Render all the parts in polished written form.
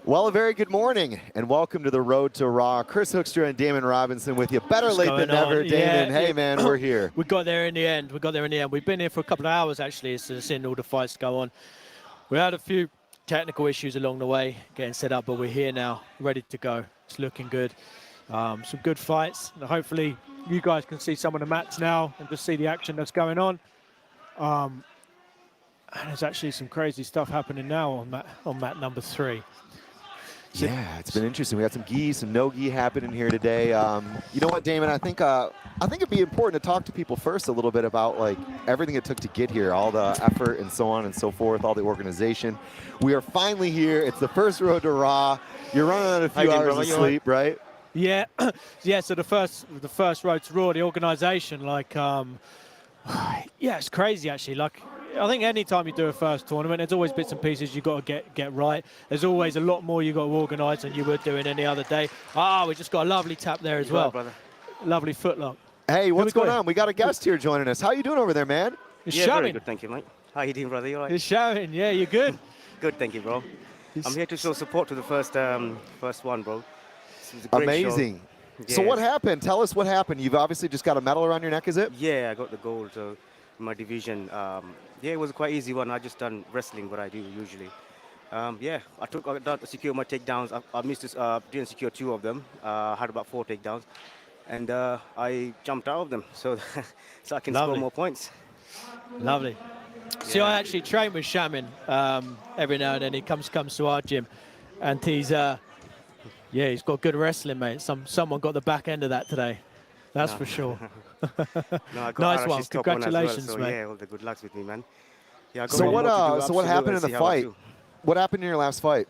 Well, a very good morning and welcome to the Road to Raw. Chris Hoekstra and Damon Robinson with you. Better What's late going than never. on? Damon, Yeah, hey man, we're here. we got there in the end. We've been here for a couple of hours actually, so seeing all the fights go on. We had a few technical issues along the way getting set up, but we're here now, ready to go. It's looking good. Some good fights. And hopefully you guys can see some of the mats now and just see the action that's going on. And there's actually some crazy stuff happening now on mat number 3. Yeah, it's been interesting. We got some gi, some no gi happening here today. You know what, Damon? I think it'd be important to talk to people first a little bit about like everything it took to get here, all the effort and so on and so forth, all the organization. We are finally here. It's the first Road to Raw. You're running on a few hours of sleep, right? Yeah, yeah. So the first Road to Raw, the organisation, like, yeah, it's crazy actually. Like, I think any time you do a first tournament, there's always bits and pieces you got to get right. There's always a lot more you got to organise than you were doing any other day. Ah, we just got a lovely tap there as well. Brother. Lovely footlock. Hey, what's going on? We got a guest here joining us. How you doing over there, man? You're Yeah, showing. very good, thank you, mate. How you doing, brother? You all right? You're showing. Yeah, you're good. Good, thank you, bro. I'm here to show support to the first one, bro. This was a great Amazing. Show. So Yeah. what happened? Tell us what happened. You've obviously just got a medal around your neck, is it? Yeah, I got the gold in my division. Yeah, it was a quite easy one. I just done wrestling, what I do usually. Yeah, I got to secure my takedowns. I missed this, didn't secure 2 of them. Had about 4 takedowns. And I jumped out of them so, so I can score more points. Lovely. See, I actually train with Shaman every now and then. He comes to our gym, and he's he's got good wrestling, mate. Someone got the back end of that today. That's for sure. No, I got Nice one. Arash's top one as well, Congratulations, so mate. Yeah, all the good lucks with me, man. Yeah, I got So one more to do, what absolute, happened in and the see how I fight? do. What happened in your last fight?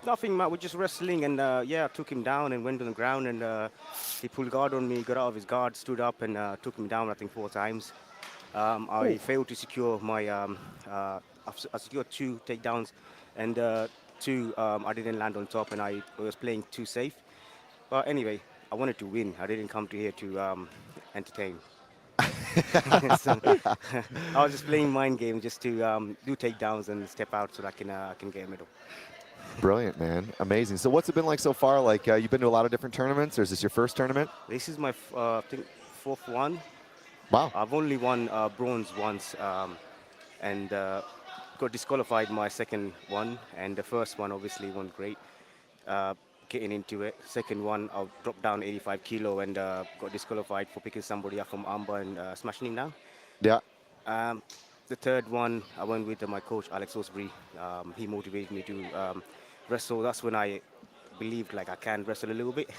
Nothing, Matt. We're just wrestling, and yeah, I took him down and went on the ground, and he pulled guard on me, got out of his guard, stood up, and took him down, I think, 4 times. I failed to secure my, I secured 2 takedowns, and 2, I didn't land on top, and I was playing too safe. But anyway, I wanted to win. I didn't come to here to entertain. So, I was just playing mind game just to do takedowns and step out so that I can get a medal. Brilliant, man. Amazing. So what's it been like so far? Like you've been to a lot of different tournaments, or is this your first tournament? This is my, I think, 4th one. Wow. I've only won bronze once, and got disqualified my 2nd one, and the 1st one obviously went great. Getting into it. 2nd one, I dropped down 85 kilo and got disqualified for picking somebody up from armbar and smashing him down. Yeah. The 3rd one, I went with my coach, Alex Osbury. He motivated me to wrestle. That's when I believed like I can wrestle a little bit.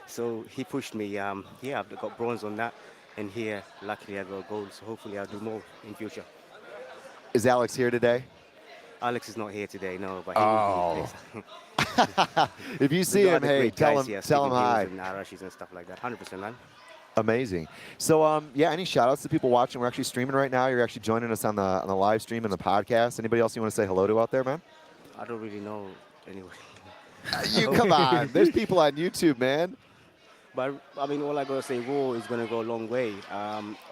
So he pushed me. Yeah, I've got bronze on that. And here, luckily, I got gold. So hopefully I'll do more in future. Is Alex here today? Alex is not here today, no, but he will be. If you see him, hey, tell him hi. And Arashis and stuff like that. 100%, man. Amazing. So, yeah, any shout-outs to people watching? We're actually streaming right now. You're actually joining us on the live stream and the podcast. Anybody else you want to say hello to out there, man? I don't really know anyway. You come on. There's people on YouTube, man. But, I mean, all I got to say, Raw is going to go a long way.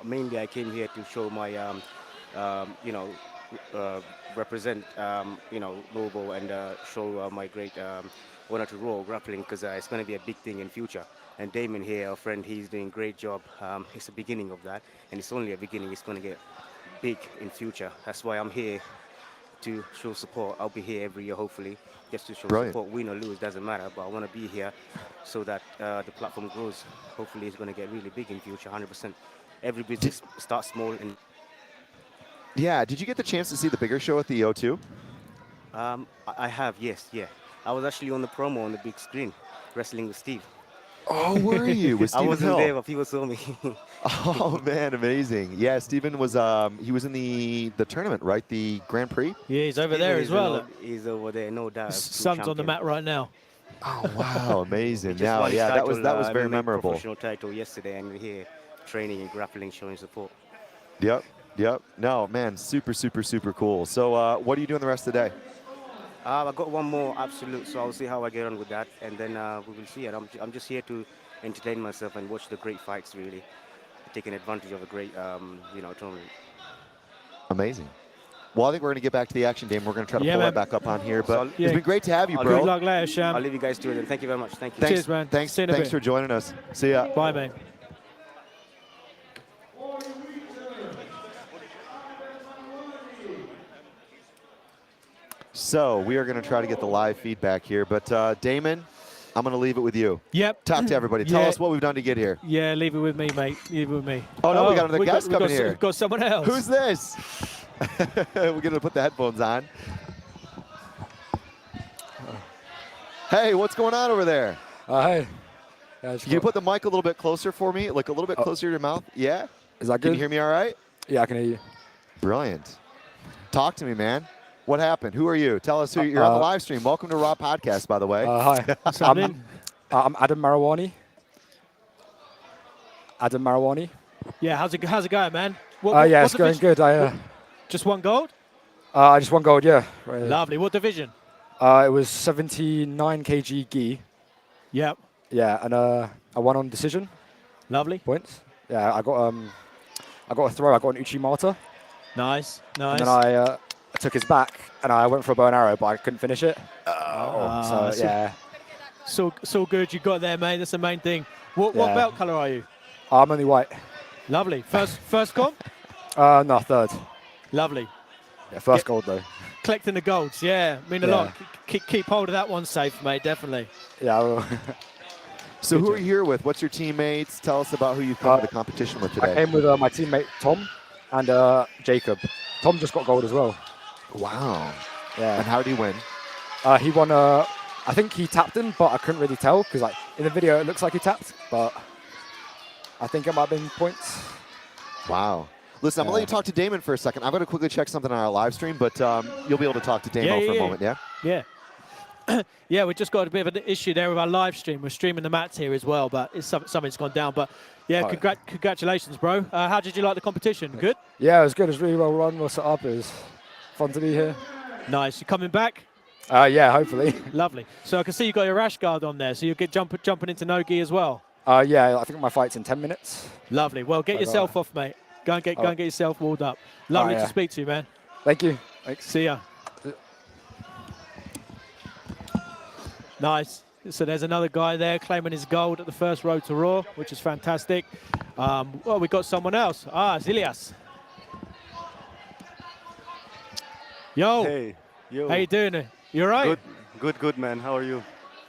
Mainly, I came here to show my, represent, Robo and show my great honor to Raw grappling because it's going to be a big thing in future. And Damon here, our friend, he's doing a great job. It's the beginning of that, and it's only a beginning. It's going to get big in future. That's why I'm here to show support. I'll be here every year, hopefully, just to show support. Win or lose, doesn't matter, but I want to be here so that the platform grows. Hopefully, it's going to get really big in future, 100%. Every business starts small. And yeah, did you get the chance to see the bigger show at the O2? I have, yes, yeah. I was actually on the promo on the big screen, wrestling with Steve. Oh, were you? With Stephen I wasn't Hill? there, but people saw me. Oh man, amazing! Yeah, Stephen was he was in the tournament, right? The Grand Prix. Yeah, he's over there as well. He's over there, no doubt. Son's on the mat right now. Oh wow, amazing! Now, yeah, that was very memorable. Professional title yesterday, and we're here training and grappling, showing support. Yep. No, man, super cool. So, what are you doing the rest of the day? I got one more absolute, so I'll see how I get on with that, and then we will see. And I'm just here to entertain myself and watch the great fights, really, taking advantage of a great, tournament. Amazing. Well, I think we're going to get back to the action, Dame. We're going to try to Yeah, pull man. that back up on here. But Yeah. it's been great to have you, I'll bro. Good luck later, Sham. I'll leave you guys to it. And thank you very much. Thank you. Thanks, Cheers, man. Thanks, See you in a thanks bit. for joining us. See ya. Bye, man. So we are going to try to get the live feedback here. But Damon, I'm going to leave it with you. Yep. Talk to everybody. Tell us what we've done to get here. Yeah, leave it with me, mate. Leave it with me. Oh, no, we got another guest coming here. We've got someone else. Who's this? We're going to put the headphones on. Hey, what's going on over there? Hey. Yeah, Can you put the mic a little bit closer for me? Like a little bit closer to your mouth? Yeah? Is that good? Can you hear me all right? Yeah, I can hear you. Brilliant. Talk to me, man. What happened? Who are you? Tell us who you're on the live stream. Welcome to Raw Podcast, by the way. Hi. I'm Adam Marawani. Adam Marawani. Yeah, how's it going, man? Yeah, it's going good. Just one gold? I just won gold, yeah. Right. Lovely. What division? It was 79 kg gi. Yep. Yeah, and I won on decision Lovely. points. Yeah, I got a throw. I got an Uchimata. Nice. And then I took his back, and I went for a bow and arrow, but I couldn't finish it. So yeah. So good you got there, mate. That's the main thing. What belt color are you? I'm only white. Lovely. First comp? No, third. Lovely. Yeah, first gold though. Collecting the golds, yeah, mean a lot. Keep hold of that one safe, mate. Definitely. Yeah, I will. So who are you here with? What's your teammates? Tell us about who you've come to the competition with today. I came with my teammate Tom and Jacob. Tom just got gold as well. Wow. Yeah. And how did he win? He won. I think he tapped him, but I couldn't really tell because, like, in the video it looks like he tapped, but I think it might have been points. Wow. Listen, I'm going to let you talk to Damon for a second. I'm going to quickly check something on our live stream, but you'll be able to talk to Damon for a moment, yeah? Yeah. Yeah, we just got a bit of an issue there with our live stream. We're streaming the mats here as well, but it's something's gone down. But yeah, congratulations, bro. How did you like the competition? Good? Yeah, it was good. It was really well run, well set up. It was fun to be here. Nice. You coming back? Yeah, hopefully. Lovely. So I can see you got your rash guard on there, so you get jumping into no-gi as well. Yeah, I think my fight's in 10 minutes. Lovely. Well, get yourself off, mate. Go and get yourself walled up. Lovely to speak to you, man. Thank you. Thanks. See ya. Nice. So there's another guy there claiming his gold at the first road to Raw, which is fantastic. Well, we got someone else. It's Ilias. Yo. Hey. Yo. How you doing? You all right? Good, man. How are you?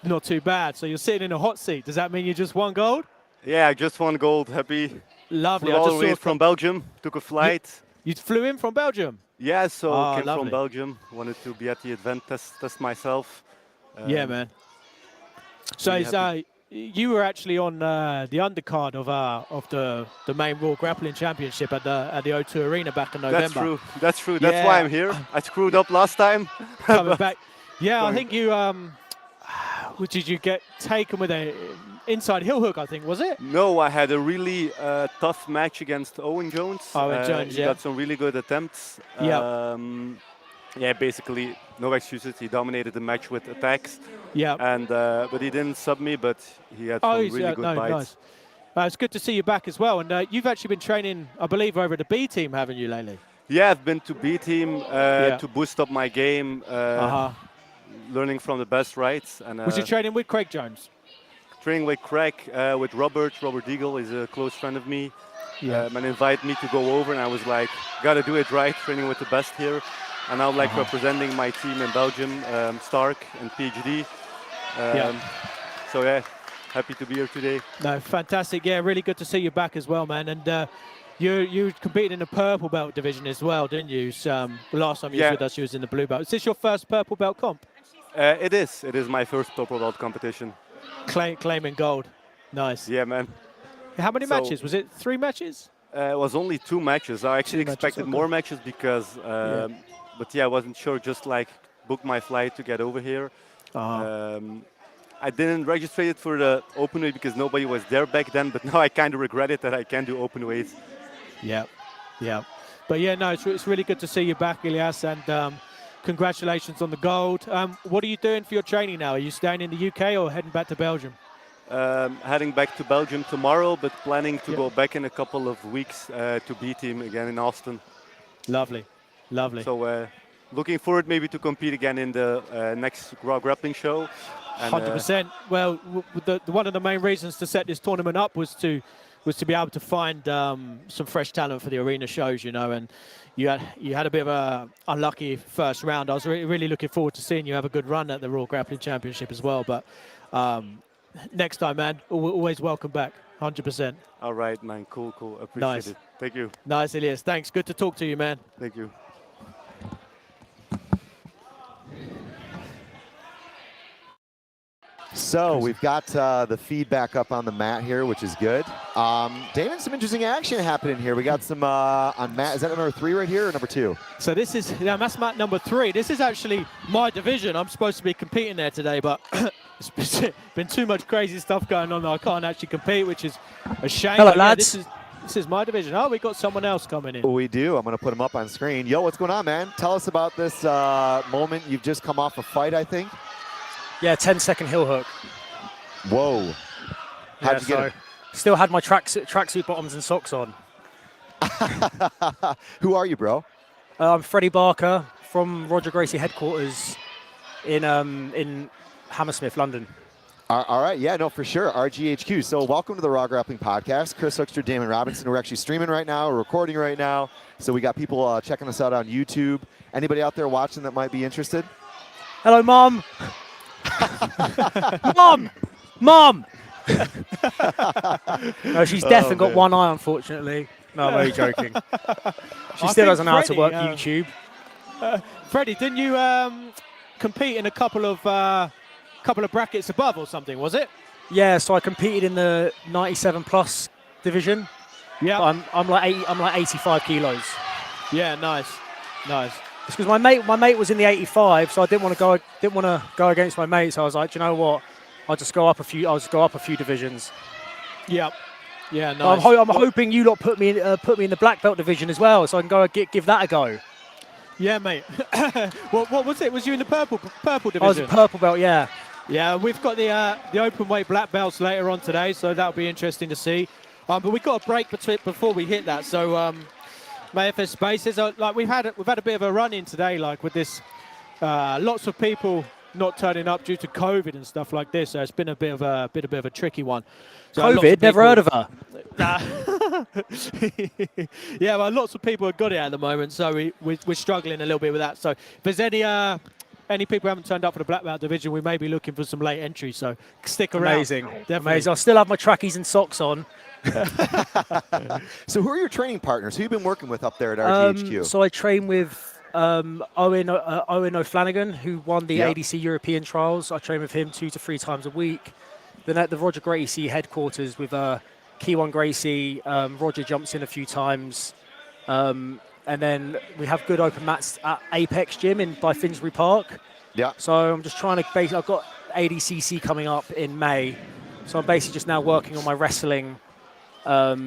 Not too bad. So you're sitting in a hot seat. Does that mean you just won gold? Yeah, I just won gold. Happy. Lovely. Flew all the way from Belgium. Took a flight. You flew in from Belgium? Yeah, so came lovely. from Belgium. Wanted to be at the event, test myself. Yeah, man. So you were actually on the undercard of the main Raw Grappling Championship at the O2 Arena back in November. That's true. That's why I'm here. I screwed up last time. Coming back. Yeah, I think you did you get taken with a inside heel hook, I think, was it? No, I had a really tough match against Owen Jones. Owen Jones, he got some really good attempts. Yeah, basically no excuses. He dominated the match with attacks. Yeah. And but he didn't sub me, but he had some really good bites. Nice. It's good to see you back as well. And you've actually been training, I believe, over at the B team, haven't you, lately? Yeah, I've been to B team to boost up my game, learning from the best, right? And was you training with Craig Jones? Training with Craig, with Robert Eagle is a close friend of me. Yeah. And invited me to go over, and I was like, gotta do it right, training with the best here. And now like representing my team in Belgium, Stark and PhD. So yeah, happy to be here today. No, fantastic. Yeah, really good to see you back as well, man. And you competed in the purple belt division as well, didn't you? So, last time you was with us, you was in the blue belt. Is this your first purple belt comp? It is. It is my first purple belt competition. Claiming gold. Nice. Yeah, man. How many matches? Was it 3 matches? It was only 2 matches. I actually expected more matches because, but yeah, I wasn't sure. Just like book my flight to get over here. I didn't register it for the open weight because nobody was there back then. But now I kind of regret it that I can't do open weight. Yeah, yeah. But yeah, no, it's really good to see you back, Ilias, and congratulations on the gold. What are you doing for your training now? Are you staying in the UK or heading back to Belgium? Heading back to Belgium tomorrow, but planning to go back in a couple of weeks to B team again in Austin. Lovely. Lovely. So looking forward maybe to compete again in the next grappling show. And, 100%. Well, one of the main reasons to set this tournament up was to be able to find some fresh talent for the arena shows, you know, and you had a bit of a unlucky first round. I was really looking forward to seeing you have a good run at the Raw Grappling Championship as well. But next time, man, always welcome back. 100%. All right, man. Cool. Appreciate it. Thank you. Nice, Elias. Thanks. Good to talk to you, man. Thank you. So we've got the feedback up on the mat here, which is good. Damon, some interesting action happening here. We got some on mat. Is that number 3 right here or number 2? So this is that's mat number 3. This is actually my division. I'm supposed to be competing there today, but it's been too much crazy stuff going on that I can't actually compete, which is a shame. Hello, but lads. Yeah, this is my division. Oh, we got someone else coming in. We do. I'm going to put him up on screen. Yo, what's going on, man? Tell us about this moment. You've just come off a fight, I think. Yeah, 10-second heel hook. Whoa. How'd you get it? Still had my tracksuit bottoms and socks on. Who are you, bro? I'm Freddie Barker from Roger Gracie headquarters in Hammersmith, London. All right, yeah, no, for sure, RGHQ. So welcome to the Raw Grappling Podcast. Chris Hookster, Damon Robinson. We're actually streaming right now. We're recording right now. So we got people checking us out on YouTube. Anybody out there watching that might be interested? Hello, Mom. Mom! No, she's deaf and got one eye, unfortunately. No, I'm only joking. She still doesn't know how to work YouTube. Freddie, didn't you compete in a couple of brackets above or something, was it? Yeah, so I competed in the 97 plus division. Yeah. I'm like 85 kilos. Yeah, nice. It's because my mate was in the 85, so I didn't want to go against my mate. So I was like, do you know what? I'll just go up a few divisions. Yep. Yeah, nice. I'm hoping you lot put me in the black belt division as well, so I can go give that a go. Yeah, mate. what was it? Was you in the purple division? I was a purple belt, yeah. Yeah, we've got the open weight black belts later on today, so that'll be interesting to see. But we've got a break before we hit that, so. Mate, if there's spaces, like we've had a bit of a run in today, like with this, lots of people not turning up due to COVID and stuff like this. So it's been a bit of a tricky one. So COVID, never heard of her. Yeah, well, lots of people have got it at the moment, so we're struggling a little bit with that. So if there's any people who haven't turned up for the black belt division, we may be looking for some late entries. So stick around. Amazing. I'll still have my trackies and socks on. So who are your training partners? Who have you been working with up there at RGHQ? So I train with Owen O'Flanagan, who won the ADC European Trials. I train with him 2 to 3 times a week. Then at the Roger Gracie headquarters with Keyone Gracie, Roger jumps in a few times. And then we have good open mats at Apex Gym by Finsbury Park. Yeah. So I'm just trying to I've got ADCC coming up in May. So I'm basically just now working on my wrestling and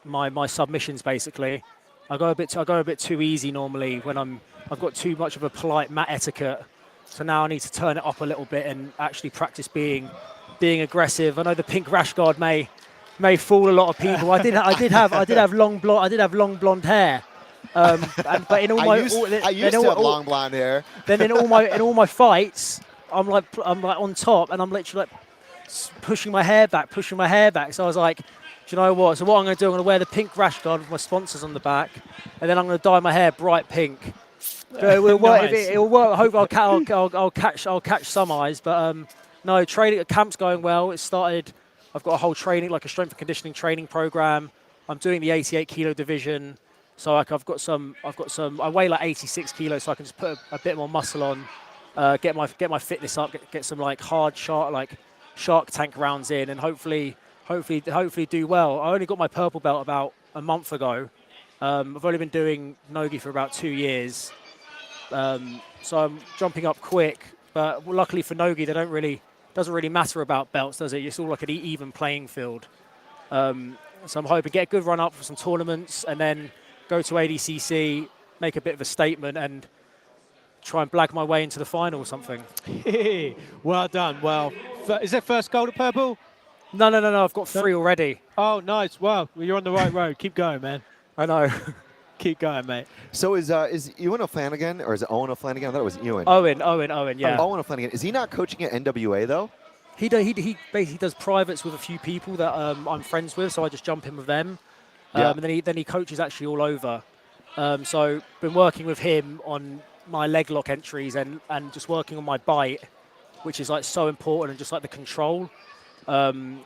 my submissions basically. I go a bit too easy normally when I've got too much of a polite mat etiquette. So now I need to turn it up a little bit and actually practice being aggressive. I know the pink rash guard may fool a lot of people. I did have long blonde hair. But in all my I used to have long blonde hair. Then in all my fights, I'm like on top and I'm literally like pushing my hair back. So I was like, do you know what? So what I'm going to do, I'm going to wear the pink rash guard with my sponsors on the back, and then I'm going to dye my hair bright pink. So it will work. Nice. It will work. I hope I'll catch some eyes. But no, training at camp's going well. It started. I've got a whole training, like a strength and conditioning training program. I'm doing the 88 kilo division, so like I've got some. I weigh like 86 kilos, so I can just put a bit more muscle on, get my fitness up, get some like hard shark tank rounds in, and hopefully do well. I only got my purple belt about a month ago. I've only been doing nogi for about 2 years, so I'm jumping up quick. But luckily for nogi, doesn't really matter about belts, does it? It's all like an even playing field. So I'm hoping to get a good run up for some tournaments and then go to ADCC, make a bit of a statement, and try and blag my way into the final or something. Well done. Well, is that first gold at purple? No. I've got 3 already. Oh, nice. Wow. Well, you're on the right road. Keep going, man. I know. Keep going, mate. So is Ewan O'Flanagan, or is it Owen O'Flanagan? I thought it was Ewan. Owen, yeah. Owen O'Flanagan. Is he not coaching at NWA though? He basically does privates with a few people that I'm friends with, so I just jump in with them. Yeah. And then he coaches actually all over. So been working with him on my leg lock entries and just working on my bite, which is like so important, and just like the control,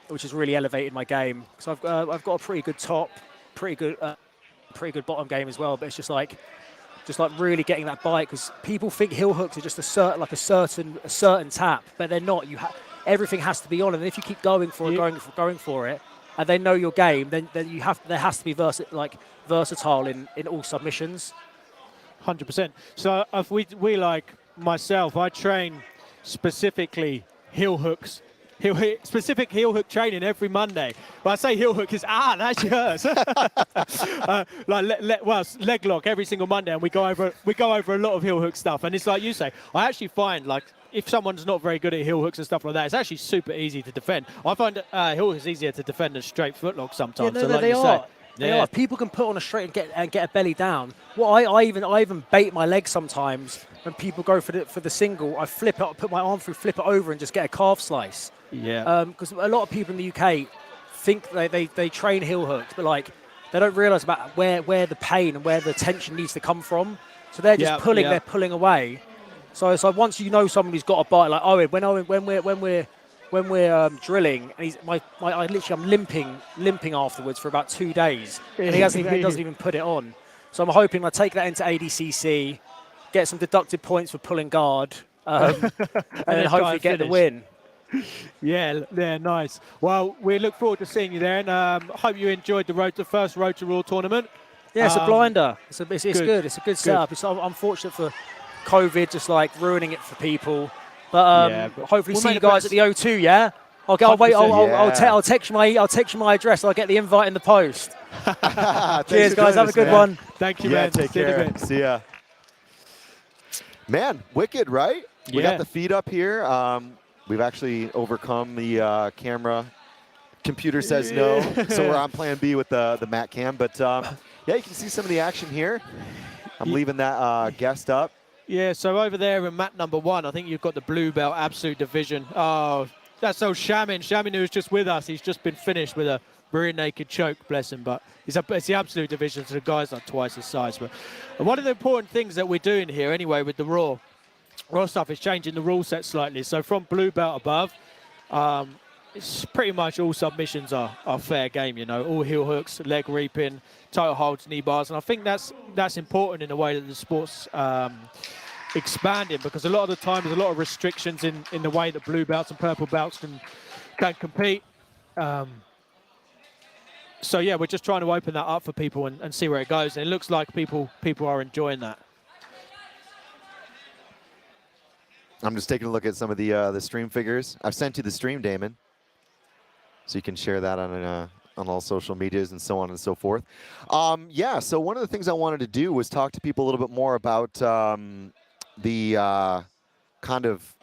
which has really elevated my game. So I've got a pretty good top, pretty good bottom game as well. But it's just like really getting that bite, because people think heel hooks are just a certain tap, but they're not. Everything has to be on, and if you keep going for it, and they know your game, then there has to be versatile in all submissions. 100%. So if we like myself, I train specifically heel hooks. Specific heel hook training every Monday. When I say heel hook, is that actually hurts. Leg lock every single Monday, and we go over a lot of heel hook stuff. And it's like you say, I actually find like if someone's not very good at heel hooks and stuff like that, it's actually super easy to defend. I find heel hooks easier to defend than straight footlock sometimes. Yeah, so no, like they you are. say, They are. People can put on a straight and get a belly down. Well, I even bait my leg sometimes when people go for the single. I flip it, put my arm through, flip it over, and just get a calf slice. Yeah. Because a lot of people in the UK think they train heel hooks, but like they don't realise about where the pain and where the tension needs to come from. So they're just pulling. They're pulling away. So once you know someone who's got a bite, like Owen, when we're drilling, and I'm limping afterwards for about 2 days, and he doesn't even put it on. So I'm hoping I take that into ADCC, get some deducted points for pulling guard, and then hopefully get the win. Yeah, nice. Well, we look forward to seeing you there, and hope you enjoyed the first Road to Raw tournament. Yeah, it's a blinder. It's good. It's a good setup. It's unfortunate for COVID just like ruining it for people. But hopefully see you guys at the O2, yeah? I'll text you my address. I'll get the invite in the post. Cheers, guys. Have a good one. Thank you, yeah, man. Take care. See ya. Man, wicked, right? We got the feed up here. We've actually overcome the camera. Computer says no, so we're on plan B with the mat cam. But yeah, you can see some of the action here. I'm leaving that guest up. Yeah, so over there in mat number 1, I think you've got the blue belt absolute division. Oh, that's so Shamin. Shamin, who's just with us, he's just been finished with a rear naked choke, bless him. But it's the absolute division, so the guy's like twice his size. But one of the important things that we're doing here anyway with the Raw stuff is changing the rule set slightly. So from blue belt above, it's pretty much all submissions are fair game, you know, all heel hooks, leg reaping, total holds, knee bars. And I think that's important in the way that the sport's expanding, because a lot of the time there's a lot of restrictions in the way that blue belts and purple belts can compete. So yeah, we're just trying to open that up for people and see where it goes. And it looks like people are enjoying that. I'm just taking a look at some of the stream figures. I've sent you the stream, Damon, so you can share that on all social medias and so on and so forth. Yeah, so one of the things I wanted to do was talk to people a little bit more about the kind of,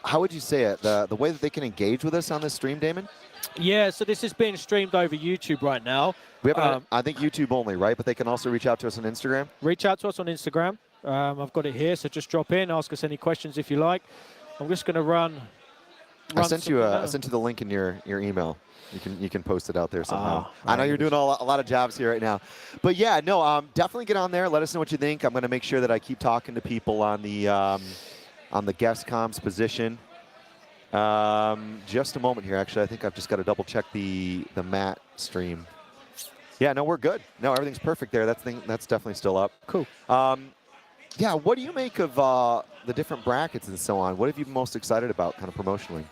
how would you say it, the way that they can engage with us on this stream, Damon? Yeah, so this is being streamed over YouTube right now. We have, I think YouTube only, right? But they can also reach out to us on Instagram? Reach out to us on Instagram. I've got it here, so just drop in, ask us any questions if you like. I'm just going to run I sent you the link in your email. You can post it out there somehow. I know you're doing a lot of jobs here right now, but yeah, no, definitely get on there. Let us know what you think. I'm going to make sure that I keep talking to people on the guest comms position. Just a moment here. Actually, I think I've just got to double check the mat stream. Yeah, no, we're good. No, everything's perfect there. That's definitely still up. Cool. Yeah, what do you make of the different brackets and so on? What have you been most excited about, kind of promotionally?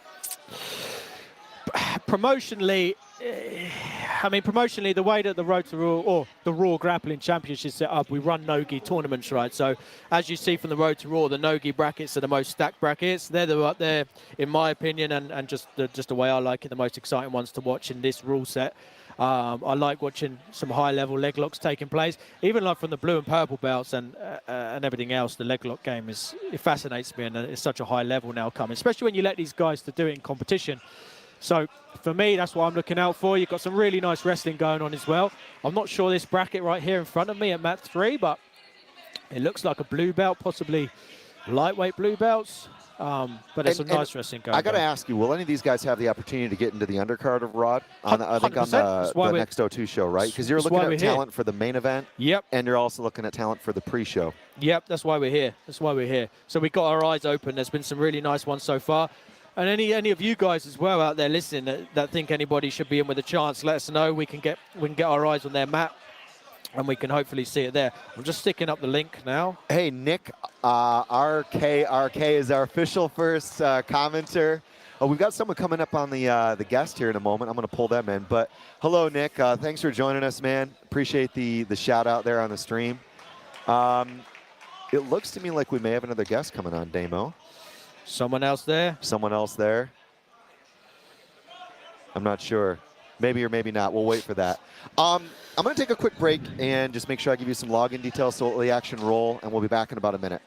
Promotionally, the way that the Road to Raw or the Raw Grappling Championships is set up, we run no-gi tournaments, right? So as you see from the Road to Raw, the no-gi brackets are the most stacked brackets. They're in my opinion, and just the way I like it, the most exciting ones to watch in this rule set. I like watching some high-level leg locks taking place, even like from the blue and purple belts and everything else. The leg lock game it fascinates me, and it's such a high level now coming, especially when you let these guys to do it in competition. So for me, that's what I'm looking out for. You've got some really nice wrestling going on as well. I'm not sure this bracket right here in front of me at mat 3, but it looks like a blue belt, possibly lightweight blue belts. But there's some nice wrestling going on. I got to ask you, will any of these guys have the opportunity to get into the undercard of Rod? I think on the next O2 show, right? Because you're looking at talent for the main event. Yep. And you're also looking at talent for the pre-show. Yep, that's why we're here. That's why we're here. So we've got our eyes open. There's been some really nice ones so far. And any of you guys as well out there listening that think anybody should be in with a chance, let us know. We can get our eyes on their mat, and we can hopefully see it there. I'm just sticking up the link now. Hey, Nick, RK is our official first commenter. Oh, we've got someone coming up on the guest here in a moment. I'm going to pull them in. But hello, Nick. Thanks for joining us, man. Appreciate the shout out there on the stream. It looks to me like we may have another guest coming on, Damo. Someone else there? Someone else there? I'm not sure. Maybe or maybe not. We'll wait for that. I'm going to take a quick break and just make sure I give you some login details so the action roll, and we'll be back in about a minute.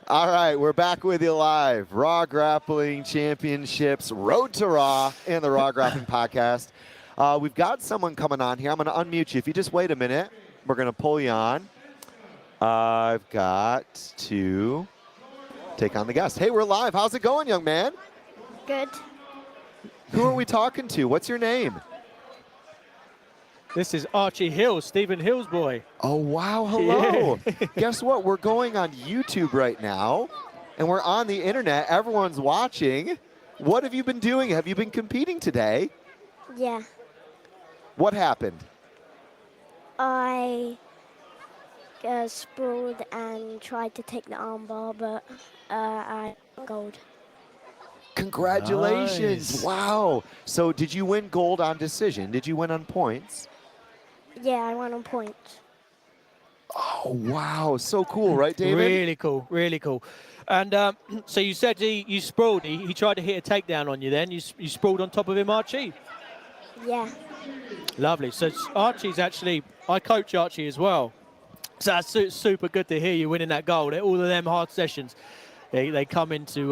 All right, we're back with you live. Raw Grappling Championships, Road to Raw, and the Raw Grappling Podcast. We've got someone coming on here. I'm going to unmute you. If you just wait a minute, we're going to pull you on. I've got to take on the guest. Hey, we're live. How's it going, young man? Good. Who are we talking to? What's your name? This is Archie Hill, Stephen Hill's boy. Oh, wow. Hello. Yeah. Guess what? We're going on YouTube right now, and we're on the internet. Everyone's watching. What have you been doing? Have you been competing today? Yeah. What happened? I sprawled and tried to take the armbar, but I got gold. Congratulations. Nice. Wow. So did you win gold on decision? Did you win on points? Yeah, I won on points. Oh, wow. So cool, right, David? Really cool, really cool. And so you said you sprawled. He tried to hit a takedown on you then. You sprawled on top of him, Archie? Yeah. Lovely. So Archie's actually, I coach Archie as well. So that's super good to hear you winning that goal. All of them hard sessions, they come into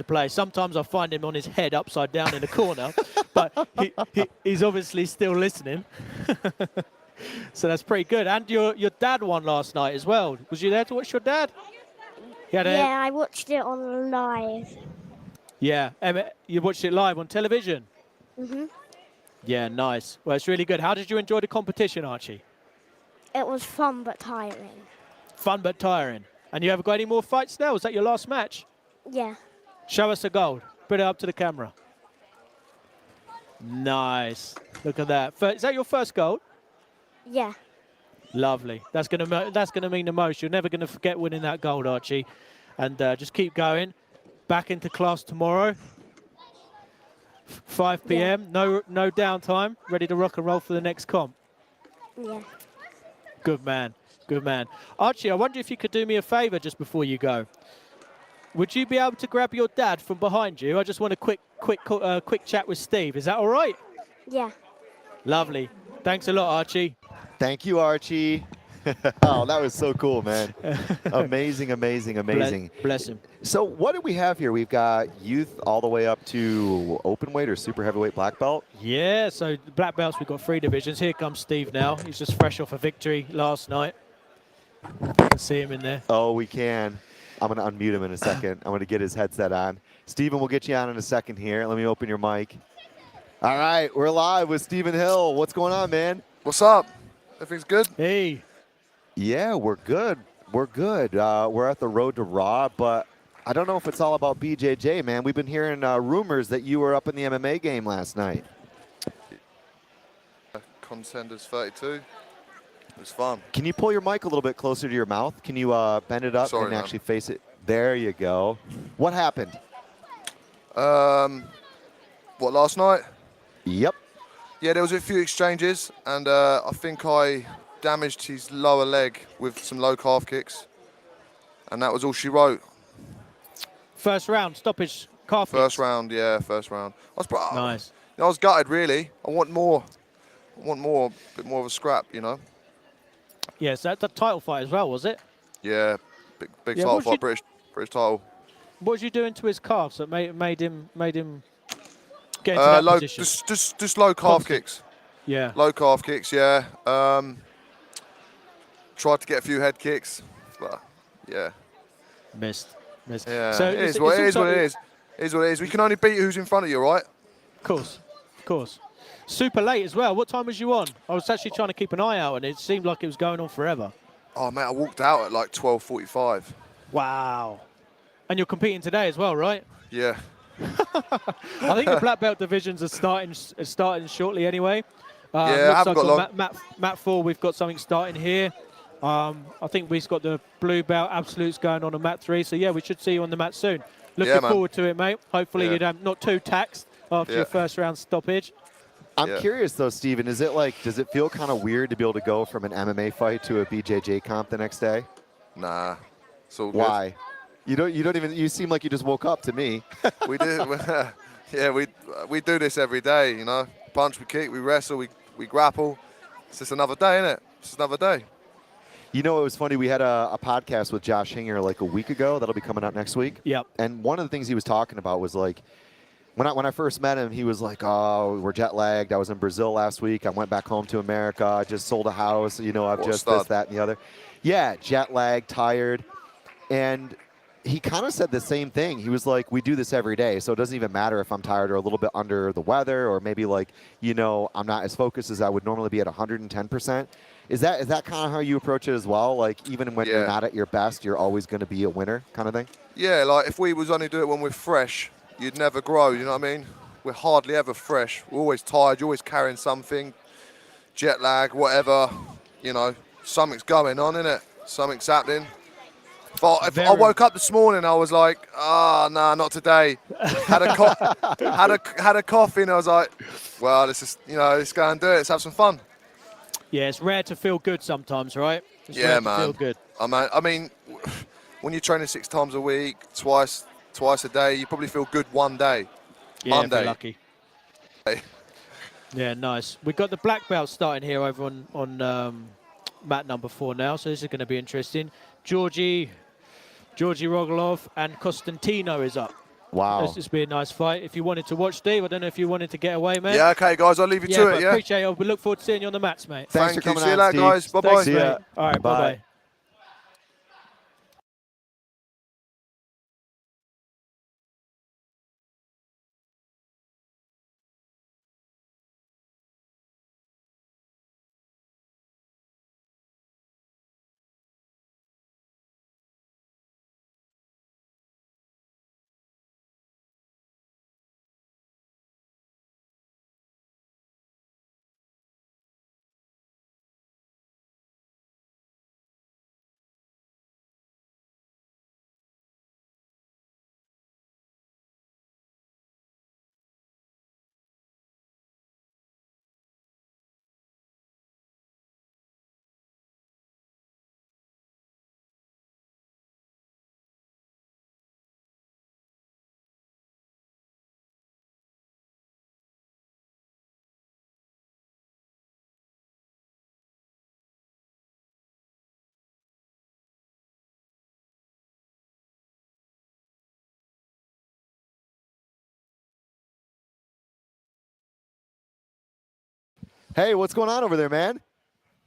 play. Sometimes I find him on his head upside down in the corner, but he's obviously still listening. So that's pretty good. And your dad won last night as well. Was you there to watch your dad? Yeah, I watched it on live. Yeah, you watched it live on television. Mhm. Yeah, nice. Well, it's really good. How did you enjoy the competition, Archie? It was fun but tiring. Fun but tiring. And you ever got any more fights now? Was that your last match? Yeah. Show us the gold. Put it up to the camera. Nice. Look at that. Is that your first gold? Yeah. Lovely. That's gonna mean the most. You're never gonna forget winning that gold, Archie. And just keep going. Back into class tomorrow. 5 p.m. No downtime. Ready to rock and roll for the next comp. Yeah. Good man. Good man. Archie, I wonder if you could do me a favor just before you go. Would you be able to grab your dad from behind you? I just want a quick chat with Steve. Is that all right? Yeah. Lovely. Thanks a lot, Archie. Thank you, Archie. Oh, that was so cool, man. Amazing, amazing, amazing. Bless him. So what do we have here? We've got youth all the way up to open weight or super heavyweight black belt. Yeah, so the black belts, we've got 3 divisions. Here comes Steve now. He's just fresh off a victory last night. You can see him in there. Oh, we can. I'm going to unmute him in a second. I'm going to get his headset on. Steven, we'll get you on in a second here. Let me open your mic. All right, we're live with Stephen Hill. What's going on, man? What's up? Everything's good? Hey. Yeah, we're good. We're good. We're at the road to Raw, but I don't know if it's all about BJJ, man. We've been hearing rumors that you were up in the MMA game last night. Contenders 32. It was fun. Can you pull your mic a little bit closer to your mouth? Can you bend it up Sorry, and man. actually face it? There you go. What happened? What, last night? Yep. Yeah, there was a few exchanges, and I think I damaged his lower leg with some low calf kicks, and that was all she wrote. First round, stoppage, calf First kicks. round, yeah, first round. Nice. I was gutted, really. I want more. I want more, a bit more of a scrap, you know? Yes, that's the title fight as well, was it? Yeah, big Yeah, title what fight, was British title. What was you doing to his calves that made him get into that position? Just low calf Constant. kicks. Yeah. Low calf kicks, yeah. Tried to get a few head kicks, but yeah. Missed. Yeah, So it is it's what it is. also- What it is. It is what it is. We can only beat who's in front of you, right? Of course. Super late as well. What time was you on? I was actually trying to keep an eye out, and it seemed like it was going on forever. Oh mate, I walked out at like 12:45. Wow. And you're competing today as well, right? Yeah. I think the black belt divisions are starting shortly anyway. Yeah, I haven't got long. Mat 4, we've got something starting here. I think we've got the blue belt absolutes going on Mat 3. So yeah, we should see you on the mat soon. Looking man. forward to it, mate. Hopefully Yeah. you're not too taxed after your first round stoppage. I'm curious though, Steven, does it feel kind of weird to be able to go from an MMA fight to a BJJ comp the next day? Nah. It's all good. Why? You don't even, you seem like you just woke up to me. We do. Yeah, we do this every day, you know. Punch, we kick, we wrestle, we grapple. It's just another day, isn't it? It's just another day. You know, it was funny. We had a podcast with Josh Hinger like a week ago. That'll be coming out next week. Yep. And one of the things he was talking about was like, when I first met him, he was like, oh, we're jet lagged. I was in Brazil last week. I went back home to America. I just sold a house. You know, I've What a just stud. this, that, and the other. Yeah, jet lagged, tired. And he kind of said the same thing. He was like, we do this every day, so it doesn't even matter if I'm tired or a little bit under the weather, or maybe like, you know, I'm not as focused as I would normally be at 110%. Is that kind of how you approach it as well? Like, even when you're not at your best, you're always going to be a winner kind of thing? Yeah, like if we was only do it when we're fresh, you'd never grow, you know what I mean? We're hardly ever fresh. We're always tired, you're always carrying something, jet lag, whatever, you know, something's going on, innit? Something's happening. If I woke up this morning, I was like, nah, not today. Had a coffee, and I was like, well, let's go and do it. Let's have some fun. Yeah, it's rare to feel good sometimes, right? It's Yeah, rare man. to feel good. I mean, when you're training 6 times a week, twice a day, you probably feel good one day. Yeah, Monday. if you're lucky. Yeah, nice. We've got the black belt starting here over on mat number 4 now, so this is going to be interesting. Georgi Roglov and Costantino is up. Wow. This will be a nice fight. If you wanted to watch, Steve, I don't know if you wanted to get away, mate. Yeah, okay, guys, I'll leave you to it, yeah? Appreciate it. We look forward to seeing you on the mats, mate. Thanks for Thank you. coming See you on, later, Steve. guys. Bye-bye. Thanks, See mate. ya. All right, Bye. bye-bye. Hey, what's going on over there, man?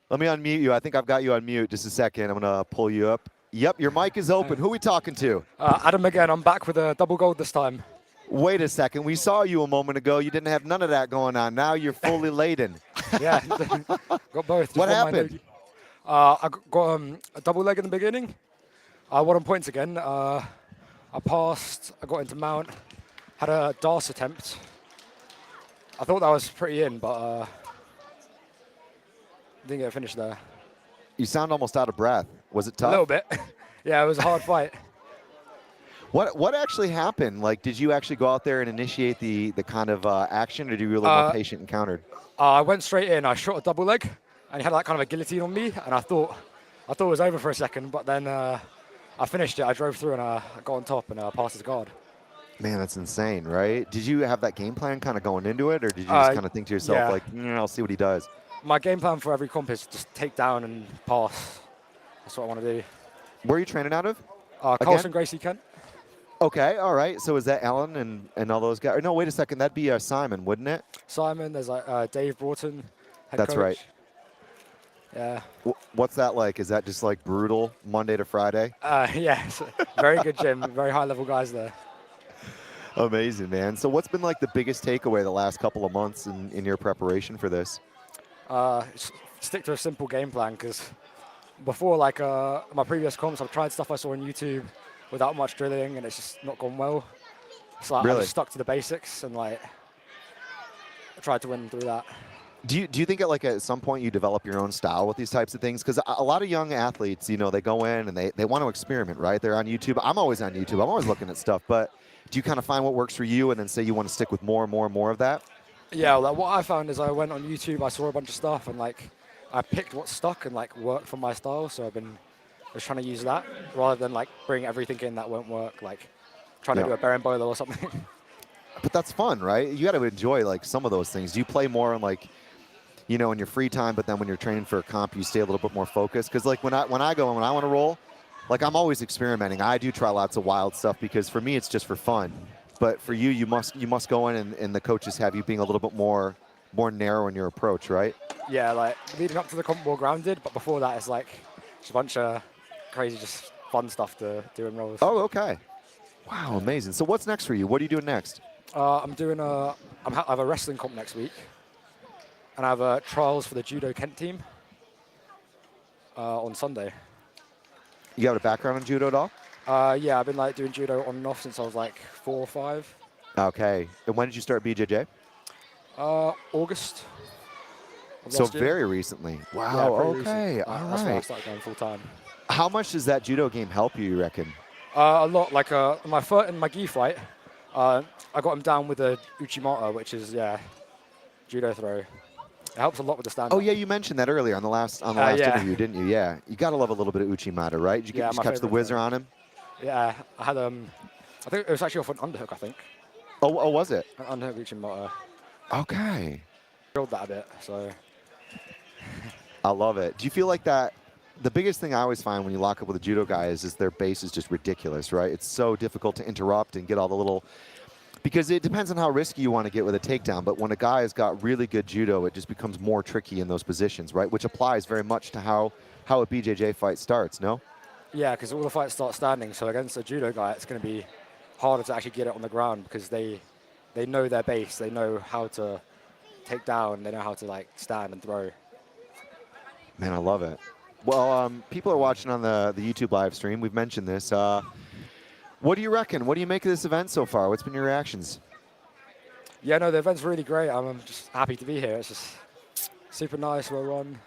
Let me unmute you. I think I've got you on mute. Just a second. I'm going to pull you up. Yep, your mic is open. Who are we talking to? Adam again. I'm back with a double gold this time. Wait a second. We saw you a moment ago. You didn't have none of that going on. Now you're fully laden. Yeah, got both. What happened? I got a double leg in the beginning. I won on points again. I passed. I got into mount. Had a DARS attempt. I thought that was pretty in, but didn't get a finish there. You sound almost out of breath. Was it tough? A little bit. Yeah, it was a hard fight. What actually happened? Like, did you actually go out there and initiate the kind of action, or did you really more patient and countered? I went straight in. I shot a double leg, and he had that kind of a guillotine on me, and I thought it was over for a second, but then I finished it. I drove through and I got on top and passed his guard. Man, that's insane, right? Did you have that game plan kind of going into it, or did you just kind of think to yourself, yeah. like, I'll see what he does? My game plan for every comp is just take down and pass. That's what I want to do. Where are you training out of? Carlson Gracie Kent. Okay, all right. So is that Alan and all those guys? Or no, wait a second. That'd be Simon, wouldn't it? Simon, there's like Dave Broughton, head That's coach. right. Yeah. What's that like? Is that just like brutal Monday to Friday? Yeah, it's a very good gym, very high level guys there. Amazing, man. So what's been like the biggest takeaway the last couple of months in your preparation for this? Stick to a simple game plan, because before, like my previous comps, I've tried stuff I saw on YouTube without much drilling, and it's just not gone well. So I just stuck to the basics and like tried to win through that. Do you think at some point you develop your own style with these types of things? Because a lot of young athletes, they go in and they want to experiment, right? They're on YouTube. I'm always on YouTube. I'm always looking at stuff. But do you kind of find what works for you and then say you want to stick with more and more and more of that? Yeah, like what I found is I went on YouTube, I saw a bunch of stuff, and like I picked what stuck and like worked for my style. So I've been just trying to use that rather than like bring everything in that won't work, like trying to do a berimbolo or something. But that's fun, right? You got to enjoy like some of those things. Do you play more on like, in your free time, but then when you're training for a comp, you stay a little bit more focused? Because like when I want to roll, like I'm always experimenting. I do try lots of wild stuff because for me it's just for fun. But for you, you must go in and the coaches have you being a little bit more narrow in your approach, right? Yeah, like leading up to the comp more grounded, but before that it's like just a bunch of crazy, just fun stuff to do in rolls. Oh, okay. Wow, amazing. So what's next for you? What are you doing next? I'm doing I have a wrestling comp next week, and I have trials for the Judo Kent team on Sunday. You have a background in judo at all? Yeah, I've been like doing judo on and off since I was like 4 or 5. Okay. And when did you start BJJ? August. So very recently. Wow. Yeah, okay. Recent. All That's when I right. started going full time. How much does that judo game help you reckon? A lot. Like in my gi fight, I got him down with a uchimata, which is judo throw. It helps a lot with the stand. Oh yeah, you mentioned that earlier on the last interview, didn't you? Yeah. You gotta love a little bit of uchimata, right? Did you just catch the whizzer on him? Yeah, I had I think it was actually off an underhook, I think. Oh, was it? An underhook uchimata. Okay. Drilled that a bit, so. I love it. Do you feel like that? The biggest thing I always find when you lock up with a judo guy is their base is just ridiculous, right? It's so difficult to interrupt and get all the little, because it depends on how risky you want to get with a takedown. But when a guy has got really good judo, it just becomes more tricky in those positions, right? Which applies very much to how a BJJ fight starts, no? Yeah, because all the fights start standing. So against a judo guy, it's going to be harder to actually get it on the ground because they know their base. They know how to take down. They know how to like stand and throw. Man, I love it. Well, people are watching on the YouTube live stream. We've mentioned this. What do you reckon? What do you make of this event so far? What's been your reactions? Yeah, no, the event's really great. I'm just happy to be here. It's just super nice, well run.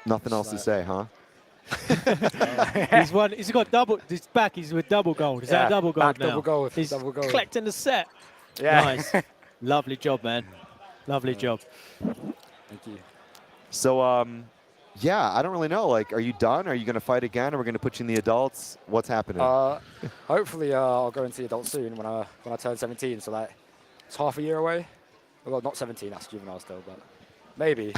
Nothing else to say, huh? He's got double. He's back. He's with double gold. Is that a double gold now? Double gold. He's double gold. collecting the set. Yeah. Nice. Lovely job, man. Lovely job. Thank you. So, yeah, I don't really know. Like, are you done? Are you going to fight again? Are we going to put you in the adults? What's happening? Hopefully, I'll go into the adults soon when I turn 17. So like, it's half a year away. Well, not 17. That's juvenile still, but maybe.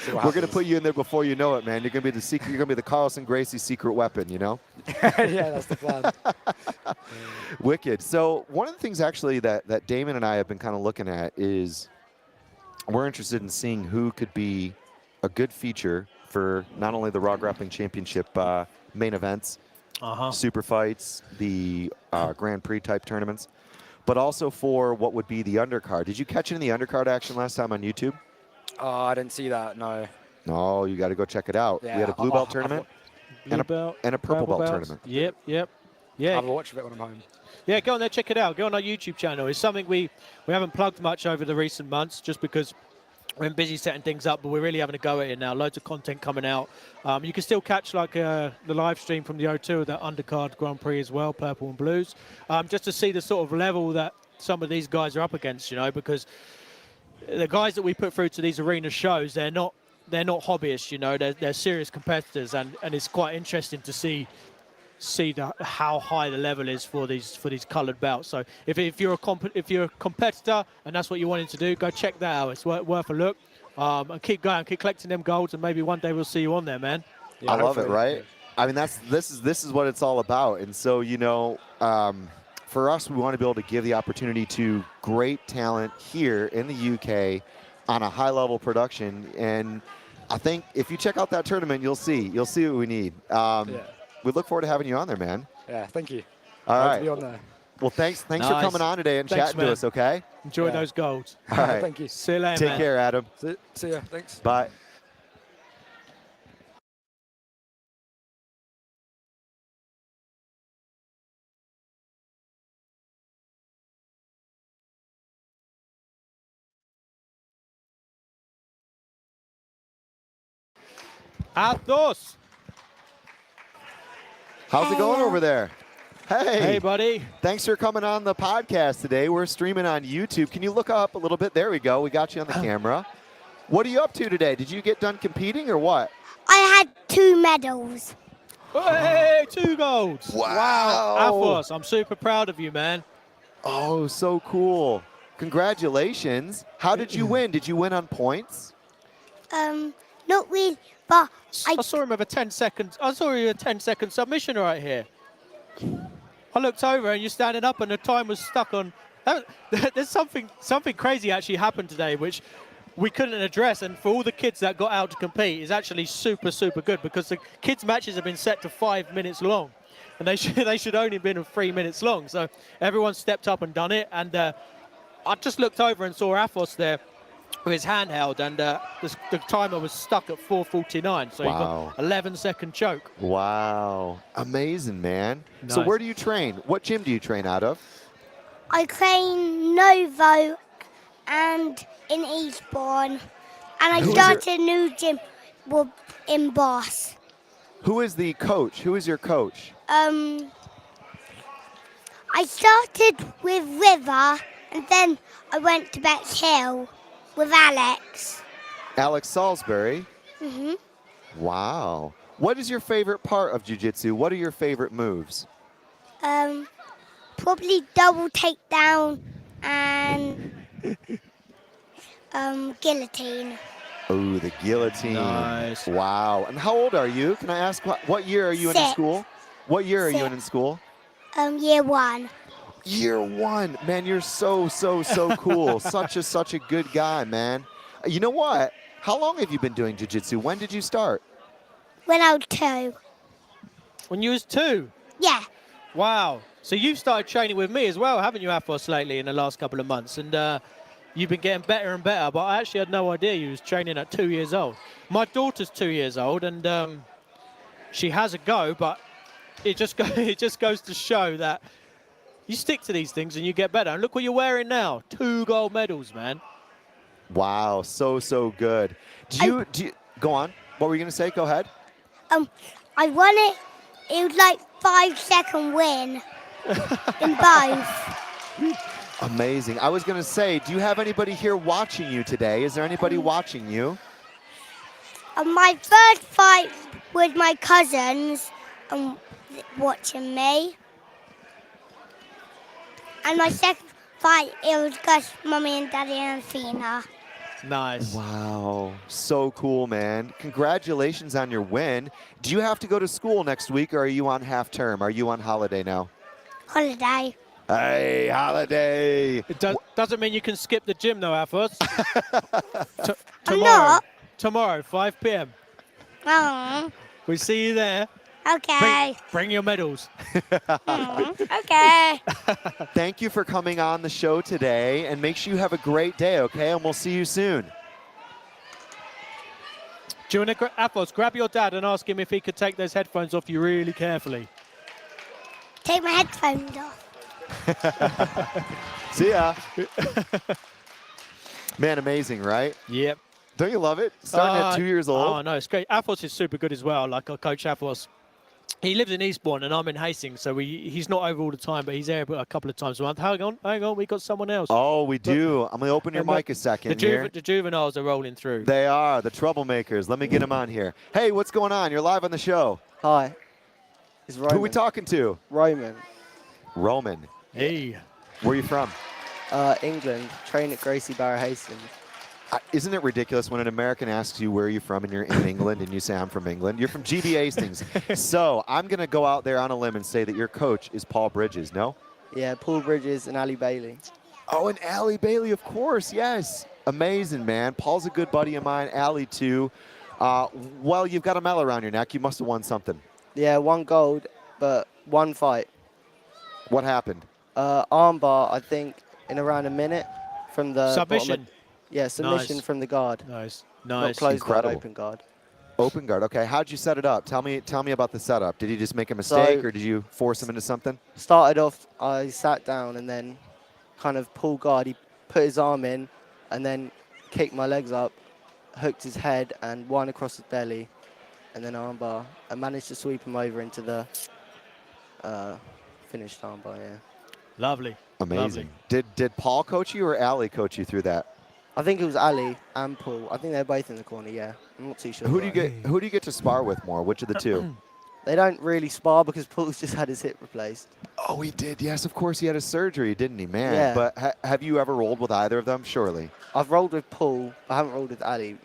See what We're gonna happens. put you in there before you know it, man. You're gonna be the secret. You're gonna be the Carlson Gracie secret weapon. You know. Yeah, that's the plan. Wicked. So one of the things actually that Damon and I have been kind of looking at is we're interested in seeing who could be a good feature for not only the Raw Grappling Championship main events, super fights, the Grand Prix type tournaments, but also for what would be the undercard. Did you catch any of the undercard action last time on YouTube? I didn't see that, no. No, you got to go check it out. Yeah, we had a blue belt tournament and a purple belt tournament. Yep. Yeah. I'll watch it when I'm home. Yeah, go on there, check it out. Go on our YouTube channel. It's something we haven't plugged much over the recent months just because we're been busy setting things up, but we're really having a go at it now. Loads of content coming out. You can still catch like the live stream from the O2 of that undercard Grand Prix as well, purple and blues, just to see the sort of level that some of these guys are up against, you know, because the guys that we put through to these arena shows, they're not hobbyists, you know, they're serious competitors, and it's quite interesting to see how high the level is for these coloured belts. So if you're a competitor and that's what you're wanting to do, go check that out. It's worth a look. And keep going, keep collecting them golds, and maybe one day we'll see you on there, man. Yeah, I love it, right? I mean, this is what it's all about. And so, you know, for us, we want to be able to give the opportunity to great talent here in the UK on a high-level production. And I think if you check out that tournament, you'll see what we need. We look forward to having you on there, man. Yeah, thank you. All right. To be on there. Well, thanks for coming on today and chatting to us, okay? Enjoy those golds. All right. Thank you. See you later, Take man. care, Adam. See ya. Thanks. Bye. Athos. How's it going over there? Hey. Hey, buddy. Thanks for coming on the podcast today. We're streaming on YouTube. Can you look up a little bit? There we go. We got you on the camera. What are you up to today? Did you get done competing or what? I had 2 medals. Hey, 2 golds. Wow. Athos, I'm super proud of you, man. Oh, so cool. Congratulations. How did you win? Did you win on points? Not really, but I saw him with a 10-second. I saw you a 10-second submission right here. I looked over and you're standing up, and the time was stuck on. There's something crazy actually happened today, which we couldn't address. And for all the kids that got out to compete, is actually super good, because the kids' matches have been set to 5 minutes long, and they should only have been 3 minutes long. So everyone stepped up and done it. And I just looked over and saw Athos there with his handheld, and the timer was stuck at 4:49, so he got 11-second choke. Wow, amazing, man. Nice. So where do you train? What gym do you train out of? I train Novo and in Eastbourne, and I started a new gym in Boss. Who is the coach? Who is your coach? I started with River, and then I went to Bexhill with Alex. Alex Salisbury? Mm-hmm. Wow. What is your favorite part of jiu-jitsu? What are your favorite moves? Probably double takedown and guillotine. Oh, the guillotine. Nice. Wow. And how old are you? Can I ask what year are you in 6. school? What year are you in school? Year 1. Year 1. Man, you're so cool. such a good guy, man. You know what? How long have you been doing jiu-jitsu? When did you start? When I was 2. When you was 2? Yeah. Wow. So you've started training with me as well, haven't you, Athos, lately in the last couple of months? And you've been getting better and better, but I actually had no idea you was training at 2 years old. My daughter's 2 years old, and she has a go, but it just goes to show that you stick to these things and you get better. And look what you're wearing now. 2 gold medals, man. Wow, so good. Do you go on? What were you gonna say? Go ahead. I won it. It was like 5-second win in both. Amazing. I was gonna say, do you have anybody here watching you today? Is there anybody watching you? My first fight was my cousins watching me. And my second fight, it was just Mummy and Daddy and Athena. Nice. Wow, so cool, man. Congratulations on your win. Do you have to go to school next week, or are you on half term? Are you on holiday now? Holiday. Hey, holiday. It doesn't mean you can skip the gym, though, Athos. I'm not. Tomorrow, 5 p.m. Oh, We see you there. okay. Bring your medals. Okay. Thank you for coming on the show today, and make sure you have a great day, okay? And we'll see you soon. Do you want to, Athos, grab your dad and ask him if he could take those headphones off you really carefully. Take my headphones off. See ya. Man, amazing, right? Yep. Don't you love it? Starting at 2 years old. Oh, no, it's great. Athos is super good as well. Like our coach Athos, he lives in Eastbourne and I'm in Hastings, so he's not over all the time, but he's there a couple of times a month. Hang on, we got someone else. Oh, we do. I'm going to open your mic a second here. The juveniles are rolling through. They are, the troublemakers. Let me get them on here. Hey, what's going on? You're live on the show. Hi. It's Roman. Who are we talking to? Roman. Roman. Hey. Where are you from? England. Train at Gracie Barrow Hastings. Isn't it ridiculous when an American asks you where you're from and you're in England and you say I'm from England? You're from GB Hastings. So I'm going to go out there on a limb and say that your coach is Paul Bridges, no? Yeah, Paul Bridges and Ali Bailey. Oh, and Ali Bailey, of course, yes. Amazing, man. Paul's a good buddy of mine, Ali too. Well, you've got a medal around your neck. You must have won something. Yeah, 1 gold, but 1 fight. What happened? Armbar, I think, in around a minute from the Submission. Yeah, submission Nice. from the guard. Nice. Not closed guard, Incredible. open guard. Open guard. Okay, how'd you set it up? Tell me about the setup. Did he just make a mistake, or did you force him into something? Started off, I sat down and then kind of pull guard. He put his arm in and then kicked my legs up, hooked his head and one across his belly, and then armbar. I managed to sweep him over into the finished armbar, yeah. Lovely. Amazing. Lovely. Did Paul coach you or Ali coach you through that? I think it was Ali and Paul. I think they're both in the corner, yeah. I'm not too sure. Who do you get to spar with more? Which of the two? They don't really spar because Paul's just had his hip replaced. Oh, he did. Yes, of course. He had a surgery, didn't he, man? Yeah. But have you ever rolled with either of them? Surely. I've rolled with Paul. I haven't rolled with Ali.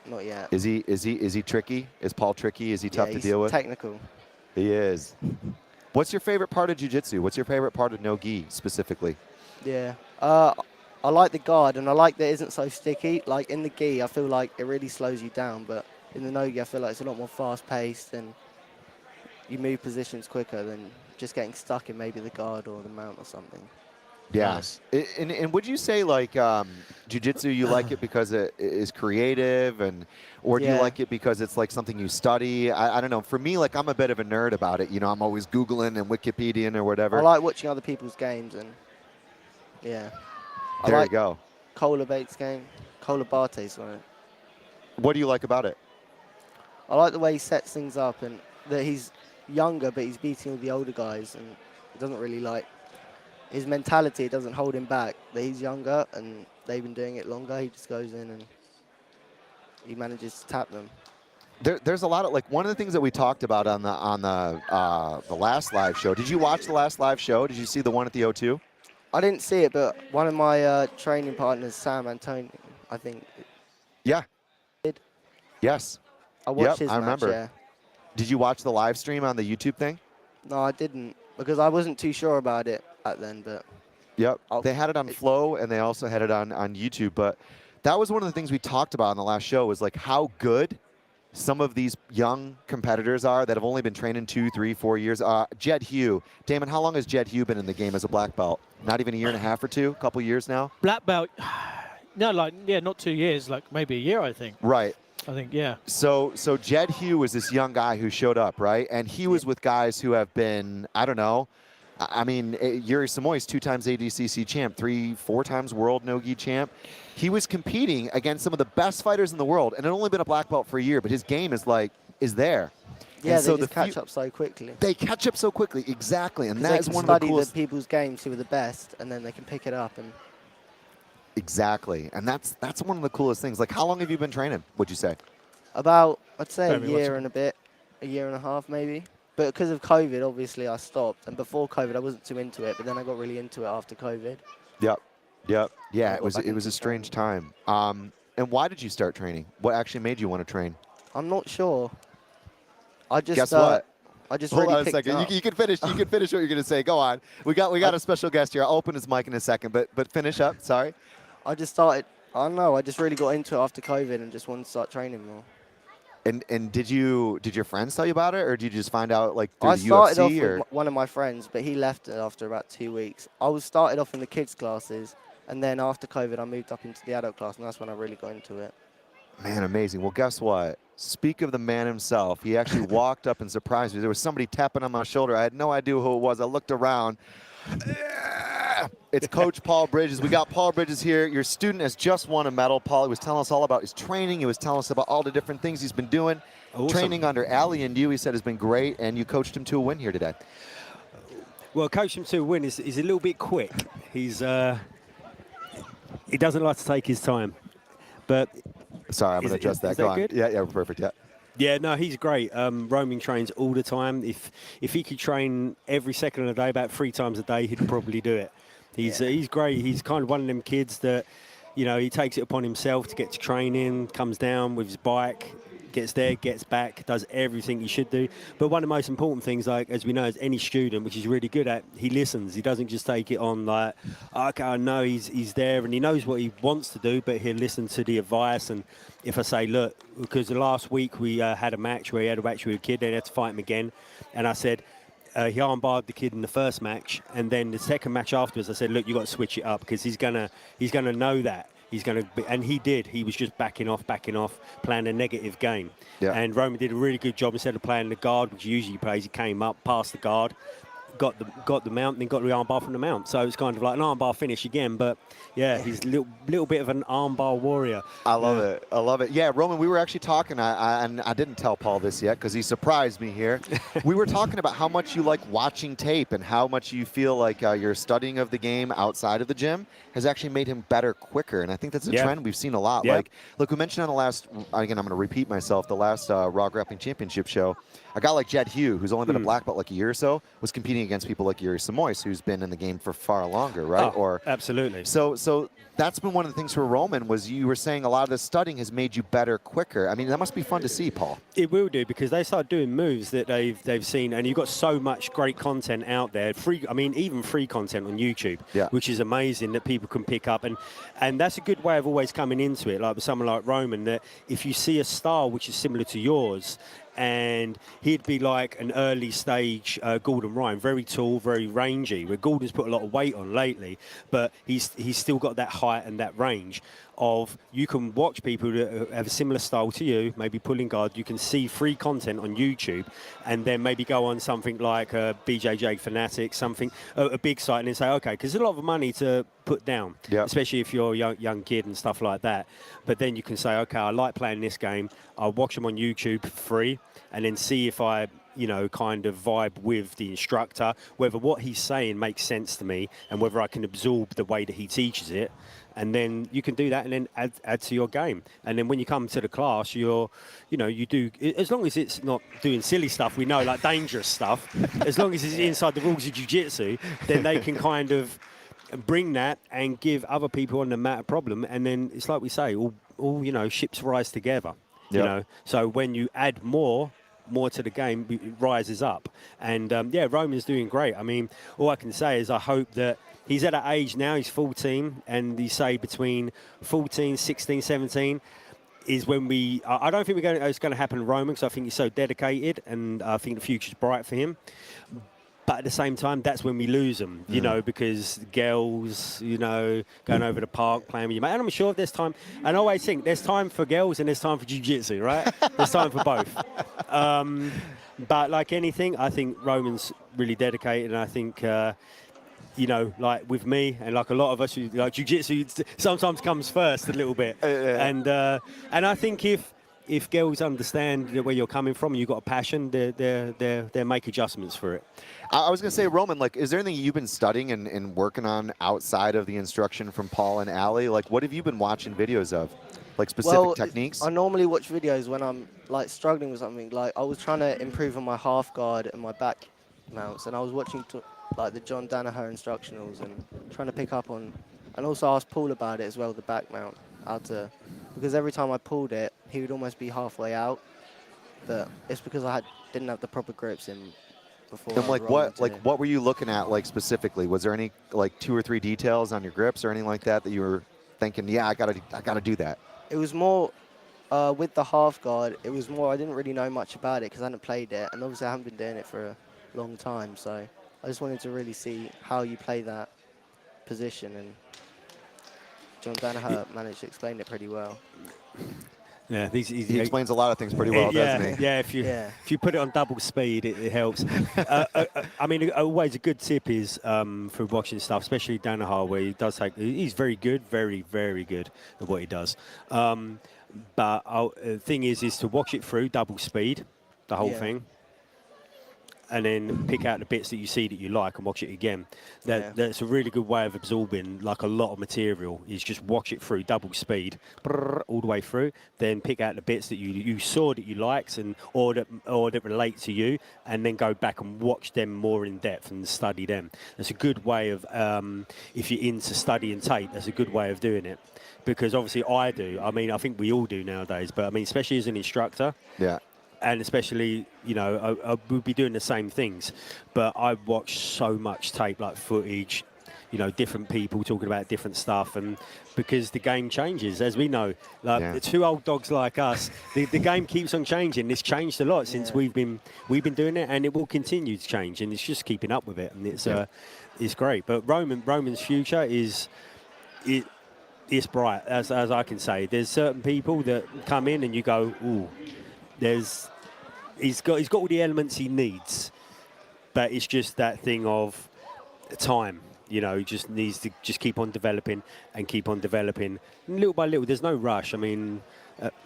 Not yet. Is he tricky? Is Paul tricky? Is he tough to he's deal with? technical. He is. What's your favorite part of jiu-jitsu? What's your favorite part of no-gi specifically? Yeah. I like the guard, and I like that it isn't so sticky. Like in the gi, I feel like it really slows you down, but in the no-gi, I feel like it's a lot more fast-paced, and you move positions quicker than just getting stuck in maybe the guard or the mount or something. Yes. And would you say, like, jiu-jitsu, you like it because it is creative, or do you like it because it's like something you study? I don't know. For me, like, I'm a bit of a nerd about it. You know, I'm always Googling and Wikipediaing or whatever. I like watching other people's games, and yeah. There I like you go. Kola Bates' game. Kola Barte's on it. What do you like about it? I like the way he sets things up, and that he's younger, but he's beating all the older guys, and it doesn't really like his mentality. It doesn't hold him back. That he's younger, and they've been doing it longer. He just goes in and he manages to tap them. There's a lot of, like, one of the things that we talked about on the last live show. Did you watch the last live show? Did you see the one at the O2? I didn't see it, but one of my training partners, Sam Antonio, I think. Yeah. Did. Yes. I watched his I match, remember. yeah. Did you watch the live stream on the YouTube thing? No, I didn't, because I wasn't too sure about it at then, but. Yep. They had it on Flow, and they also had it on YouTube, but that was one of the things we talked about on the last show, was like how good some of these young competitors are that have only been training 2, 3, 4 years. Jed Hugh. Damon, how long has Jed Hugh been in the game as a black belt? Not even a year and a half or two? A couple years now? Black belt, no, like, yeah, not 2 years, like maybe a year, I think. Right. I think, yeah. So Jed Hugh was this young guy who showed up, right? And he was with guys who have been, I don't know, I mean, Yuri Samoy's 2 times ADCC champ, 3, 4 times world no-gi champ. He was competing against some of the best fighters in the world, and it had only been a black belt for a year, but his game is there. Yeah, and so they just catch up so quickly. They catch up so quickly, exactly, and that's one of the study coolest. the people's games who are the best, and then they can pick it up. And Exactly, and that's one of the coolest things. Like, how long have you been training, would you say? About, I'd say Maybe, a year and a bit, a year and a half maybe. But because of COVID, obviously, I stopped. And before COVID, I wasn't too into it, but then I got really into it after COVID. Yep. Yep. Yeah, I got back it was into a strange training. time. And why did you start training? What actually made you want to train? I'm not sure. I just Guess what? I just Hold really on a picked it second. up. You can finish. You can finish what you're going to say. Go on. We got a special guest here. I'll open his mic in a second, but finish up. Sorry. I just started. I don't know. I just really got into it after COVID and just wanted to start training more. And did your friends tell you about it, or did you just find out like through I the started off UFC? Or? with one of my friends, but he left after about 2 weeks. I was started off in the kids classes, and then after COVID, I moved up into the adult class, and that's when I really got into it. Man, amazing. Well, guess what? Speak of the man himself. He actually walked up and surprised me. There was somebody tapping on my shoulder. I had no idea who it was. I looked around. It's Coach Paul Bridges. We got Paul Bridges here. Your student has just won a medal. Paul, he was telling us all about his training. He was telling us about all the different things he's been doing. Awesome. Training under Ali and you, he said, has been great, and you coached him to a win here today. Well, coach him to a win is a little bit quick. He's he doesn't like to take his time, but sorry, I'm going to adjust that. Go on. Good? Yeah, perfect. Yeah. Yeah, no, he's great. Roaming trains all the time. If he could train every second of the day, about 3 times a day, he'd probably do it. He's great. He's kind of one of them kids that, you know, he takes it upon himself to get to training, comes down with his bike, gets there, gets back, does everything he should do. But one of the most important things, like, as we know, as any student, which he's really good at, he listens. He doesn't just take it on like, okay, I know he's there and he knows what he wants to do, but he'll listen to the advice. And if I say, look, because the last week we had a match where he had a match with a kid, then he had to fight him again. And I said, he armbarred the kid in the first match, and then the second match afterwards, I said, look, you got to switch it up because he's gonna know that. He's going to be, and he did. He was just backing off, playing a negative game. Yeah. And Roman did a really good job. Instead of playing the guard, which he usually plays, he came up, passed the guard, got the mount, and then got the armbar from the mount. So it's kind of like an armbar finish again. But yeah, he's a little bit of an armbar warrior. I love it. I love it. Yeah, Roman, we were actually talking, and I didn't tell Paul this yet because he surprised me here. We were talking about how much you like watching tape and how much you feel like your studying of the game outside of the gym has actually made him better quicker. And I think that's a trend we've seen a lot. Yeah. Like, look, we mentioned on the last, again, I'm going to repeat myself, the last Raw Grappling Championship show, a guy like Jed Hugh, who's only been a black belt like a year or so, was competing against people like Yuri Samois, who's been in the game for far longer, right? Oh, absolutely. So that's been one of the things for Roman, was you were saying a lot of the studying has made you better quicker. I mean, that must be fun to see, Paul. It will do, because they start doing moves that they've seen, and you've got so much great content out there. Even free content on YouTube, which is amazing that people can pick up, and that's a good way of always coming into it. Like with someone like Roman, that if you see a style which is similar to yours, and he'd be like an early stage Gordon Ryan, very tall, very rangy, where Gordon's put a lot of weight on lately, but he's still got that height and that range of, you can watch people that have a similar style to you, maybe pulling guard. You can see free content on YouTube, and then maybe go on something like BJJ Fanatic, something, a big site, and then say, okay, because there's a lot of money to put down, especially if you're a young kid and stuff like that. But then you can say, okay, I like playing this game. I'll watch them on YouTube for free, and then see if I, kind of vibe with the instructor, whether what he's saying makes sense to me, and whether I can absorb the way that he teaches it. And then you can do that, and then add to your game. And then when you come to the class, you do, as long as it's not doing silly stuff, we know, like dangerous stuff, as long as it's inside the rules of jiu-jitsu, then they can kind of bring that and give other people on the mat a problem. And then it's like we say, all ships rise together. So when you add more to the game, it rises up. And Roman's doing great. I mean, all I can say is I hope that he's at an age now, he's 14, and you say between 14, 16, 17 is when I don't think it's going to happen to Roman, because I think he's so dedicated, and I think the future's bright for him. But at the same time, that's when we lose them, because girls, going over the park, playing with your mate. And I'm sure there's time. And I always think there's time for girls and there's time for jiu-jitsu, right? There's time for both. But like anything, I think Roman's really dedicated, and I think, like with me and like a lot of us, like jiu-jitsu sometimes comes first a little bit. And I think if girls understand where you're coming from and you've got a passion, they make adjustments for it. I was going to say, Roman, like, is there anything you've been studying and working on outside of the instruction from Paul and Ali? Like, what have you been watching videos of? Like, specific techniques? I normally watch videos when I'm, like, struggling with something. Like, I was trying to improve on my half guard and my back mounts, and I was watching, like, the John Danaher instructionals and trying to pick up on And also asked Paul about it as well, the back mount, because every time I pulled it, he would almost be halfway out. But it's because I didn't have the proper grips in before. And what were you looking at like specifically? Was there any like 2 or 3 details on your grips or anything like that that you were thinking, yeah, I gotta do that? It was more with the half guard. It was more I didn't really know much about it because I hadn't played it, and obviously I haven't been doing it for a long time. So I just wanted to really see how you play that position, and John Danaher managed to explain it pretty well. Yeah, he explains a lot of things pretty well, doesn't he? Yeah, if you put it on double speed, it helps. I mean, always a good tip is for watching stuff, especially Danaher, where he's very good, very, very good at what he does. But the thing is to watch it through double speed, the whole thing, and then pick out the bits that you see that you like and watch it again. That's a really good way of absorbing like a lot of material, is just watch it through double speed all the way through, then pick out the bits that you saw that you liked or that relate to you, and then go back and watch them more in depth and study them. That's a good way of, if you're into studying tape, that's a good way of doing it. Because obviously I do. I mean, I think we all do nowadays, but I mean, especially as an instructor. Yeah. And especially, you know, I would be doing the same things, but I watch so much tape, like footage, you know, different people talking about different stuff, and because the game changes, as we know, like the 2 old dogs like us, the game keeps on changing. It's changed a lot since we've been doing it, and it will continue to change, and it's just keeping up with it, and it's great. But Roman's future is it's bright, as I can say. There's certain people that come in and you go, ooh. He's got all the elements he needs, but it's just that thing of time. You know, he just needs to just keep on developing and keep on developing little by little. There's no rush. I mean,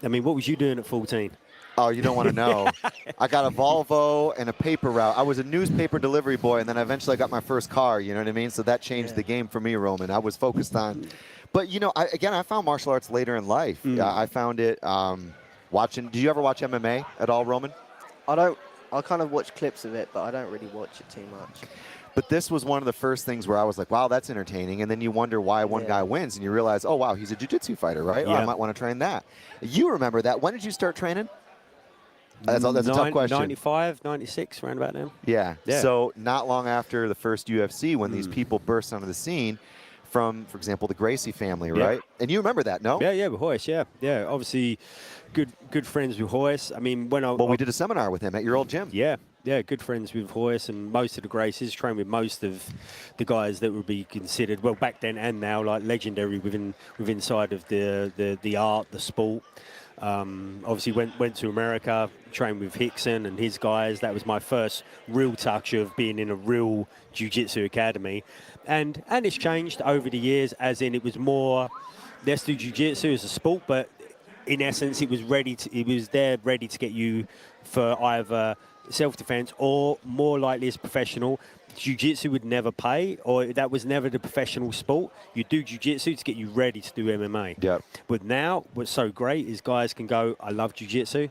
what was you doing at 14? Oh, you don't want to know. I got a Volvo and a paper route. I was a newspaper delivery boy, and then eventually I got my first car, you know what I mean? So that changed the game for me, Roman. I was focused on, but you know, I found martial arts later in life. I found it watching. Do you ever watch MMA at all, Roman? I don't. I kind of watch clips of it, but I don't really watch it too much. But this was one of the first things where I was like, wow, that's entertaining. And then you wonder why one guy wins, and you realize, oh, wow, he's a jiu-jitsu fighter, right? Oh, I might want to train that. You remember that. When did you start training? That's a tough question. 95, 96, around about then. Yeah. So not long after the first UFC, when these people burst onto the scene from, for example, the Gracie family, right? And you remember that, no? Yeah, with Hoyce, yeah. Obviously, good friends with Hoyce. I mean, we did a seminar with him at your old gym. Yeah, good friends with Hoyce and most of the Gracies. Trained with most of the guys that would be considered, well, back then and now, like legendary within inside of the art, the sport. Obviously went to America, trained with Hickson and his guys. That was my first real touch of being in a real jiu-jitsu academy. And it's changed over the years, as in it was more, let's do jiu-jitsu as a sport, but in essence it was ready to get you for either self-defense or more likely as professional. Jiu-jitsu would never pay, or that was never the professional sport. You do jiu-jitsu to get you ready to do MMA. Yeah. But now, what's so great is guys can go, I love jiu-jitsu.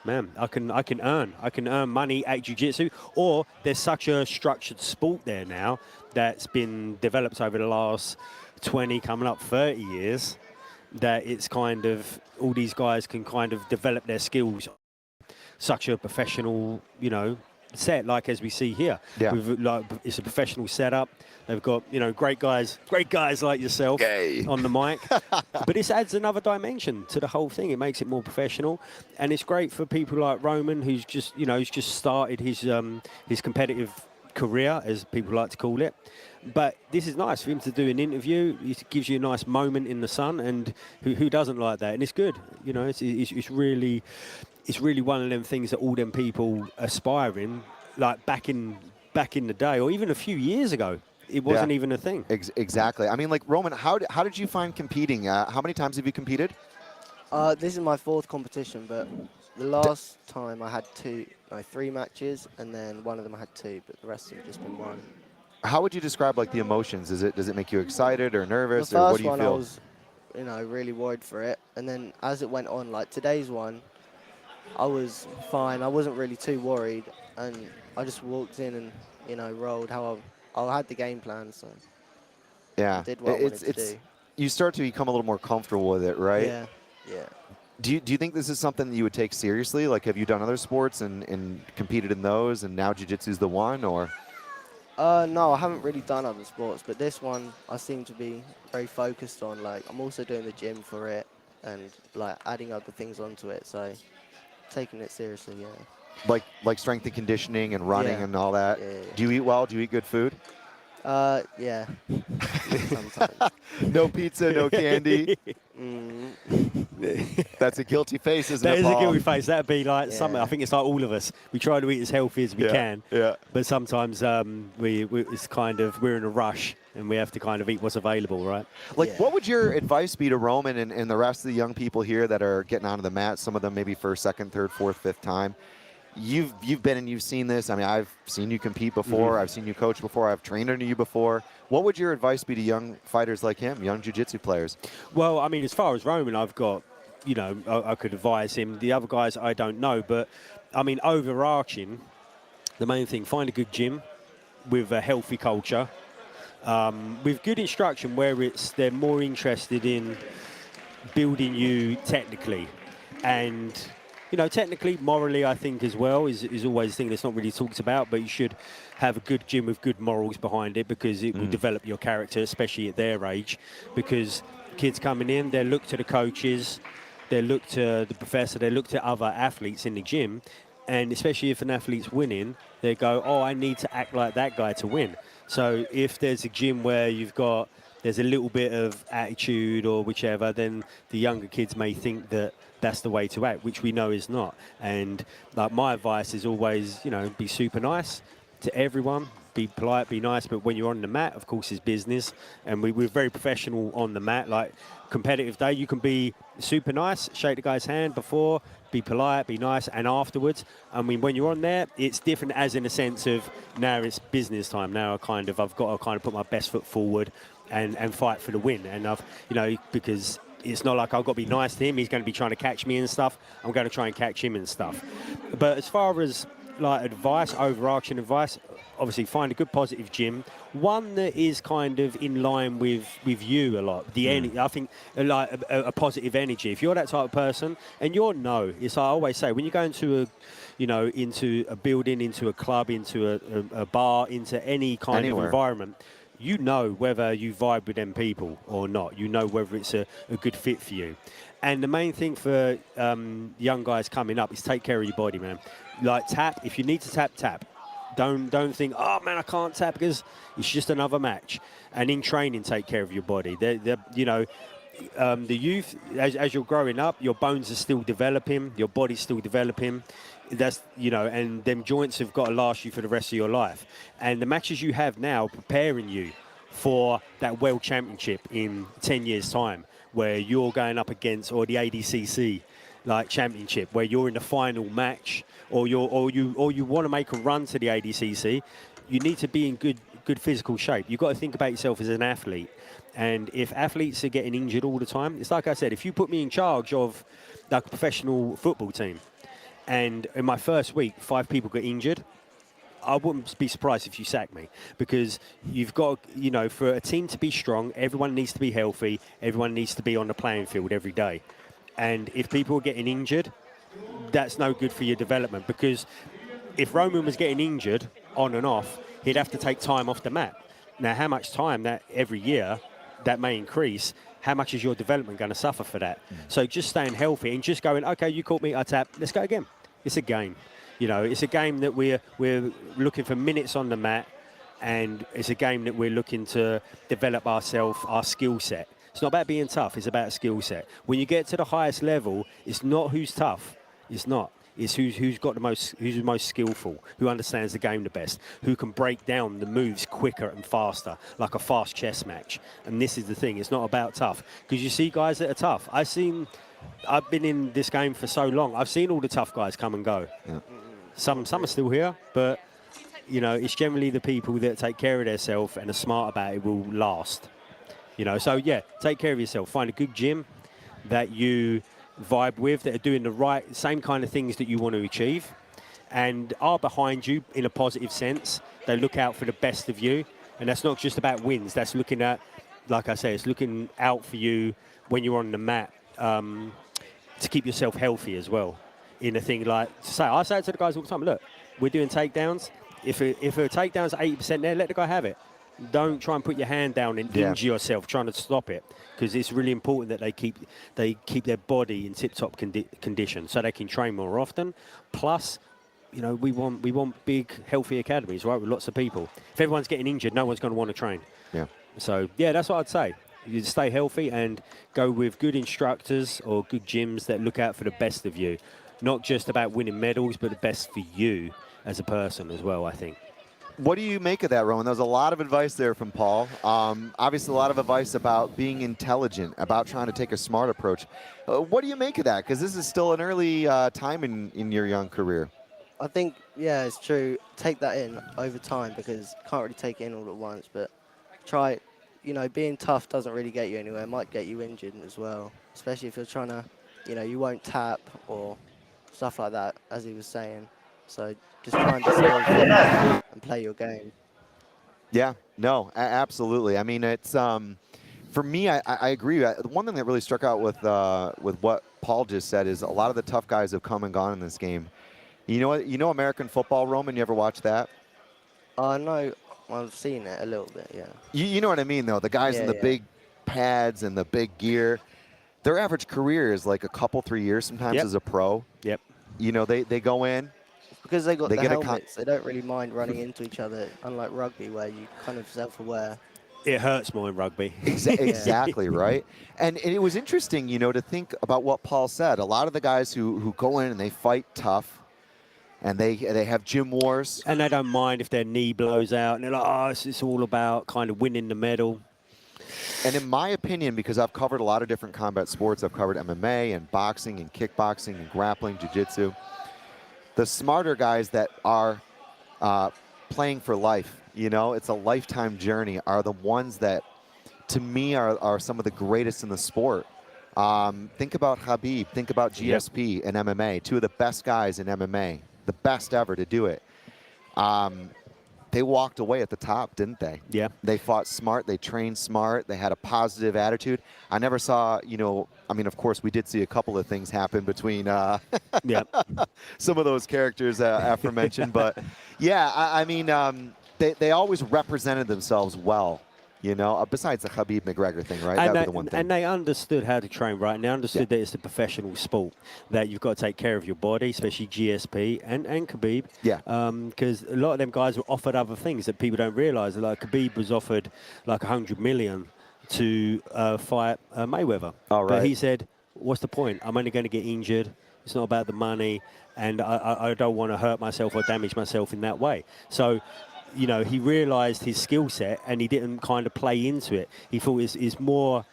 Man, I can earn money at jiu-jitsu. Or there's such a structured sport there now that's been developed over the last 20, coming up 30 years, that it's kind of, all these guys can kind of develop their skills. Such a professional, you know, set, like as we see here. Yeah. It's a professional setup. They've got, you know, great guys like yourself on the mic. But this adds another dimension to the whole thing. It makes it more professional, and it's great for people like Roman, who's just, you know, he's just started his competitive career, as people like to call it. But this is nice for him to do an interview. It gives you a nice moment in the sun, and who doesn't like that? And it's good. You know, it's really one of them things that all them people aspiring, like back in the day, or even a few years ago, it wasn't even a thing. Exactly. I mean, like, Roman, how did you find competing? How many times have you competed? This is my 4th competition, but the last time I had 3 matches, and then one of them I had 2, but the rest have just been 1. How would you describe like the emotions? Does it make you excited or nervous, the or what first do you one, feel? I was, you know, really worried for it, and then as it went on, like today's one, I was fine. I wasn't really too worried, and I just walked in and, you know, rolled how I had the game plan. So Yeah. Did what I wanted to do. You start to become a little more comfortable with it, right? Yeah, yeah. Do you think this is something that you would take seriously? Like, have you done other sports and competed in those, and now jiu-jitsu's the one, or? No, I haven't really done other sports, but this one I seem to be very focused on. Like, I'm also doing the gym for it and like adding other things onto it, so taking it seriously, yeah. Like strength and conditioning and running Yeah. and all that. Yeah. Do you eat well? Do you eat good food? Yeah. Sometimes. No pizza, no candy. That's a guilty face, isn't That it, is a Paul? guilty face. That'd be like something. I think it's like all of us. We try to eat as healthy as we can. Yeah. But sometimes it's kind of we're in a rush and we have to kind of eat what's available, right? Like, what would your advice be to Roman and the rest of the young people here that are getting onto the mat? Some of them maybe for second, third, fourth, fifth time. You've been and you've seen this. I mean, I've seen you compete before. I've seen you coach before. I've trained under you before. What would your advice be to young fighters like him, young jiu-jitsu players? Well, I mean, as far as Roman, I've got, you know, I could advise him. The other guys, I don't know. But, I mean, overarching, the main thing, find a good gym with a healthy culture, with good instruction where they're more interested in building you technically. And, you know, technically, morally, I think as well is always a thing that's not really talked about, but you should have a good gym with good morals behind it because it will develop your character, especially at their age. Because kids coming in, they look to the coaches, they look to the professor, they look to other athletes in the gym, and especially if an athlete's winning, they go, oh, I need to act like that guy to win. So if there's a gym where there's a little bit of attitude or whichever, then the younger kids may think that that's the way to act, which we know is not. And like my advice is always, you know, be super nice to everyone, be polite, be nice, but when you're on the mat, of course, it's business. And we're very professional on the mat. Like competitive day, you can be super nice, shake the guy's hand before, be polite, be nice, and afterwards. I mean, when you're on there, it's different as in a sense of now it's business time. Now I've got to kind of put my best foot forward and fight for the win. And because it's not like I've got to be nice to him. He's going to be trying to catch me and stuff. I'm going to try and catch him and stuff. But as far as like advice, overarching advice, obviously find a good positive gym, one that is kind of in line with you a lot. I think like a positive energy. If you're that type of person, and it's like I always say, when you go into into a building, into a club, into a bar, into any kind of environment, you know whether you vibe with them people or not. You know whether it's a good fit for you. And the main thing for young guys coming up is take care of your body, man. Like tap, if you need to tap. Don't think, oh man, I can't tap because it's just another match. And in training, take care of your body. The youth, as you're growing up, your bones are still developing, your body's still developing. And them joints have got to last you for the rest of your life. And the matches you have now preparing you for that World Championship in 10 years' time, where you're going up against, or the ADCC like championship, where you're in the final match, or you want to make a run to the ADCC, you need to be in good physical shape. You've got to think about yourself as an athlete. And if athletes are getting injured all the time, it's like I said, if you put me in charge of like a professional football team, and in my first week, 5 people got injured, I wouldn't be surprised if you sack me, because you've got, for a team to be strong, everyone needs to be healthy, everyone needs to be on the playing field every day. And if people are getting injured, that's no good for your development, because if Roman was getting injured on and off, he'd have to take time off the mat. Now, how much time that every year that may increase, how much is your development going to suffer for that? So just staying healthy and just going, okay, you caught me, I tap, let's go again. It's a game. It's a game that we're looking for minutes on the mat, and it's a game that we're looking to develop ourselves, our skill set. It's not about being tough, it's about a skill set. When you get to the highest level, it's not who's tough. It's not. It's who's the most skillful, who understands the game the best, who can break down the moves quicker and faster, like a fast chess match. And this is the thing, it's not about tough. Because you see guys that are tough. I've been in this game for so long, I've seen all the tough guys come and go. Yeah. Some are still here, but it's generally the people that take care of themselves and are smart about it will last. So yeah, take care of yourself. Find a good gym that you vibe with, that are doing the same kind of things that you want to achieve, and are behind you in a positive sense. They look out for the best of you, and that's not just about wins. That's looking at like I say, it's looking out for you when you're on the mat to keep yourself healthy as well. In a thing like, I say it to the guys all the time, look, we're doing takedowns. If a takedown's 80% there, let the guy have it. Don't try and put your hand down and injure yourself trying to stop it, because it's really important that they keep their body in tip-top condition so they can train more often. Plus, you know, we want big, healthy academies, right, with lots of people. If everyone's getting injured, no one's going to want to train. Yeah. So, yeah, that's what I'd say. You stay healthy and go with good instructors or good gyms that look out for the best of you. Not just about winning medals, but the best for you as a person as well, I think. What do you make of that, Rowan? There was a lot of advice there from Paul. Obviously, a lot of advice about being intelligent, about trying to take a smart approach. What do you make of that? Because this is still an early time in your young career. I think, yeah, it's true. Take that in over time, because you can't really take it in all at once. But try, you know, being tough doesn't really get you anywhere. It might get you injured as well, especially if you're trying to, you know, you won't tap or stuff like that, as he was saying. So just try and be skillful and play your game. Yeah, no, absolutely. I mean, it's for me, I agree. The one thing that really struck out with what Paul just said is a lot of the tough guys have come and gone in this game. You know what? You know American football, Roman? You ever watch that? No, I've seen it a little bit, yeah. You know what I mean, though? The guys in the big pads and the big gear, their average career is like a couple, 3 years sometimes as a pro. Yep. You know, they go in. Because they got the helmets, they don't really mind running into each other, unlike rugby, where you kind of self-aware. It hurts more in rugby. Exactly, right? And it was interesting, you know, to think about what Paul said. A lot of the guys who go in and they fight tough, and they have gym wars. And they don't mind if their knee blows out. And they're like, oh, it's all about kind of winning the medal. And in my opinion, because I've covered a lot of different combat sports, I've covered MMA and boxing and kickboxing and grappling, jiu-jitsu. The smarter guys that are playing for life, you know, it's a lifetime journey, are the ones that, to me, are some of the greatest in the sport. Think about Khabib, think about GSP and MMA, two of the best guys in MMA, the best ever to do it. They walked away at the top, didn't they? Yeah. They fought smart. They trained smart. They had a positive attitude. I never saw, you know, I mean, of course, we did see a couple of things happen between some of those characters aforementioned. But, yeah, I mean, they always represented themselves well. You know, besides the Khabib McGregor thing, right? That was the one thing. And they understood how to train, right? And they understood that it's a professional sport, that you've got to take care of your body, especially GSP and Khabib. Yeah. Because a lot of them guys were offered other things that people don't realise. Like Khabib was offered like 100 million to fight Mayweather. All right. But he said, what's the point? I'm only going to get injured. It's not about the money. And I don't want to hurt myself or damage myself in that way. So, you know, he realised his skill set and he didn't kind of play into it. He thought it's more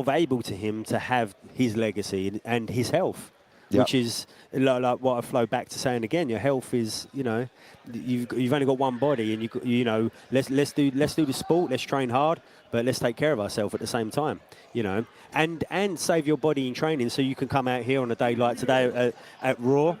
valuable to him to have his legacy and his health, which is like what I flow back to saying again. Your health is, you know, you've only got one body, and you know, let's do the sport, let's train hard, but let's take care of ourselves at the same time, you know, and save your body in training so you can come out here on a day like today at Raw.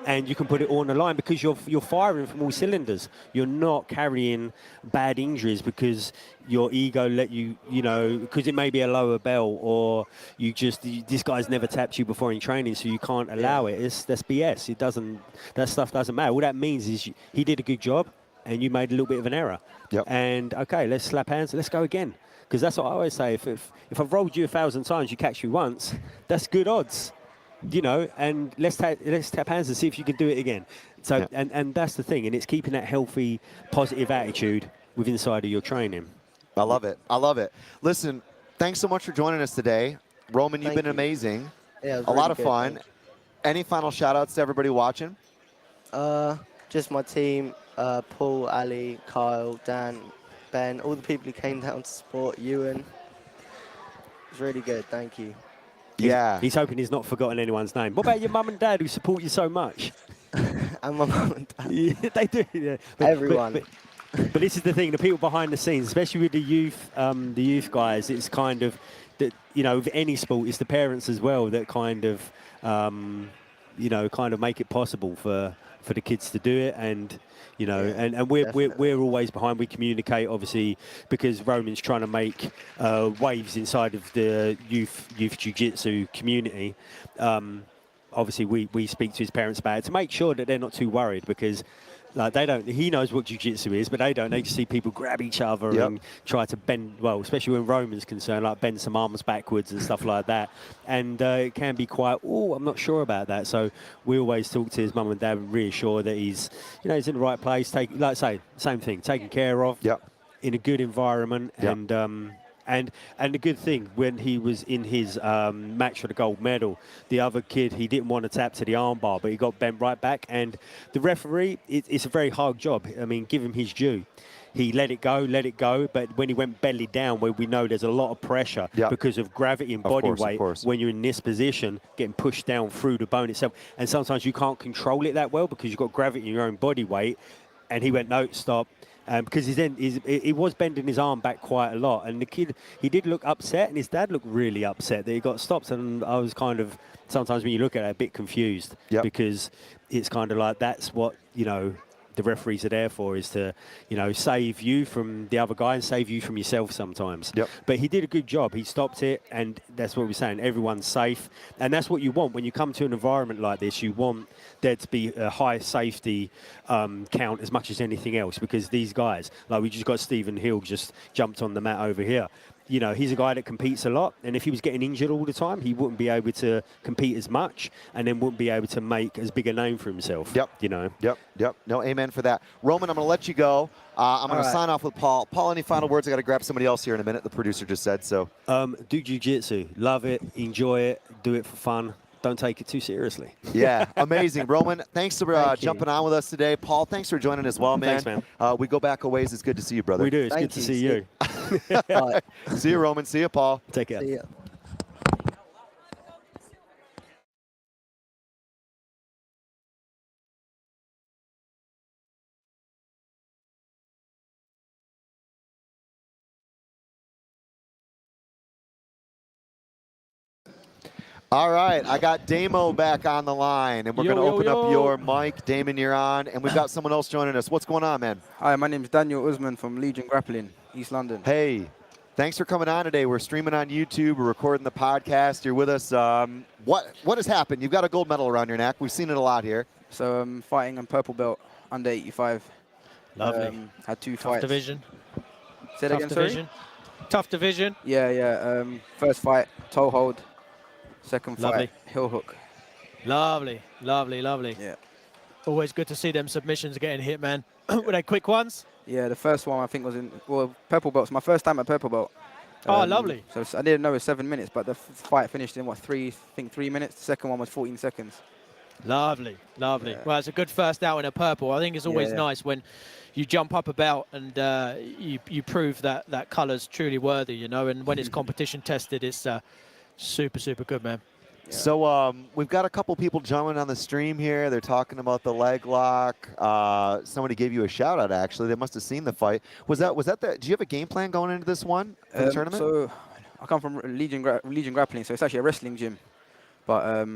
And you can put it all on the line because you're firing from all cylinders. You're not carrying bad injuries because your ego let you, you know, because it may be a lower belt or this guy's never tapped you before in training, so you can't allow it. That's BS. That stuff doesn't matter. All that means is he did a good job and you made a little bit of an error. Yep. And okay, let's slap hands. Let's go again. Because that's what I always say. If I've rolled you 1,000 times, you catch me once, that's good odds. You know, and let's tap hands and see if you can do it again. So, and that's the thing, and it's keeping that healthy, positive attitude within inside of your training. I love it. I love it. Listen, thanks so much for joining us today. Roman, you've been amazing. Yeah, a lot of fun. Any final shout-outs to everybody watching? Just my team, Paul, Ali, Kyle, Dan, Ben, all the people who came down to support, Ewan. It was really good, thank you. He's hoping he's not forgotten anyone's name. What about your mum and dad who support you so much? And my mum and dad. Yeah, they do. Yeah. Everyone. But this is the thing, the people behind the scenes, especially with the youth guys, it's kind of, that, you know, with any sport, it's the parents as well that kind of, you know, kind of make it possible for for the kids to do it, and you know, and we're always behind. We communicate, obviously, because Roman's trying to make waves inside of the youth jiu-jitsu community. Obviously, we speak to his parents about it to make sure that they're not too worried, because like they don't. He knows what jiu-jitsu is, but they don't. They just see people grab each other and try to bend. Well, especially when Roman's concerned, like bend some arms backwards and stuff like that. And it can be quite. Oh, I'm not sure about that. So we always talk to his mum and dad and reassure that he's, you know, he's in the right place. Like I say, same thing, taken care of. In a good environment. And the good thing, when he was in his match for the gold medal, the other kid, he didn't want to tap to the armbar, but he got bent right back. And the referee, it's a very hard job. I mean, give him his due. He let it go. But when he went belly down, where we know there's a lot of pressure because of gravity and body weight, when you're in this position, getting pushed down through the bone itself. And sometimes you can't control it that well because you've got gravity in your own body weight. And he went, no, stop. Because he was bending his arm back quite a lot, and the kid, he did look upset, and his dad looked really upset that he got stopped. And I was kind of, sometimes when you look at it, a bit confused, because it's kind of like that's what, you know, the referees are there for, is to, you know, save you from the other guy and save you from yourself sometimes. But he did a good job. He stopped it, and that's what we're saying. Everyone's safe, and that's what you want when you come to an environment like this. You want there to be a high safety count as much as anything else, because these guys, like we just got Stephen Hill just jumped on the mat over here. You know, he's a guy that competes a lot, and if he was getting injured all the time, he wouldn't be able to compete as much, and then wouldn't be able to make as big a name for himself. You know. No, amen for that. Roman, I'm going to let you go. I'm going to sign off with Paul. Paul, any final words? I got to grab somebody else here in a minute. The producer just said so. Do jiu-jitsu. Love it. Enjoy it. Do it for fun. Don't take it too seriously. Yeah, amazing. Roman, thanks for jumping on with us today. Paul, thanks for joining as well, man. Thanks, man. We go back a ways. It's good to see you, brother. We do. It's good to see you. See you, Roman. See you, Paul. Take care. See ya. All right, I got Damo back on the line, and we're going to open up your mic. Damon, you're on, and we've got someone else joining us. What's going on, man? Hi, my name is Daniel Usman from Legion Grappling, East London. Hey, thanks for coming on today. We're streaming on YouTube. We're recording the podcast. You're with us. What has happened? You've got a gold medal around your neck. We've seen it a lot here. So I'm fighting in purple belt, under 85. Lovely. Had 2 Tough fights. division. Say that again, sorry? Tough division. Yeah. First fight, toe hold. Second Lovely. fight, heel hook. Lovely. Yeah. Always good to see them submissions getting hit, man. Were they quick ones? Yeah, the first one I think was in, purple belts. My first time at purple belt. Oh, lovely. So I didn't know it was 7 minutes, but the fight finished in, 3 minutes. The second one was 14 seconds. Lovely. Yeah. Well, it's a good first out in a purple. I think it's always nice when you jump up a belt and you prove that colour's truly worthy, you know, and when it's competition tested, it's super good, man. Yeah. So we've got a couple people joining on the stream here. They're talking about the leg lock. Somebody gave you a shout out, actually. They must have seen the fight. Was that do you have a game plan going into this one for the tournament? So I come from Legion Grappling, so it's actually a wrestling gym. But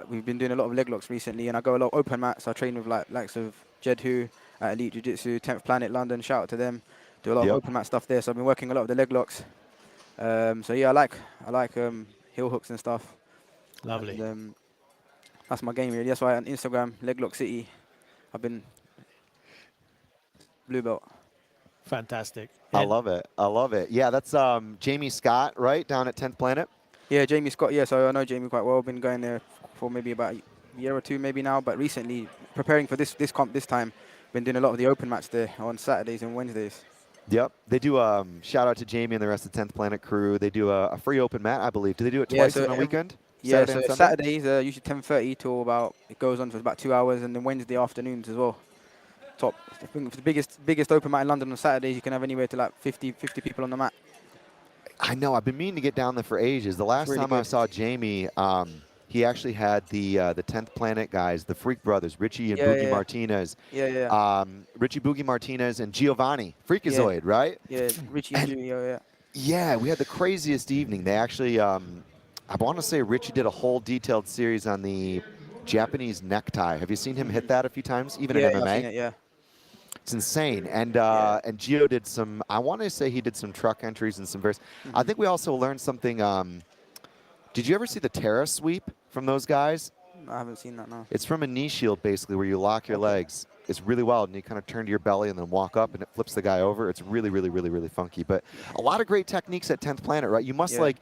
we've been doing a lot of leg locks recently, and I go a lot of open mats. I train with likes of Jed Hu at Elite Jiu-Jitsu, 10th Planet London. Shout out to them. Do a lot of open mat stuff there. So I've been working a lot of the leg locks. So yeah, I like heel hooks and stuff. Lovely. And, that's my game really. That's why on Instagram, Leglock City, I've been blue belt. Fantastic. I love it. Yeah, that's Jamie Scott, right, down at 10th Planet? Yeah, Jamie Scott. Yeah, so I know Jamie quite well. Been going there for maybe about a year or two maybe now, but recently preparing for this comp this time, been doing a lot of the open mats there on Saturdays and Wednesdays. Yep. They do shout out to Jamie and the rest of the 10th Planet crew. They do a free open mat, I believe. Do they do it twice on a weekend? Yeah, Saturday so Saturdays usually 10:30 till about, it goes on for about 2 hours, and then Wednesday afternoons as well. Top. I think the biggest open mat in London on Saturdays, you can have anywhere to like 50 people on the mat. I know. I've been meaning to get down there for ages. The last time I saw Jamie, he actually had the 10th Planet guys, the Freak Brothers, Richie and Boogie Martinez. Richie, Boogie Martinez, and Giovanni, Freakazoid, right? Yeah, Richie and Giovanni, Yeah, we had the craziest evening. They actually, I want to say Richie did a whole detailed series on the Japanese necktie. Have you seen him hit that a few times, even Yeah, in MMA? I've seen it, yeah. It's insane. And and Gio did some, I want to say he did some truck entries and some various. I think we also learned something. Did you ever see the Terra sweep from those guys? I haven't seen that, no. It's from a knee shield, basically, where you lock your legs. It's really wild, and you kind of turn to your belly and then walk up, and it flips the guy over. It's really, really, really, really funky. But a lot of great techniques at 10th Planet, right? You must, like,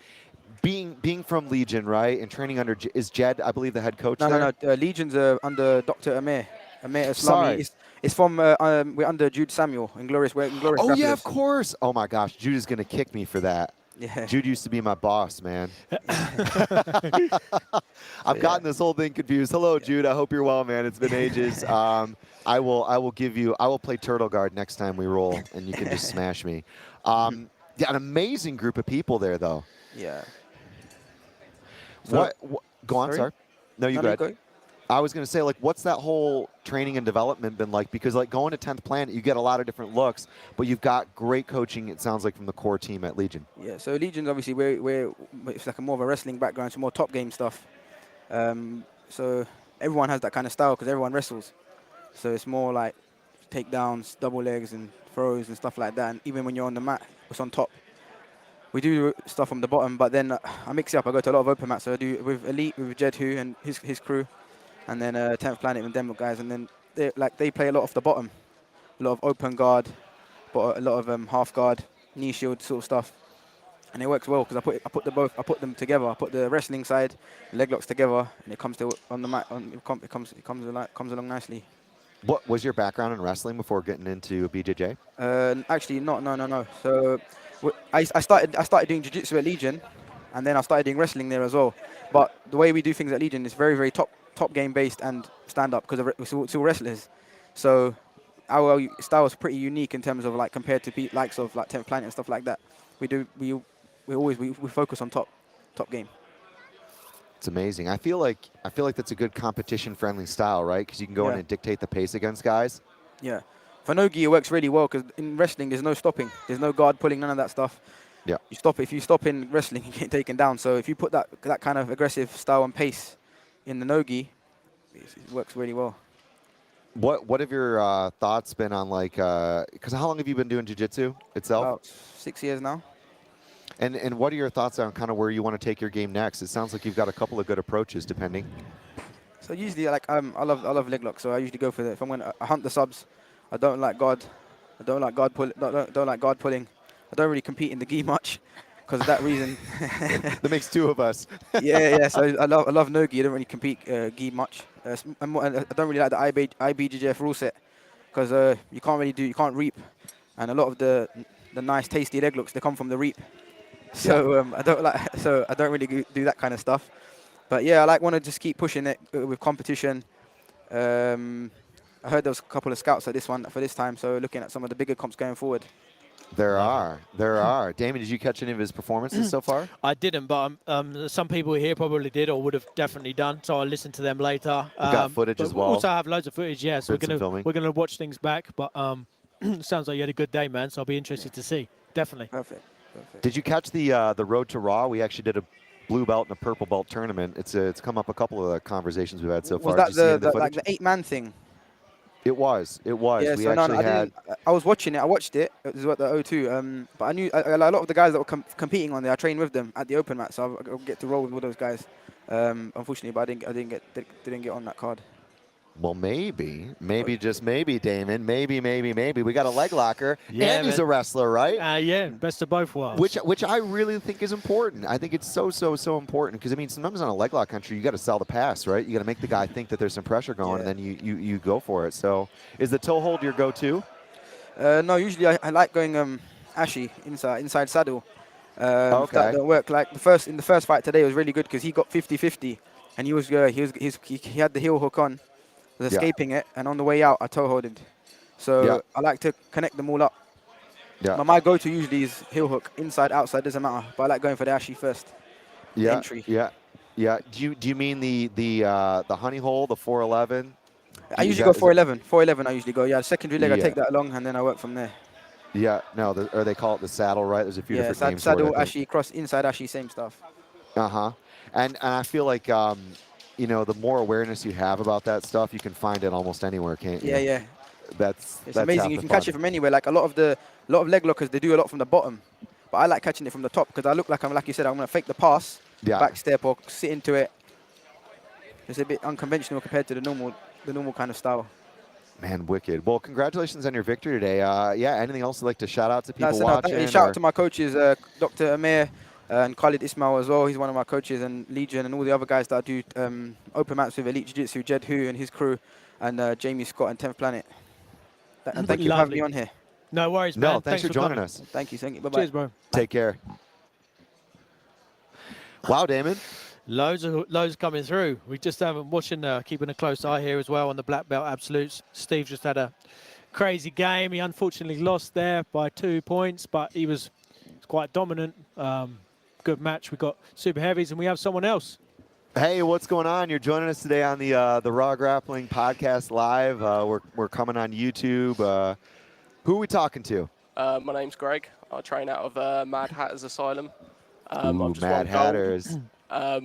being from Legion, right, and training under, is Jed, I believe, the head coach there? No. Legion's under Dr. Amir Islami. Sorry. It's from, we're under Jude Samuel, Inglorious Oh, Grapplers. yeah, of course. Oh, my gosh. Jude is going to kick me for that. Yeah. Jude used to be my boss, man. I've gotten this whole thing confused. Hello, Jude. I hope you're well, man. It's been ages. I will play Turtle Guard next time we roll, and you can just smash me. Yeah, an amazing group of people there, though. Yeah. So, go on, sorry. No, you go ahead. I was going to say, like, what's that whole training and development been like? Because, like, going to 10th Planet, you get a lot of different looks, but you've got great coaching, it sounds like, from the core team at Legion. Yeah, so Legion's obviously, it's like a more of a wrestling background, so more top game stuff. So everyone has that kind of style because everyone wrestles. So it's more like takedowns, double legs, and throws and stuff like that. And even when you're on the mat, it's on top. We do stuff from the bottom, but then I mix it up. I go to a lot of open mats. So I do with Elite, with Jedhu and his crew, and then 10th Planet and Denmark guys. And then they play a lot off the bottom, a lot of open guard, but a lot of half guard, knee shield sort of stuff. And it works well because I put them together. I put the wrestling side, leg locks together, and it comes to on the mat. It comes along nicely. What was your background in wrestling before getting into BJJ? Actually, no. So I started doing jiu-jitsu at Legion, and then I started doing wrestling there as well. But the way we do things at Legion is very, very top game based and stand up because we're still wrestlers. So our style is pretty unique in terms of like compared to likes of like 10th Planet and stuff like that. We focus on top game. It's amazing. I feel like that's a good competition-friendly style, right? Because you can go in and dictate the pace against guys. Yeah. For no-gi, it works really well because in wrestling, there's no stopping. There's no guard pulling, none of that stuff. Yeah. If you stop in wrestling, you get taken down. So if you put that kind of aggressive style and pace in the no-gi, it works really well. What have your thoughts been on, like, because how long have you been doing jiu-jitsu itself? About 6 years now. And what are your thoughts on kind of where you want to take your game next? It sounds like you've got a couple of good approaches, depending. So usually, like I love leg lock. So I usually go for if I'm going to hunt the subs. I don't like guard. I don't like guard pulling. Don't like guard pulling. I don't really compete in the gi much because of that reason. That makes two of us. yeah. So I love no gi. I don't really compete gi much. I don't really like the IBJJF rule set because you can't reap, and a lot of the nice tasty leg looks they come from the reap. So I don't really do that kind of stuff. But yeah, I want to just keep pushing it with competition. I heard there was a couple of scouts at for this time, so looking at some of the bigger comps going forward. There are. Damon, did you catch any of his performances so far? I didn't, but some people here probably did or would have definitely done, so I'll listen to them later. We got footage as well. We also have loads of footage, yeah, so we're gonna watch things back, but sounds like you had a good day, man, so I'll be interested to see. Definitely. Perfect. Did you catch the Road to Raw? We actually did a blue belt and a purple belt tournament. It's come up a couple of conversations we've had so far. Was that the 8-man thing? It was. Yeah, We so actually I was watching it. I watched it. It was what the O2. But I knew a lot of the guys that were competing on there. I trained with them at the open mat, so I'll get to roll with all those guys. Unfortunately, but I didn't get on that card. Well, maybe, just maybe, Damon. Maybe. We got a leg locker, and he's a wrestler, right? Yeah, best of both worlds. Which I really think is important. I think it's so important because, I mean, sometimes on a leg lock country, you got to sell the pass, right? You got to make the guy think that there's some pressure going, and then you go for it. So is the toe hold your go-to? No, usually I like going Ashi inside saddle. Okay. That don't work. Like in the first fight today was really good because he got 50-50, and he had the heel hook on. Was escaping it, and on the way out, I toe holded. So I like to connect them all up. Yeah. My go-to usually is heel hook, inside, outside, doesn't matter. But I like going for the Ashi first. Yeah. Entry. Yeah. Do you mean the honey hole, the 411? I usually go 411. 411 I usually go. Yeah, secondary leg, I take that along, and then I work from there. Yeah. No, or they call it the saddle, right? There's a few different names for it. Saddle, Ashi, cross, inside Ashi, same stuff. And I feel like you know, the more awareness you have about that stuff, you can find it almost anywhere, can't you? Yeah. It's amazing. You can catch it from anywhere. Like a lot of leg lockers, they do a lot from the bottom, but I like catching it from the top because I look like like you said, I'm going to fake the pass, back step or sit into it. It's a bit unconventional compared to the normal kind of style. Man, wicked. Well, congratulations on your victory today. Yeah, anything else you'd like to shout out to people No, watching? shout out to my coaches, Dr. Amir and Khalid Ismail as well. He's one of my coaches, and Legion and all the other guys that I do open mats with, Elite Jiu-Jitsu, Jed Hu and his crew, and Jamie Scott and 10th Planet. And thank you for having me on here. No worries, man. No, thanks for joining coming. us. Thank you. Bye-bye. Cheers, bro. Take care. Wow, Damon. Loads coming through. We just haven't watching, keeping a close eye here as well on the black belt absolutes. Steve just had a crazy game. He unfortunately lost there by 2 points, but he was quite dominant. Good match. We got super heavies, and we have someone else. Hey, what's going on? You're joining us today on the Raw Grappling Podcast Live. We're coming on YouTube. Who are we talking to? My name's Greg. I train out of Mad Hatters Asylum. Ooh, Mad Hatters.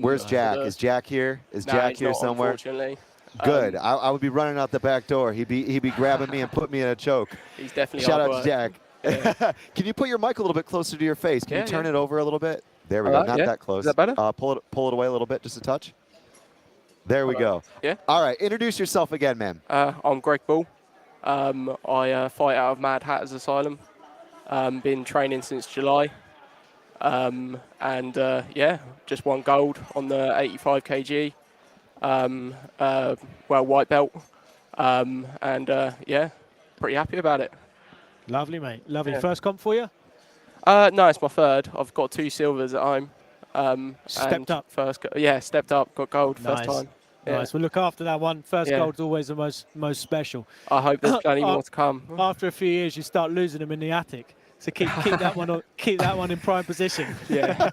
Where's Jack? Is Jack here? Is Jack here somewhere? Unfortunately. Good. I would be running out the back door. He'd be grabbing me and putting me in a choke. He's definitely Shout out to Jack. Yeah. Can you put your mic a little bit closer to your face? Can you turn it over a little bit? There we go. Not that close. Is that better? Pull it away a little bit, just a touch. There we go. Yeah. All right. Introduce yourself again, man. I'm Greg Bull. I fight out of Mad Hatters Asylum. Been training since July. Yeah, just won gold on the 85 kg. White belt. Yeah, pretty happy about it. Lovely, mate. Lovely. Yeah. First comp for you? No, it's my third. I've got 2 silvers at home. Stepped up. Stepped up. Got gold first time. Yeah. Nice. We'll look after that one. First gold's always the most special. I hope there's plenty more to come. After a few years, you start losing them in the attic. So keep that one keep that one in prime position. Yeah.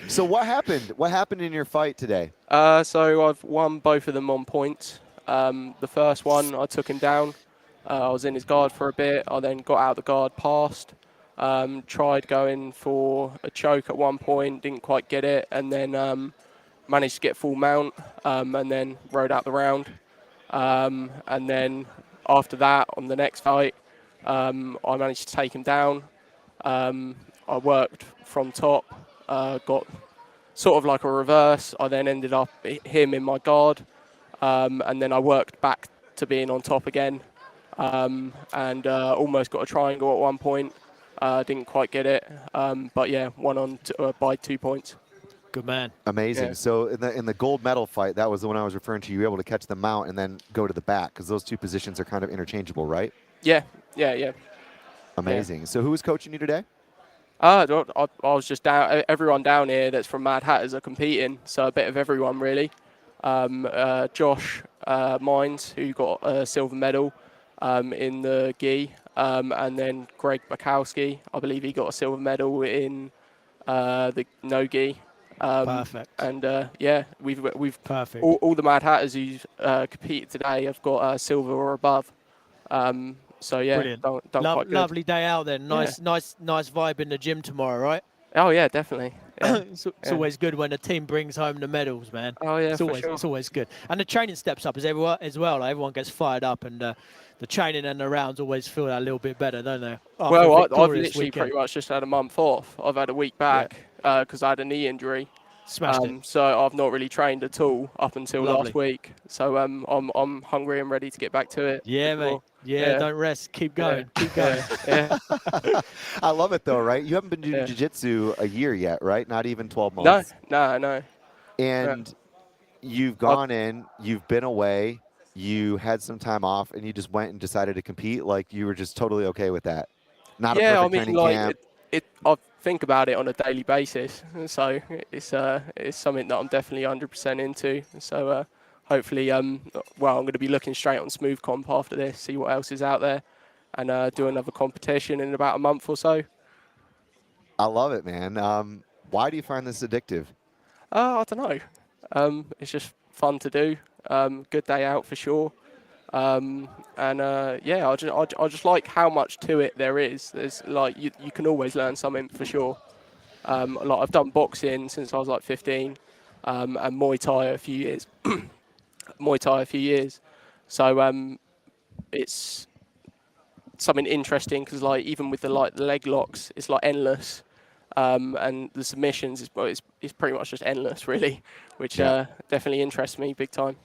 So what happened? What happened in your fight today? So I've won both of them on points. The first one, I took him down. I was in his guard for a bit. I then got out of the guard, passed. Tried going for a choke at one point, didn't quite get it, and then managed to get full mount, and then rode out the round. And then after that, on the next fight, I managed to take him down. I worked from top, got sort of like a reverse. I then ended up him in my guard, and then I worked back to being on top again, and almost got a triangle at one point. Didn't quite get it, but yeah, won on by 2 points. Good man. Amazing. Yeah. So in the gold medal fight, that was the one I was referring to. You were able to catch the mount and then go to the back because those two positions are kind of interchangeable, right? Yeah. Amazing. So who was coaching you today? I was just down. Everyone down here that's from Mad Hatters are competing, so a bit of everyone really. Josh Mines, who got a silver medal in the gi, and then Greg Bukowski, I believe he got a silver medal in the no gi. Perfect. And yeah, we've perfect. All the Mad Hatters who competed today have got silver or above. So yeah, brilliant. Done quite good. Lovely day out there. Nice vibe in the gym tomorrow, right? Oh yeah, definitely. Yeah. It's always good when a team brings home the medals, man. Oh yeah, it's always good. And the training steps up as well. Like, everyone gets fired up, and the training and the rounds always feel that little bit better, don't they? Well, I've literally pretty much just had a month off. I've had a week back because I had a knee injury. Smashed it. So I've not really trained at all up until Lovely. last week. So I'm hungry and ready to get back to it. Yeah, mate. Yeah, don't rest. Keep going. Keep going. Yeah. I love it though, right? You haven't been doing jiu-jitsu a year yet, right? Not even 12 months. No. And you've gone in, you've been away, you had some time off, and you just went and decided to compete. Like you were just totally okay with that. Not a perfect training camp. I think about it on a daily basis, so it's something that I'm definitely 100% into. So hopefully, I'm going to be looking straight on Smooth Comp after this, see what else is out there, and do another competition in about a month or so. I love it, man. Why do you find this addictive? I don't know. It's just fun to do. Good day out for sure. Yeah, I just like how much to it there is. There's like you can always learn something for sure. Like I've done boxing since I was like 15. and Muay Thai a few years. Muay Thai a few years. So it's something interesting because like even with the leg locks, it's like endless, and the submissions is pretty much just endless really, which definitely interests me big time.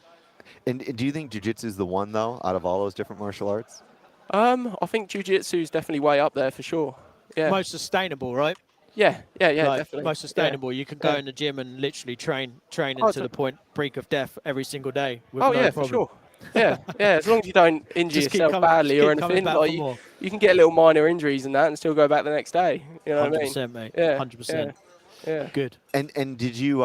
And do you think jiu-jitsu is the one though out of all those different martial arts? I think jiu-jitsu is definitely way up there for sure. Yeah. Most sustainable, right? Yeah, like, definitely. Most sustainable. You can go in the gym and literally train into the point, brink of death every single day. With no problem. For sure. Yeah, as long as you don't injure yourself badly or anything, like you can get little minor injuries and that and still go back the next day. You know what I mean? 100%, mate. Yeah, 100%. Yeah. Good. And did you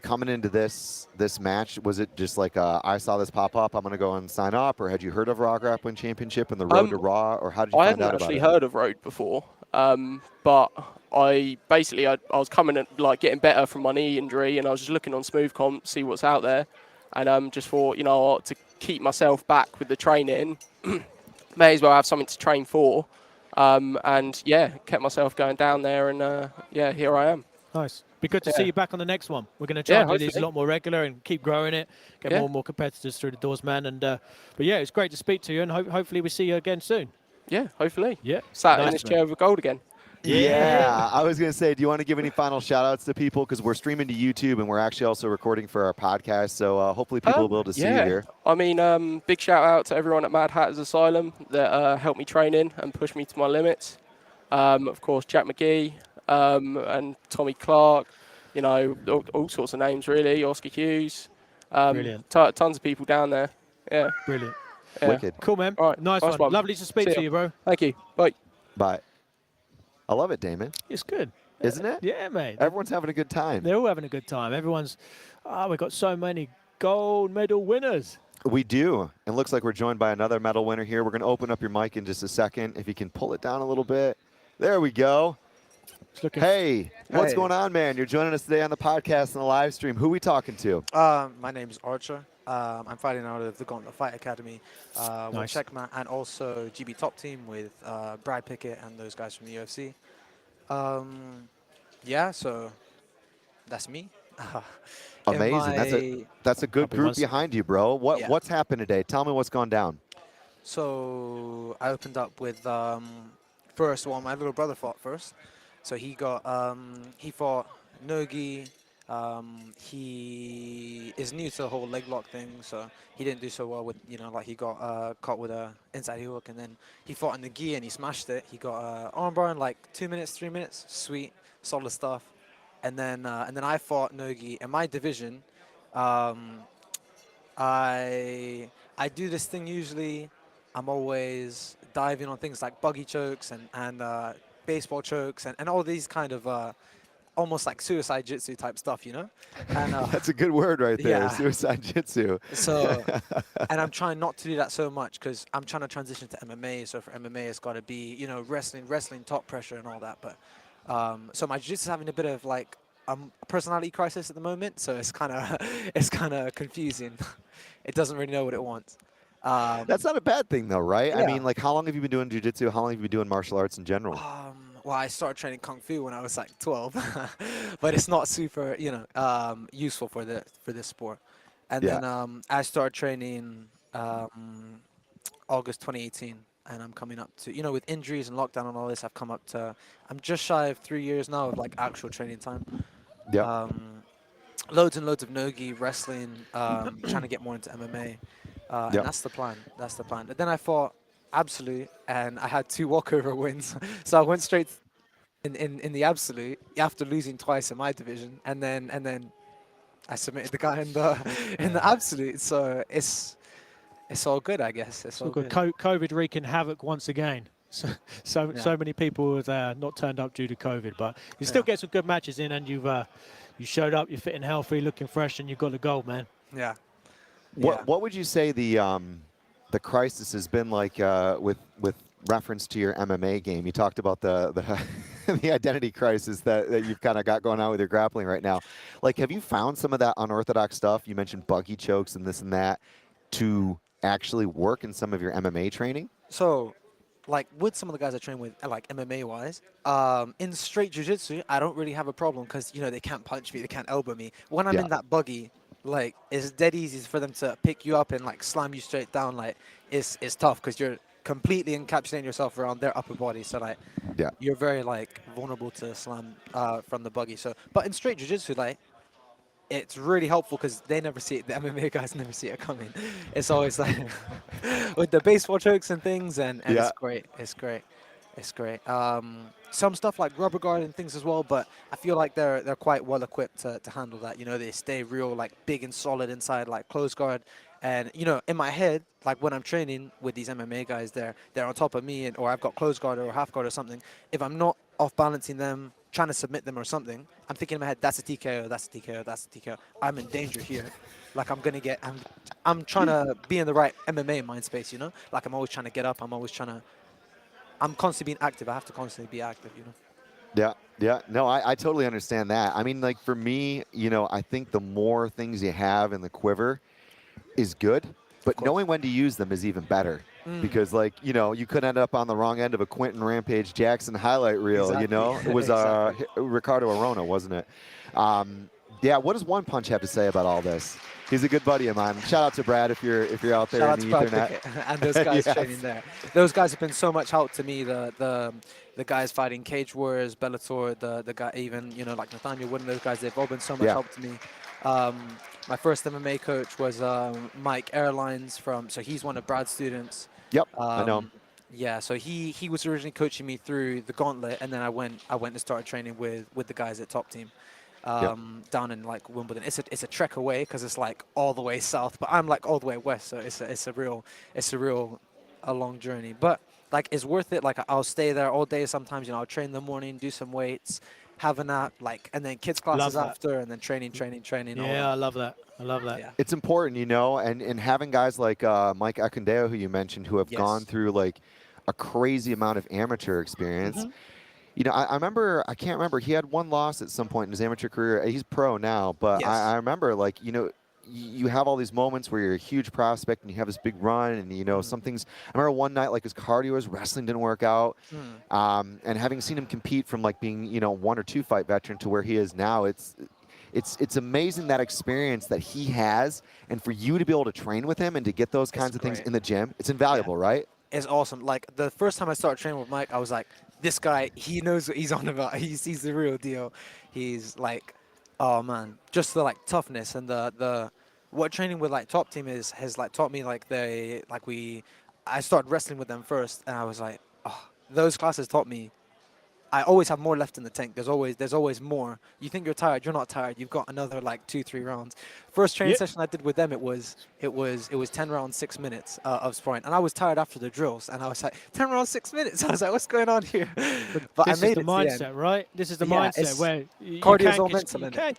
coming into this match? Was it just like I saw this pop up, I'm gonna go and sign up, or had you heard of Raw Grappling Championship and the Road to Raw, or how did you find out about it? I hadn't actually heard of Road before, but I was coming at like getting better from my knee injury, and I was just looking on Smooth Comp, see what's out there, and just thought, you know, to keep myself back with the training, may as well have something to train for, and kept myself going down there, and here I am. Nice. Be good to see you back on the next one. We're going to try and do these a lot more regular and keep growing it, get more and more competitors through the doors, man. And but yeah, it's great to speak to you, and hopefully we see you again soon. Yeah, hopefully. Yeah. Sat in this chair with gold again. Yeah, I was going to say, do you want to give any final shout outs to people? Because we're streaming to YouTube and we're actually also recording for our podcast. So hopefully people will be able to see you here. I mean, big shout out to everyone at Mad Hatters Asylum that helped me train in and push me to my limits. Of course, Jack McGee and Tommy Clark, you know, all sorts of names really, Oscar Hughes. Brilliant. Tons of people down there. Yeah. Brilliant. Yeah. Wicked. Cool, man. All right. Nice one. Lovely to speak to you, bro. Thank you. Bye. Bye. I love it, Damon. It's good. Isn't it? Yeah, mate. Everyone's having a good time. They're all having a good time. Everyone's, we've got so many gold medal winners. We do. And looks like we're joined by another medal winner here. We're going to open up your mic in just a second. If you can pull it down a little bit. There we go. Hey, what's going on, man? You're joining us today on the podcast and the live stream. Who are we talking to? My name is Archer. I'm fighting out of the Gauntlet Fight Academy with Checkmat and also GB Top Team with Brad Pickett and those guys from the UFC. So that's me. Amazing. That's a good group behind you, bro. What's happened today? Tell me what's gone down. So I opened up with first one. My little brother fought first. So he fought Nogi. He is new to the whole leg lock thing, so he didn't do so well with, like he got caught with a inside heel hook, and then he fought in the gi and he smashed it. He got armbar in like 2 minutes, 3 minutes, sweet, solid stuff. And then I fought Nogi in my division. I do this thing usually. I'm always diving on things like buggy chokes and baseball chokes and all these kind of almost like suicide jitsu type stuff, And that's a good word right there, yeah. Suicide jitsu. So, and I'm trying not to do that so much because I'm trying to transition to MMA. So for MMA, it's got to be, wrestling, top pressure and all that. But so my jiu-jitsu is having a bit of like a personality crisis at the moment. So it's kind of confusing. It doesn't really know what it wants. That's not a bad thing though, right? Yeah. I mean, like, how long have you been doing jiu-jitsu? How long have you been doing martial arts in general? Well, I started training Kung Fu when I was like 12, but it's not super, useful for this sport. And then I started training August 2018, and I'm coming up to, with injuries and lockdown and all this, I've come up to, I'm just shy of 3 years now of like actual training time. Yeah. Loads and loads of Nogi, wrestling, trying to get more into MMA. And that's the plan. That's the plan. But then I fought Absolute, and I had 2 walkover wins. So I went straight in the Absolute after losing twice in my division, and then I submitted the guy in the Absolute. So it's all good, I guess. It's all good. COVID wreaking havoc once again. So many people have not turned up due to COVID, but you still get some good matches in, and you showed up. You're fit and healthy, looking fresh, and you got the gold, man. Yeah. What would you say the crisis has been like with reference to your MMA game? You talked about the the identity crisis that you've kind of got going on with your grappling right now. Like, have you found some of that unorthodox stuff? You mentioned buggy chokes and this and that to actually work in some of your MMA training? So like with some of the guys I train with, like MMA wise, in straight jiu-jitsu, I don't really have a problem because, you know, they can't punch me, they can't elbow me. When I'm in that buggy, like, it's dead easy for them to pick you up and like slam you straight down. Like, it's tough because you're completely encapsulating yourself around their upper body. So like, you're very like vulnerable to slam from the buggy. So, but in straight jiu-jitsu, like, it's really helpful because they never see it. The MMA guys never see it coming. It's always like with the baseball chokes and things, and it's great. It's great. It's great. Some stuff like rubber guard and things as well, but I feel like they're quite well equipped to handle that. You know, they stay real like big and solid inside like close guard. And you know, in my head, like when I'm training with these MMA guys, they're on top of me, or I've got close guard or half guard or something. If I'm not off balancing them, trying to submit them or something, I'm thinking in my head, that's a TKO, that's a TKO, that's a TKO. I'm in danger here. Like I'm gonna get, I'm trying to be in the right MMA mind space, you know? Like I'm always trying to get up, I'm constantly being active. I have to constantly be active, you know? Yeah. No, I totally understand that. I mean, like for me, you know, I think the more things you have in the quiver is good, but knowing when to use them is even better. Because, like, you know, you could end up on the wrong end of a Quentin Rampage Jackson highlight reel, you know? It was Ricardo Arona, wasn't it? Yeah, what does One Punch have to say about all this? He's a good buddy of mine. Shout out to Brad if you're out there in the Ethernet. And those guys training there. Those guys have been so much help to me. The guys fighting Cage Warriors, Bellator, the guy even, you know, like Nathaniel Wood and those guys, they've all been so much help to me. My first MMA coach was Mike Airlines so he's one of Brad's students. Yep, I know him. Yeah, so he was originally coaching me through the gauntlet, and then I went and started training with the guys at Top Team down in like Wimbledon. It's a trek away because it's like all the way south, but I'm like all the way west, so it's a real long journey. But like it's worth it. Like I'll stay there all day sometimes. You know, I'll train in the morning, do some weights, have a nap, like, and then kids classes after, and then training. Yeah, I love that. Yeah. It's important, you know, and having guys like Mike Akindeo, who you mentioned, who have gone through like a crazy amount of amateur experience. You know, I can't remember, he had one loss at some point in his amateur career. He's pro now, but I remember, like, you know, you have all these moments where you're a huge prospect and you have this big run, and you know some things. I remember one night, like his cardio, his wrestling didn't work out, and having seen him compete from like being, you know, 1 or 2 fight veteran to where he is now, it's amazing that experience that he has, and for you to be able to train with him and to get those kinds of things in the gym, it's invaluable, right? It's awesome. Like the first time I started training with Mike, I was like, this guy, he knows what he's on about. He's the real deal. He's like, oh man, just the like toughness and the what training with like Top Team has like taught me. Like I started wrestling with them first, and I was like, oh, those classes taught me I always have more left in the tank. There's always more. You think you're tired, you're not tired. You've got another like 2-3 rounds. First training session I did with them, it was 10 rounds, 6 minutes of sparring, and I was tired after the drills, and I was like 10 rounds, 6 minutes. I was like, what's going on here? But this I made is the mindset, right? This is the mindset where cardio's all mental. You can't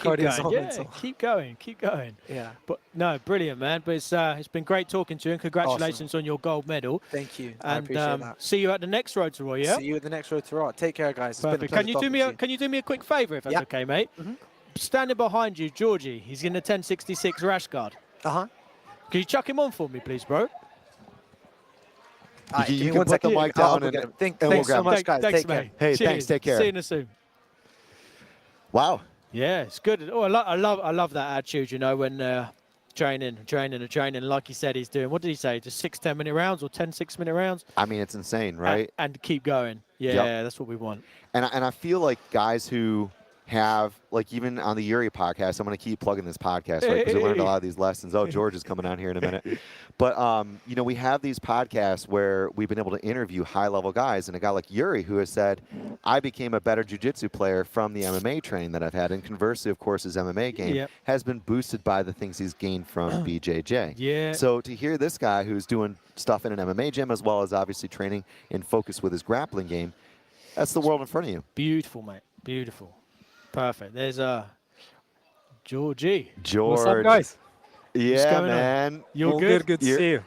keep going. Keep going. Yeah. But no, brilliant, man. But it's been great talking to you, and congratulations on your gold medal. Thank you. And I appreciate that. see you at the next Road to Royal. See you at the next Road to Royal. Take care, guys. It's Perfect. been a Can you do me a quick favour if that's okay, mate? Standing behind you, Georgie. He's in the 1066 rash guard. Can you chuck him on for me, please, bro? You can put the mic down and thanks so much, guys. Thanks, take care. mate. Hey, Cheers. thanks. Take care. See you soon. Wow. Yeah, it's good. Oh, I love that attitude. You know, when training. Like he said, he's doing. What did he say? Just 6-10 minute rounds or 10 6-minute rounds? I mean, it's insane, right? And keep going. Yeah, that's what we want. And I feel like guys who have, like, even on the Yuri podcast, I'm going to keep plugging this podcast, right? Because we learned a lot of these lessons. Oh, George is coming on here in a minute. But, you know, we have these podcasts where we've been able to interview high-level guys, and a guy like Yuri who has said, I became a better jiu-jitsu player from the MMA training that I've had. And conversely, of course, his MMA game has been boosted by the things he's gained from BJJ. Yeah. So to hear this guy who's doing stuff in an MMA gym as well as obviously training and focus with his grappling game, that's the world in front of you. Beautiful, mate. Beautiful. Perfect. There's Georgie. George. What's up, guys? Yeah, man. You're good. Good to see you.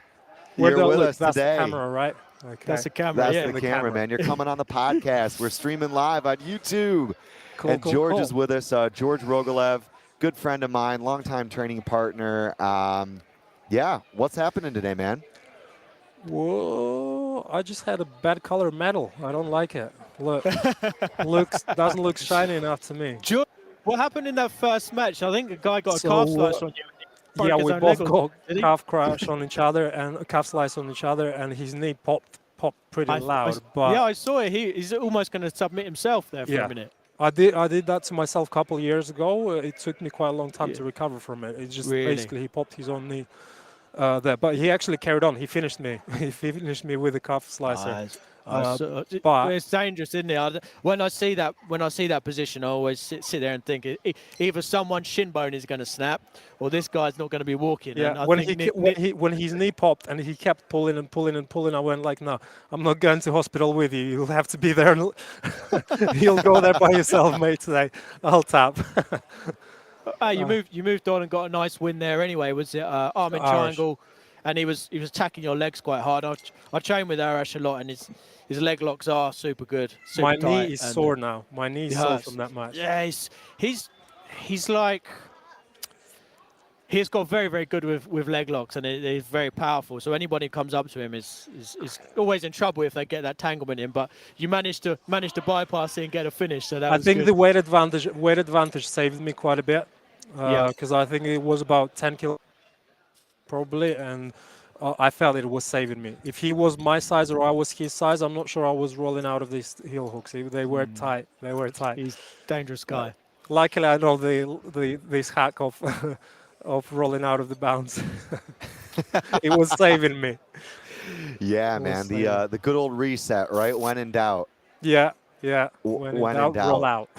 You're with us that's today. The camera, right? Okay. That's the camera. That's the camera, man. You're coming on the podcast. We're streaming live on YouTube. Cool, George is with us. George Rogalev, good friend of mine, longtime training partner. Yeah, what's happening today, man? Whoa. No, I just had a bad color metal. I don't like it. Look, doesn't look shiny enough to me. George, what happened in that first match? I think a guy got a calf slice on you. Yeah, we both got calf crash on each other and a calf slice on each other, and his knee popped pretty loud. But yeah, I saw it. He's almost going to submit himself there for a minute. I did that to myself a couple of years ago. It took me quite a long time to recover from it. It's just basically he popped his own knee there, but he actually carried on. He finished me. He finished me with a calf slicer. But it's dangerous, isn't it? When I see that position, I always sit there and think either someone's shin bone is going to snap, or this guy's not going to be walking. Yeah, when his knee popped and he kept pulling and pulling and pulling, I went like, no, I'm not going to hospital with you. You'll have to be there. You'll go there by yourself, mate. Today, I'll tap. You moved on and got a nice win there. Anyway, was it arm in triangle? And he was attacking your legs quite hard. I train with Arash a lot, and his leg locks are super good. My knee is sore now. My knee is sore from that match. Yeah, he's like, he's got very, very good with leg locks, and he's very powerful. So anybody who comes up to him is always in trouble if they get that tanglement in. But you managed to bypass it and get a finish. So that I was think good. the weight advantage saved me quite a bit. Because I think it was about 10 kilos probably, and I felt it was saving me. If he was my size or I was his size, I'm not sure I was rolling out of these heel hooks. They were tight. They were tight. He's a dangerous guy. Luckily, I know this hack of of rolling out of the bounds. It was saving me. Yeah, man. The good old reset, right? When in doubt. Yeah. Yeah, when in doubt, roll out.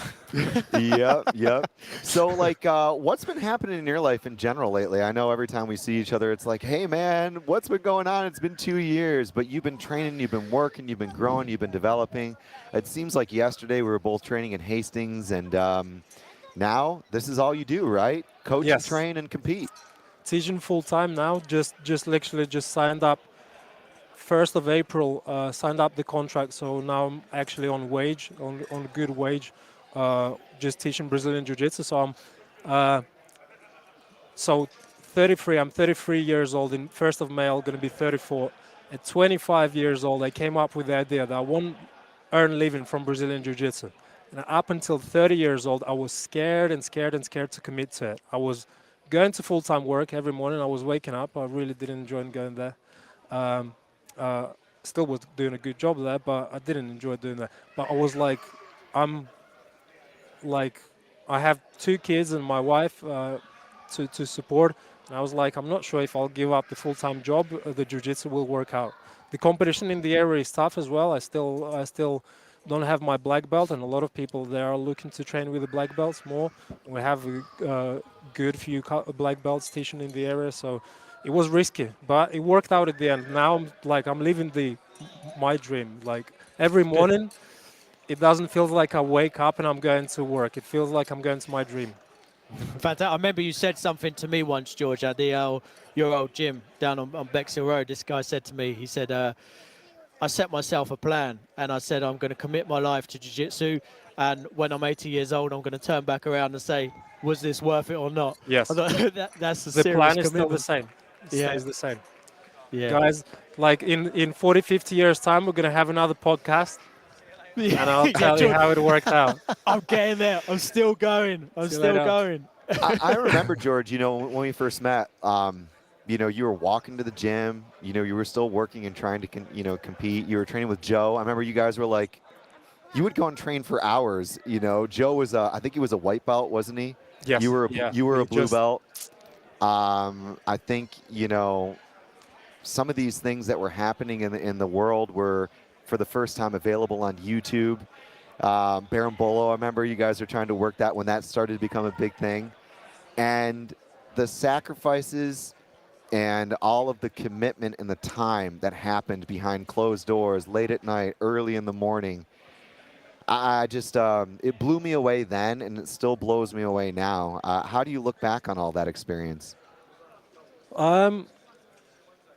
Yep. So, like, what's been happening in your life in general lately? I know every time we see each other, it's like, hey, man, what's been going on? It's been 2 years, but you've been training, you've been working, you've been growing, you've been developing. It seems like yesterday we were both training in Hastings, and now this is all you do, right? Coach and train and compete. Teaching full-time now, just literally just signed up. 1st of April, signed up the contract, so now I'm actually on a good wage, just teaching Brazilian Jiu-Jitsu. So I'm 33. I'm 33 years old. In 1st of May, I'm going to be 34. At 25 years old, I came up with the idea that I won't earn living from Brazilian Jiu-Jitsu. And up until 30 years old, I was scared to commit to it. I was going to full-time work every morning. I was waking up. I really didn't enjoy going there. Still was doing a good job there, but I didn't enjoy doing that. But I was like, I have 2 kids and my wife to support. And I was like, I'm not sure if I'll give up the full-time job, the jiu-jitsu will work out. The competition in the area is tough as well. I still don't have my black belt, and a lot of people there are looking to train with the black belts more. We have a good few black belts teaching in the area, so it was risky, but it worked out at the end. Now I'm living my dream. Like every morning, it doesn't feel like I wake up and I'm going to work. It feels like I'm going to my dream. Fantastic. I remember you said something to me once, George, at your old gym down on Bexhill Road. This guy said to me, he said, I set myself a plan, and I said I'm going to commit my life to jiu-jitsu, and when I'm 80 years old, I'm going to turn back around and say, was this worth it or not? Yes. That's the plan is still the same. It stays the same. Yeah. Guys, like in 40, 50 years' time, we're going to have another podcast. And I'll tell you how it worked out. I'm getting there. I'm still going. I'm still going. I remember, George, when we first met, you were walking to the gym, you were still working and trying to, compete. You were training with Joe. I remember you guys were like, you would go and train for hours. Joe was, I think he was a white belt, wasn't he? Yes. You were a blue belt. I think, some of these things that were happening in the world were for the first time available on YouTube. Berimbolo, I remember you guys were trying to work that when that started to become a big thing. And the sacrifices and all of the commitment and the time that happened behind closed doors, late at night, early in the morning, I just, it blew me away then, and it still blows me away now. How do you look back on all that experience?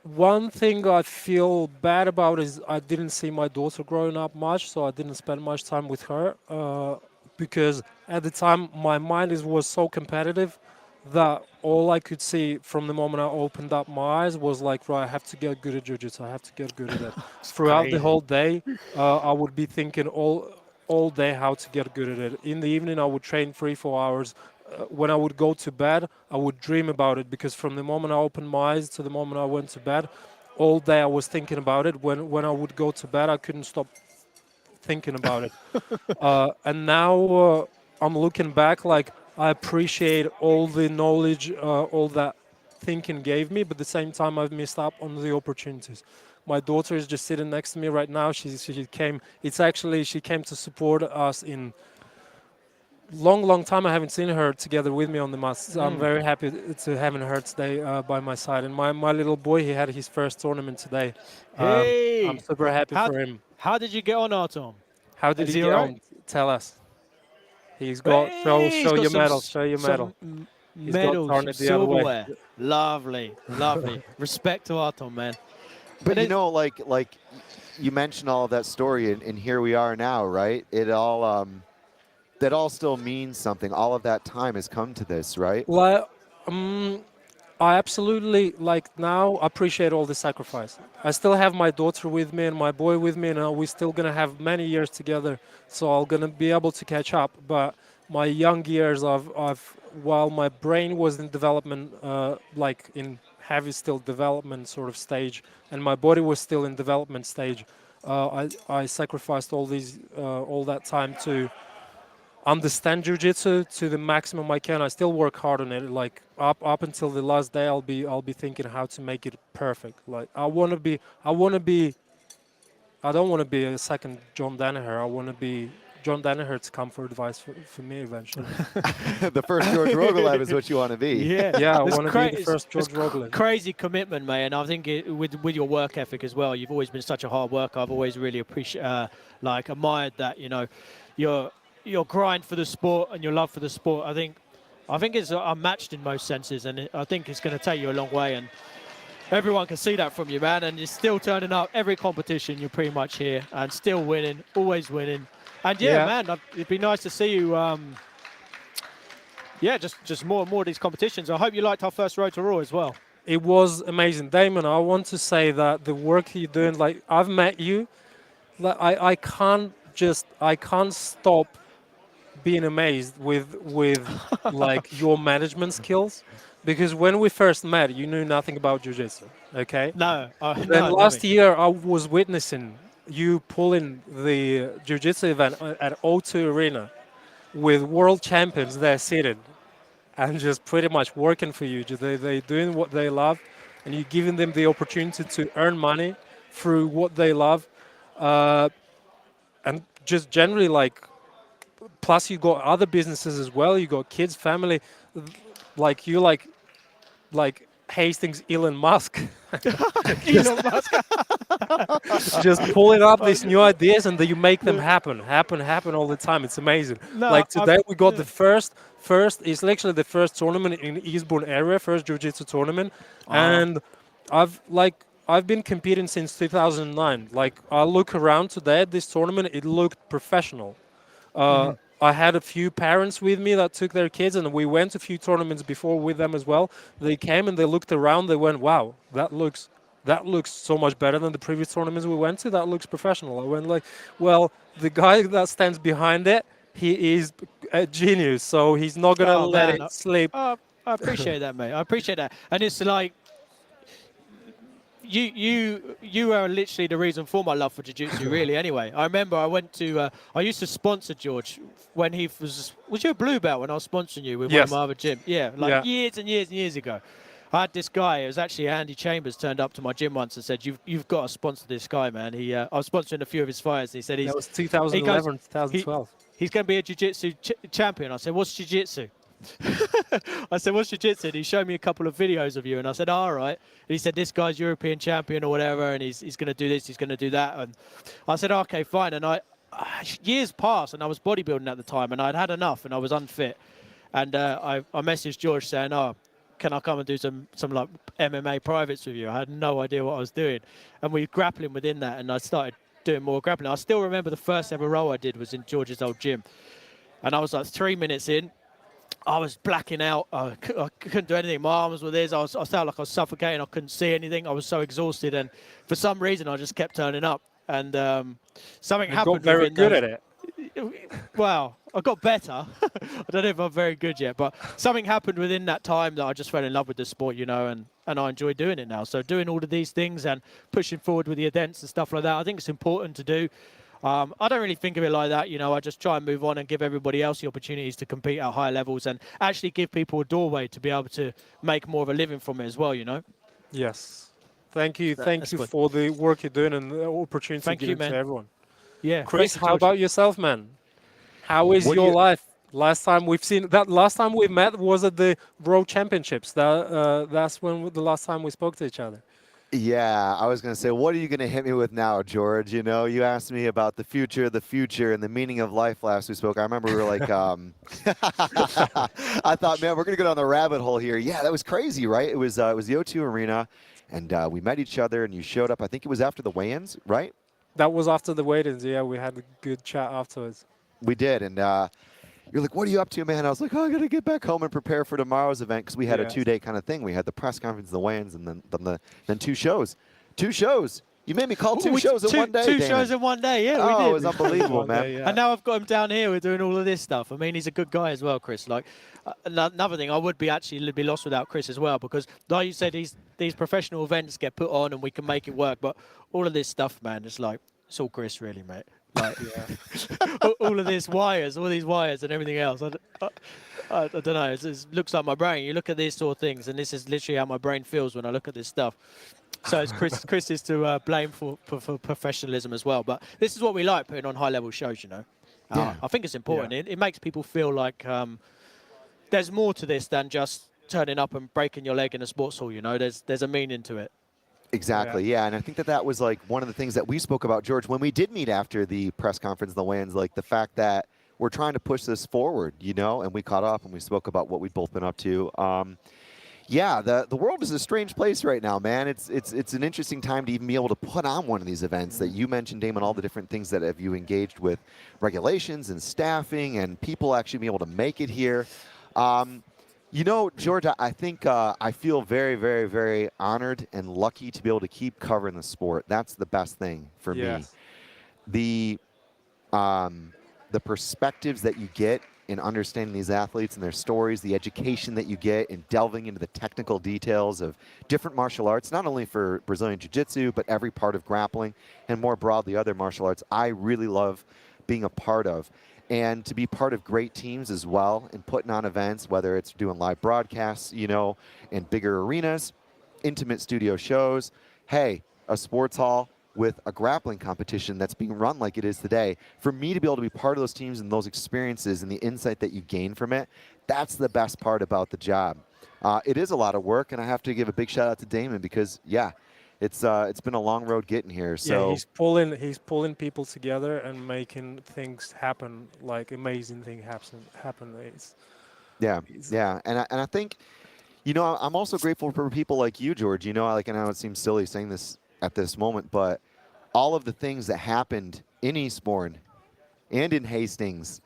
One thing I feel bad about is I didn't see my daughter growing up much, so I didn't spend much time with her because at the time my mind was so competitive that all I could see from the moment I opened up my eyes was like, right, I have to get good at jiu-jitsu. I have to get good at it. Throughout the whole day, I would be thinking all day how to get good at it. In the evening, I would train 3-4 hours. When I would go to bed, I would dream about it, because from the moment I opened my eyes to the moment I went to bed, all day I was thinking about it. When I would go to bed, I couldn't stop thinking about it. And now I'm looking back, like, I appreciate all the knowledge, all that thinking gave me, but at the same time I've missed out on the opportunities. My daughter is just sitting next to me right now. She came to support us in long time. I haven't seen her together with me on the mat. So I'm very happy to having her today by my side. And my little boy, he had his first tournament today. Hey, I'm super happy for him. How did you get on, Artem? How did Is he he get all right? on? Tell us. He's got show your medal. Show your medal. He's got Medals, turned it the other way. silverware. Lovely, lovely. Respect to Artem, man. But you know, like you mentioned all of that story, and here we are now, right? It all that all still means something. All of that time has come to this, right? Like, I absolutely, like, now appreciate all the sacrifice. I still have my daughter with me and my boy with me, and we're still gonna have many years together. So I'm gonna be able to catch up. But my young years, while my brain was in development, like in heavy still development sort of stage, and my body was still in development stage, I sacrificed all that time to understand jiu-jitsu to the maximum I can. I still work hard on it. Like up until the last day, I'll be thinking how to make it perfect. Like I don't want to be a second John Danaher. I want to be John Danaher to come for advice for me eventually. The first George Rogalev is what you want to be. Yeah, I want to be the first George Rogalev. Crazy commitment, mate, and I think with your work ethic as well. You've always been such a hard worker. I've always really admired that. You know, your grind for the sport and your love for the sport. I think it's unmatched in most senses, and I think it's going to take you a long way. And everyone can see that from you, man. And you're still turning up every competition. You're pretty much here and still winning, always winning. And man, it'd be nice to see you. Just more and more of these competitions. I hope you liked our first Road to Raw as well. It was amazing, Damon. I want to say that the work you're doing, like I've met you, like I can't stop being amazed with like your management skills, because when we first met, you knew nothing about jiu-jitsu. Okay. No. Then last year, I was witnessing you pulling the jiu-jitsu event at O2 Arena with world champions there seated and just pretty much working for you. They're doing what they love, and you're giving them the opportunity to earn money through what they love. And just generally, like, plus you got other businesses as well. You got kids, family, like you like Hastings, Elon Musk. Elon Musk. Just pulling up these new ideas, and then you make them happen all the time. It's amazing. No, like today, we got the first. It's literally the first tournament in Eastbourne area, first jiu-jitsu tournament, and I've been competing since 2009. Like I look around today at this tournament, it looked professional. I had a few parents with me that took their kids, and we went to a few tournaments before with them as well. They came and they looked around. They went, "Wow, that looks so much better than the previous tournaments we went to. That looks professional." I went like, "Well, the guy that stands behind it, he is a genius, so he's not gonna let it slip." I appreciate that, mate. I appreciate that, and it's like. You are literally the reason for my love for jiu-jitsu, really. Anyway, I remember I used to sponsor George when he was you a blue belt when I was sponsoring you with one of my other gym? Yeah, years and years and years ago. I had this guy. It was actually Andy Chambers turned up to my gym once and said, "You've got to sponsor this guy, man." I was sponsoring a few of his fights. He said that was 2011, 2012. He's going to be a jiu-jitsu champion. I said, "What's jiu-jitsu?" I said, "What's jiu-jitsu?" And he showed me a couple of videos of you, and I said, "All right." And he said, "This guy's European champion or whatever, and he's going to do this, he's going to do that." And I said, "Okay, fine." And years passed, and I was bodybuilding at the time, and I'd had enough, and I was unfit. And I messaged George saying, "Oh, can I come and do some like MMA privates with you?" I had no idea what I was doing, and we were grappling within that, and I started doing more grappling. I still remember the first ever row I did was in George's old gym, and I was like 3 minutes in. I was blacking out. I couldn't do anything. My arms were this. I felt like I was suffocating. I couldn't see anything. I was so exhausted. And for some reason, I just kept turning up. And something happened. Got very good at it. Well, I got better. I don't know if I'm very good yet, but something happened within that time that I just fell in love with the sport, you know, and I enjoy doing it now. So doing all of these things and pushing forward with the events and stuff like that, I think it's important to do. I don't really think of it like that, you know. I just try and move on and give everybody else the opportunities to compete at higher levels and actually give people a doorway to be able to make more of a living from it as well, you know. Yes. Thank you Good. for the work you're doing and the opportunity to give to everyone. Yeah. Chris, how about yourself, man? How is your life? Last time we met was at the World Championships. That's when the last time we spoke to each other. Yeah, I was going to say, what are you going to hit me with now, George? You know, you asked me about the future, and the meaning of life last we spoke. I remember we were like, I thought, man, we're going to go down the rabbit hole here. Yeah, that was crazy, right? It was the O2 Arena, and we met each other, and you showed up. I think it was after the weigh-ins, right? That was after the weigh-ins. Yeah, we had a good chat afterwards. We did, and you're like, what are you up to, man? I was like, oh, I got to get back home and prepare for tomorrow's event because we had a 2-day kind of thing. We had the press conference, the weigh-ins, and then 2 shows. 2 shows. You made me call 2 shows in one day, Two Damon. shows in one day, yeah, we Oh, did. it was unbelievable, man. Yeah. And now I've got him down here. We're doing all of this stuff. I mean, he's a good guy as well, Chris. Like, another thing, I would be lost without Chris as well because, like you said, these professional events get put on and we can make it work. But all of this stuff, man, it's all Chris, really, mate. Like, all of these wires and everything else. I don't know. It looks like my brain. You look at these sort of things, and this is literally how my brain feels when I look at this stuff. So it's Chris is to blame for professionalism as well. But this is what we like, putting on high-level shows, you know. I think it's important. It makes people feel like there's more to this than just turning up and breaking your leg in a sports hall, you know. There's a meaning to it. Exactly, yeah, and I think that was like one of the things that we spoke about, George, when we did meet after the press conference, the weigh-ins, like the fact that we're trying to push this forward, you know, and we caught up and we spoke about what we've both been up to. Yeah, the world is a strange place right now, man. It's an interesting time to even be able to put on one of these events that you mentioned, Damon, all the different things that have you engaged with, regulations and staffing and people actually being able to make it here. You know, George, I think I feel very, very, very honored and lucky to be able to keep covering the sport. That's the best thing for me. The perspectives that you get in understanding these athletes and their stories, the education that you get in delving into the technical details of different martial arts, not only for Brazilian Jiu-Jitsu, but every part of grappling and more broadly other martial arts, I really love being a part of. And to be part of great teams as well and putting on events, whether it's doing live broadcasts, you know, in bigger arenas, intimate studio shows, hey, a sports hall with a grappling competition that's being run like it is today. For me to be able to be part of those teams and those experiences and the insight that you gain from it, that's the best part about the job. It is a lot of work, and I have to give a big shout out to Damon because, yeah, it's been a long road getting here. So yeah, he's pulling people together and making things happen, like amazing things happen. Yeah, and I think, you know, I'm also grateful for people like you, George. You know, I know it seems silly saying this at this moment, but all of the things that happened in Eastbourne and in Hastings,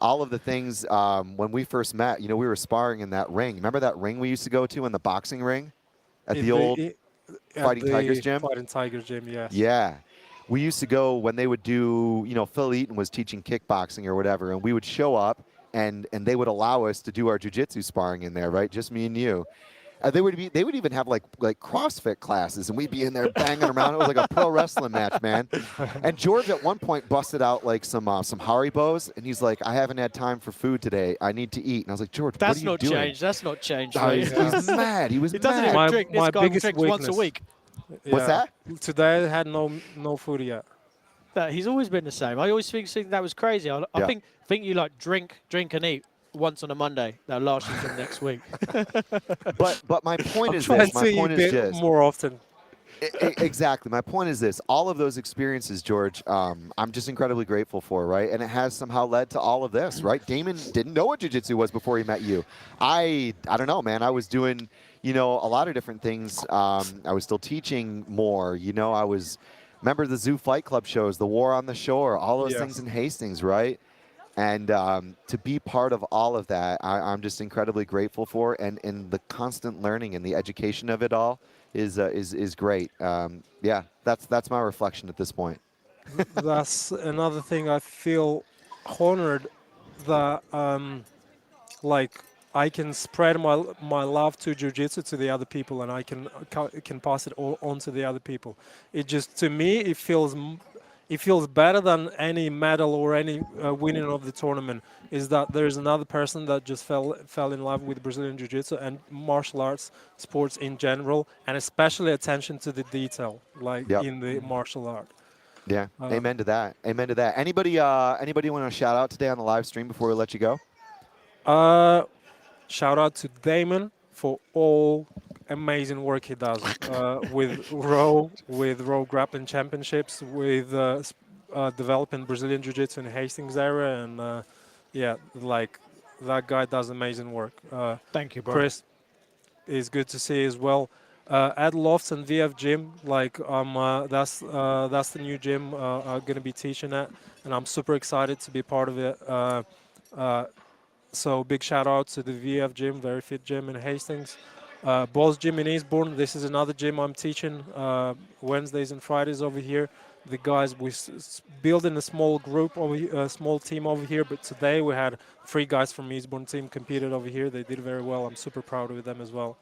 all of the things when we first met, you know, we were sparring in that ring. Remember that ring we used to go to in the boxing ring at the old Fighting Tigers gym? Fighting Tigers gym, yes. Yeah. We used to go when they would do, you know, Phil Eaton was teaching kickboxing or whatever, and we would show up and they would allow us to do our jiu-jitsu sparring in there, right? Just me and you. They would even have like CrossFit classes, and we'd be in there banging around. It was like a pro wrestling match, man. And George at one point busted out like some Haribos, and he's like, "I haven't had time for food today. I need to eat." And I was like, "George, what are you doing?" That's not changed. He's mad. He was He doesn't mad. even drink. This guy drinks once a week. What's that? Today I had no food yet. He's always been the same. I always think that was crazy. I think you like drink and eat once on a Monday. That'll last you till next week. But my point is this. My point is this. More often. Exactly. My point is this. All of those experiences, George, I'm just incredibly grateful for, right? And it has somehow led to all of this, right? Damon didn't know what jiu-jitsu was before he met you. I don't know, man. I was doing, you know, a lot of different things. I was still teaching more. You know, remember the Zoo Fight Club shows, the War on the Shore, all those things in Hastings, right? And to be part of all of that, I'm just incredibly grateful for. And the constant learning and the education of it all is great. Yeah, that's my reflection at this point. That's another thing I feel honored that like I can spread my love to jiu-jitsu to the other people, and I can pass it on to the other people. It just, to me, it feels better than any medal or any winning of the tournament. Is that there's another person that just fell in love with Brazilian jiu-jitsu and martial arts sports in general, and especially attention to the detail, like in the martial art. Yeah, amen to that. Amen to that. Anybody want to shout out today on the live stream before we let you go? Shout out to Damon for all amazing work he does with Raw Grappling Championships, with developing Brazilian Jiu-Jitsu in Hastings area, and yeah, like that guy does amazing work. Thank you, bro. Chris is good to see as well. At Lofts and VF Gym, like that's the new gym I'm gonna be teaching at, and I'm super excited to be part of it. So big shout out to the VF Gym, Very Fit Gym in Hastings. Boss Gym in Eastbourne, this is another gym I'm teaching Wednesdays and Fridays over here. The guys, we're building a small group over here, a small team over here, but today we had 3 guys from Eastbourne team competed over here. They did very well. I'm super proud of them as well.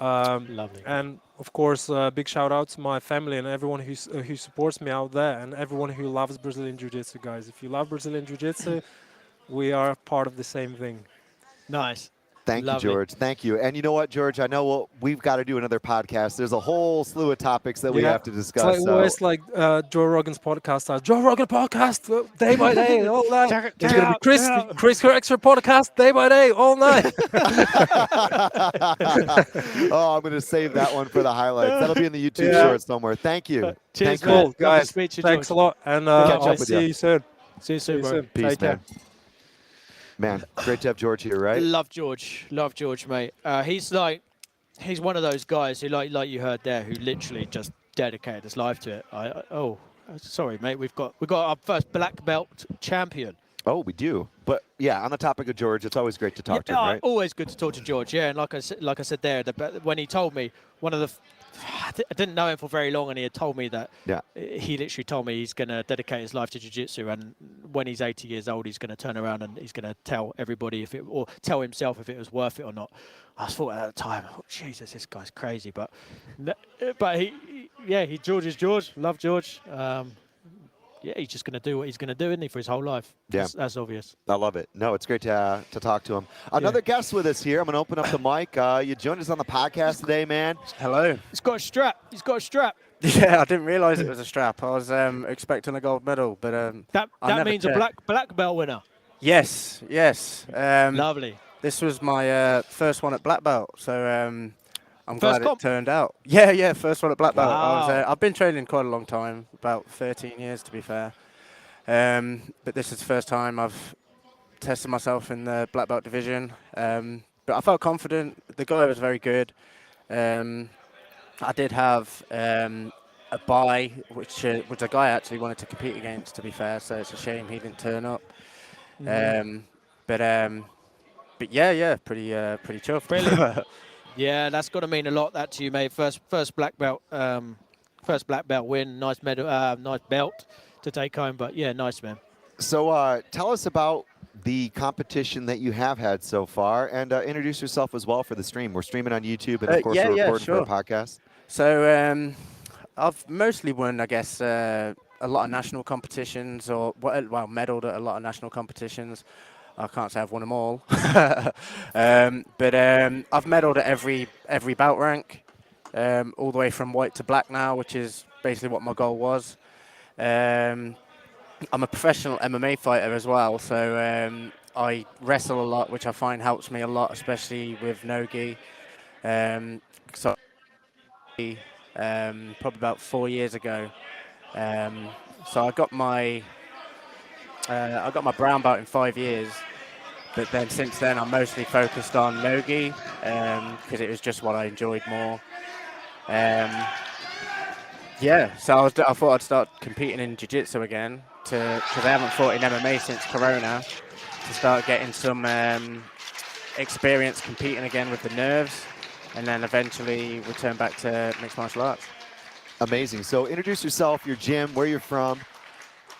Lovely. And of course, big shout out to my family and everyone who supports me out there, and everyone who loves Brazilian Jiu-Jitsu, guys. If you love Brazilian Jiu-Jitsu, we are part of the same thing. Nice. Thank you, George. Thank you. And you know what, George? I know we've got to do another podcast. There's a whole slew of topics that we have to discuss. It's like Joe Rogan's podcast. Joe Rogan podcast, day by day, all night. It's going to be Chris Extra podcast, day by day, all night. Oh, I'm going to save that one for the highlights. That'll be in the YouTube short somewhere. Thank you. Cheers, cool, guys. Thanks a lot. And I'll see you soon. See you soon, bro. Peace, man. Man, great to have George here, right? Love George, mate. He's one of those guys who, like you heard there, who literally just dedicated his life to it. Sorry, mate. We've got our first black belt champion. Oh, we do. But yeah, on the topic of George, it's always great to talk to him, right? Always good to talk to George. Yeah, and like I said there, when he told me I didn't know him for very long, and he had told me that he literally told me he's going to dedicate his life to jiu-jitsu, and when he's 80 years old, he's going to turn around and he's going to tell everybody or tell himself if it was worth it or not. I thought at the time, oh, Jesus, this guy's crazy, but George is George. Love George. Yeah, he's just going to do what he's going to do, isn't he, for his whole life? Yeah. That's obvious. I love it. No, it's great to talk to him. Another guest with us here. I'm going to open up the mic. You joined us on the podcast today, man. Hello. He's got a strap. Yeah, I didn't realise it was a strap. I was expecting a gold medal, but that means a black belt winner. Yes. Lovely. This was my first one at black belt, so I'm glad it turned out. Yeah, first one at black belt. Wow. I've been training quite a long time, about 13 years to be fair. But this is the first time I've tested myself in the black belt division. But I felt confident. The guy was very good. I did have a bye, which a guy I actually wanted to compete against, to be fair. So it's a shame he didn't turn up. But yeah, pretty chuffed. Brilliant. Yeah, that's got to mean a lot, that to you, mate. First black belt win. Nice medal, nice belt to take home. But yeah, nice, man. So tell us about the competition that you have had so far, and introduce yourself as well for the stream. We're streaming on YouTube, and of course we're recording for a podcast. So I've mostly won, I guess, a lot of national competitions, or medaled at a lot of national competitions. I can't say I've won them all, but I've medaled at every belt rank, all the way from white to black now, which is basically what my goal was. I'm a professional MMA fighter as well, so I wrestle a lot, which I find helps me a lot, especially with no-gi. So probably about 4 years ago. So I got my brown belt in 5 years, but then since then I'm mostly focused on no-gi because it was just what I enjoyed more. Yeah, so I thought I'd start competing in jiu-jitsu again to, because I haven't fought in MMA since Corona, to start getting some experience competing again with the nerves, and then eventually return back to mixed martial arts. Amazing. So introduce yourself, your gym, where you're from.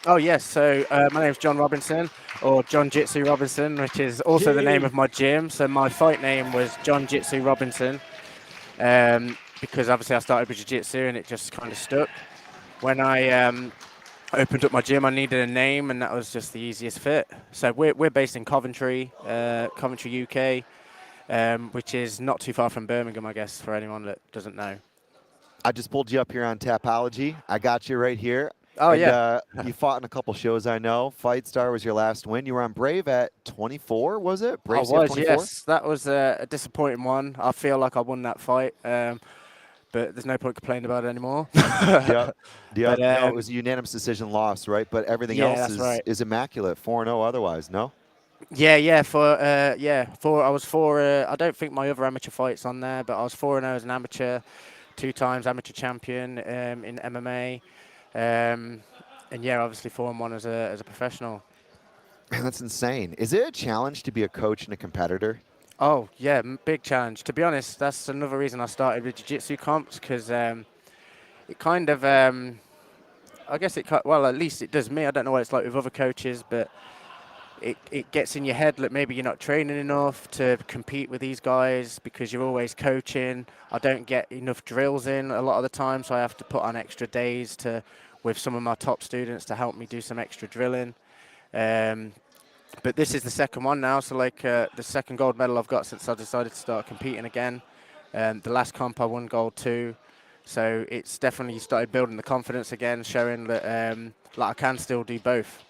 Oh yes, so my name is John Robinson, or John Jitsu Robinson, which is also the name of my gym. So my fight name was John Jitsu Robinson, because obviously I started with jiu-jitsu and it just kind of stuck. When I opened up my gym, I needed a name, and that was just the easiest fit. So we're based in Coventry, Coventry, UK, which is not too far from Birmingham, I guess, for anyone that doesn't know. I just pulled you up here on Tapology. I got you right here. Oh, and, yeah. You fought in a couple shows, I know. Fight Star was your last win. You were on Brave at 24, was it? Brave I was, 24? yes. That was a disappointing one. I feel like I won that fight, but there's no point complaining about it anymore. Yep. But, No, it was a unanimous decision loss, right? But everything else is immaculate, 4-0 otherwise, no? Yeah. I was I don't think my other amateur fight's on there, but I was 4-0 as an amateur, 2 times amateur champion in MMA. And yeah, obviously 4-1 as a professional. Man, that's insane. Is it a challenge to be a coach and a competitor? Oh yeah, big challenge. To be honest, that's another reason I started with jiu-jitsu comps, because it kind of, I guess well, at least it does me. I don't know what it's like with other coaches, but it gets in your head that maybe you're not training enough to compete with these guys because you're always coaching. I don't get enough drills in a lot of the time, so I have to put on extra days with some of my top students to help me do some extra drilling. But this is the second one now, so like the second gold medal I've got since I decided to start competing again. The last comp I won gold too, so it's definitely started building the confidence again, showing that like I can still do both.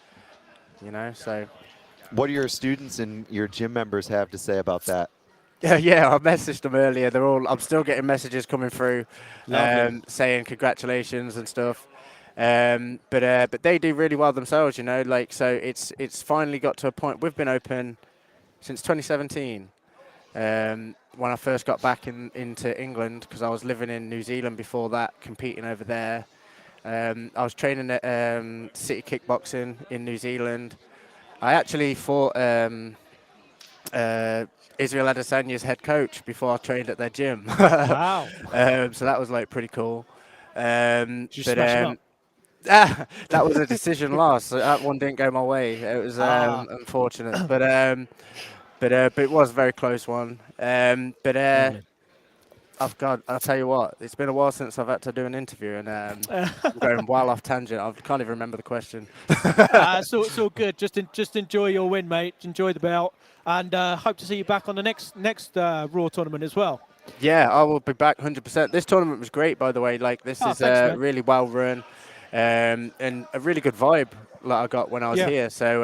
You know, so. What do your students and your gym members have to say about that? Yeah, I messaged them earlier. I'm still getting messages coming through saying congratulations and stuff. But they do really well themselves, you know. Like, so it's finally got to a point. We've been open since 2017. When I first got back into England, because I was living in New Zealand before that, competing over there. I was training at City Kickboxing in New Zealand. I actually fought Israel Adesanya's head coach before I trained at their gym. Wow. So that was like pretty cool. Did you smash him up? That was a decision loss. So that one didn't go my way. It was unfortunate, but it was a very close one. I'll tell you what, it's been a while since I've had to do an interview, and I'm going well off tangent. I can't even remember the question. It's all good. Just enjoy your win, mate. Enjoy the belt, and hope to see you back on the next Raw tournament as well. Yeah, I will be back 100%. This tournament was great, by the way. Like, this is thanks, really well run, and a really good vibe that I got when I was here. So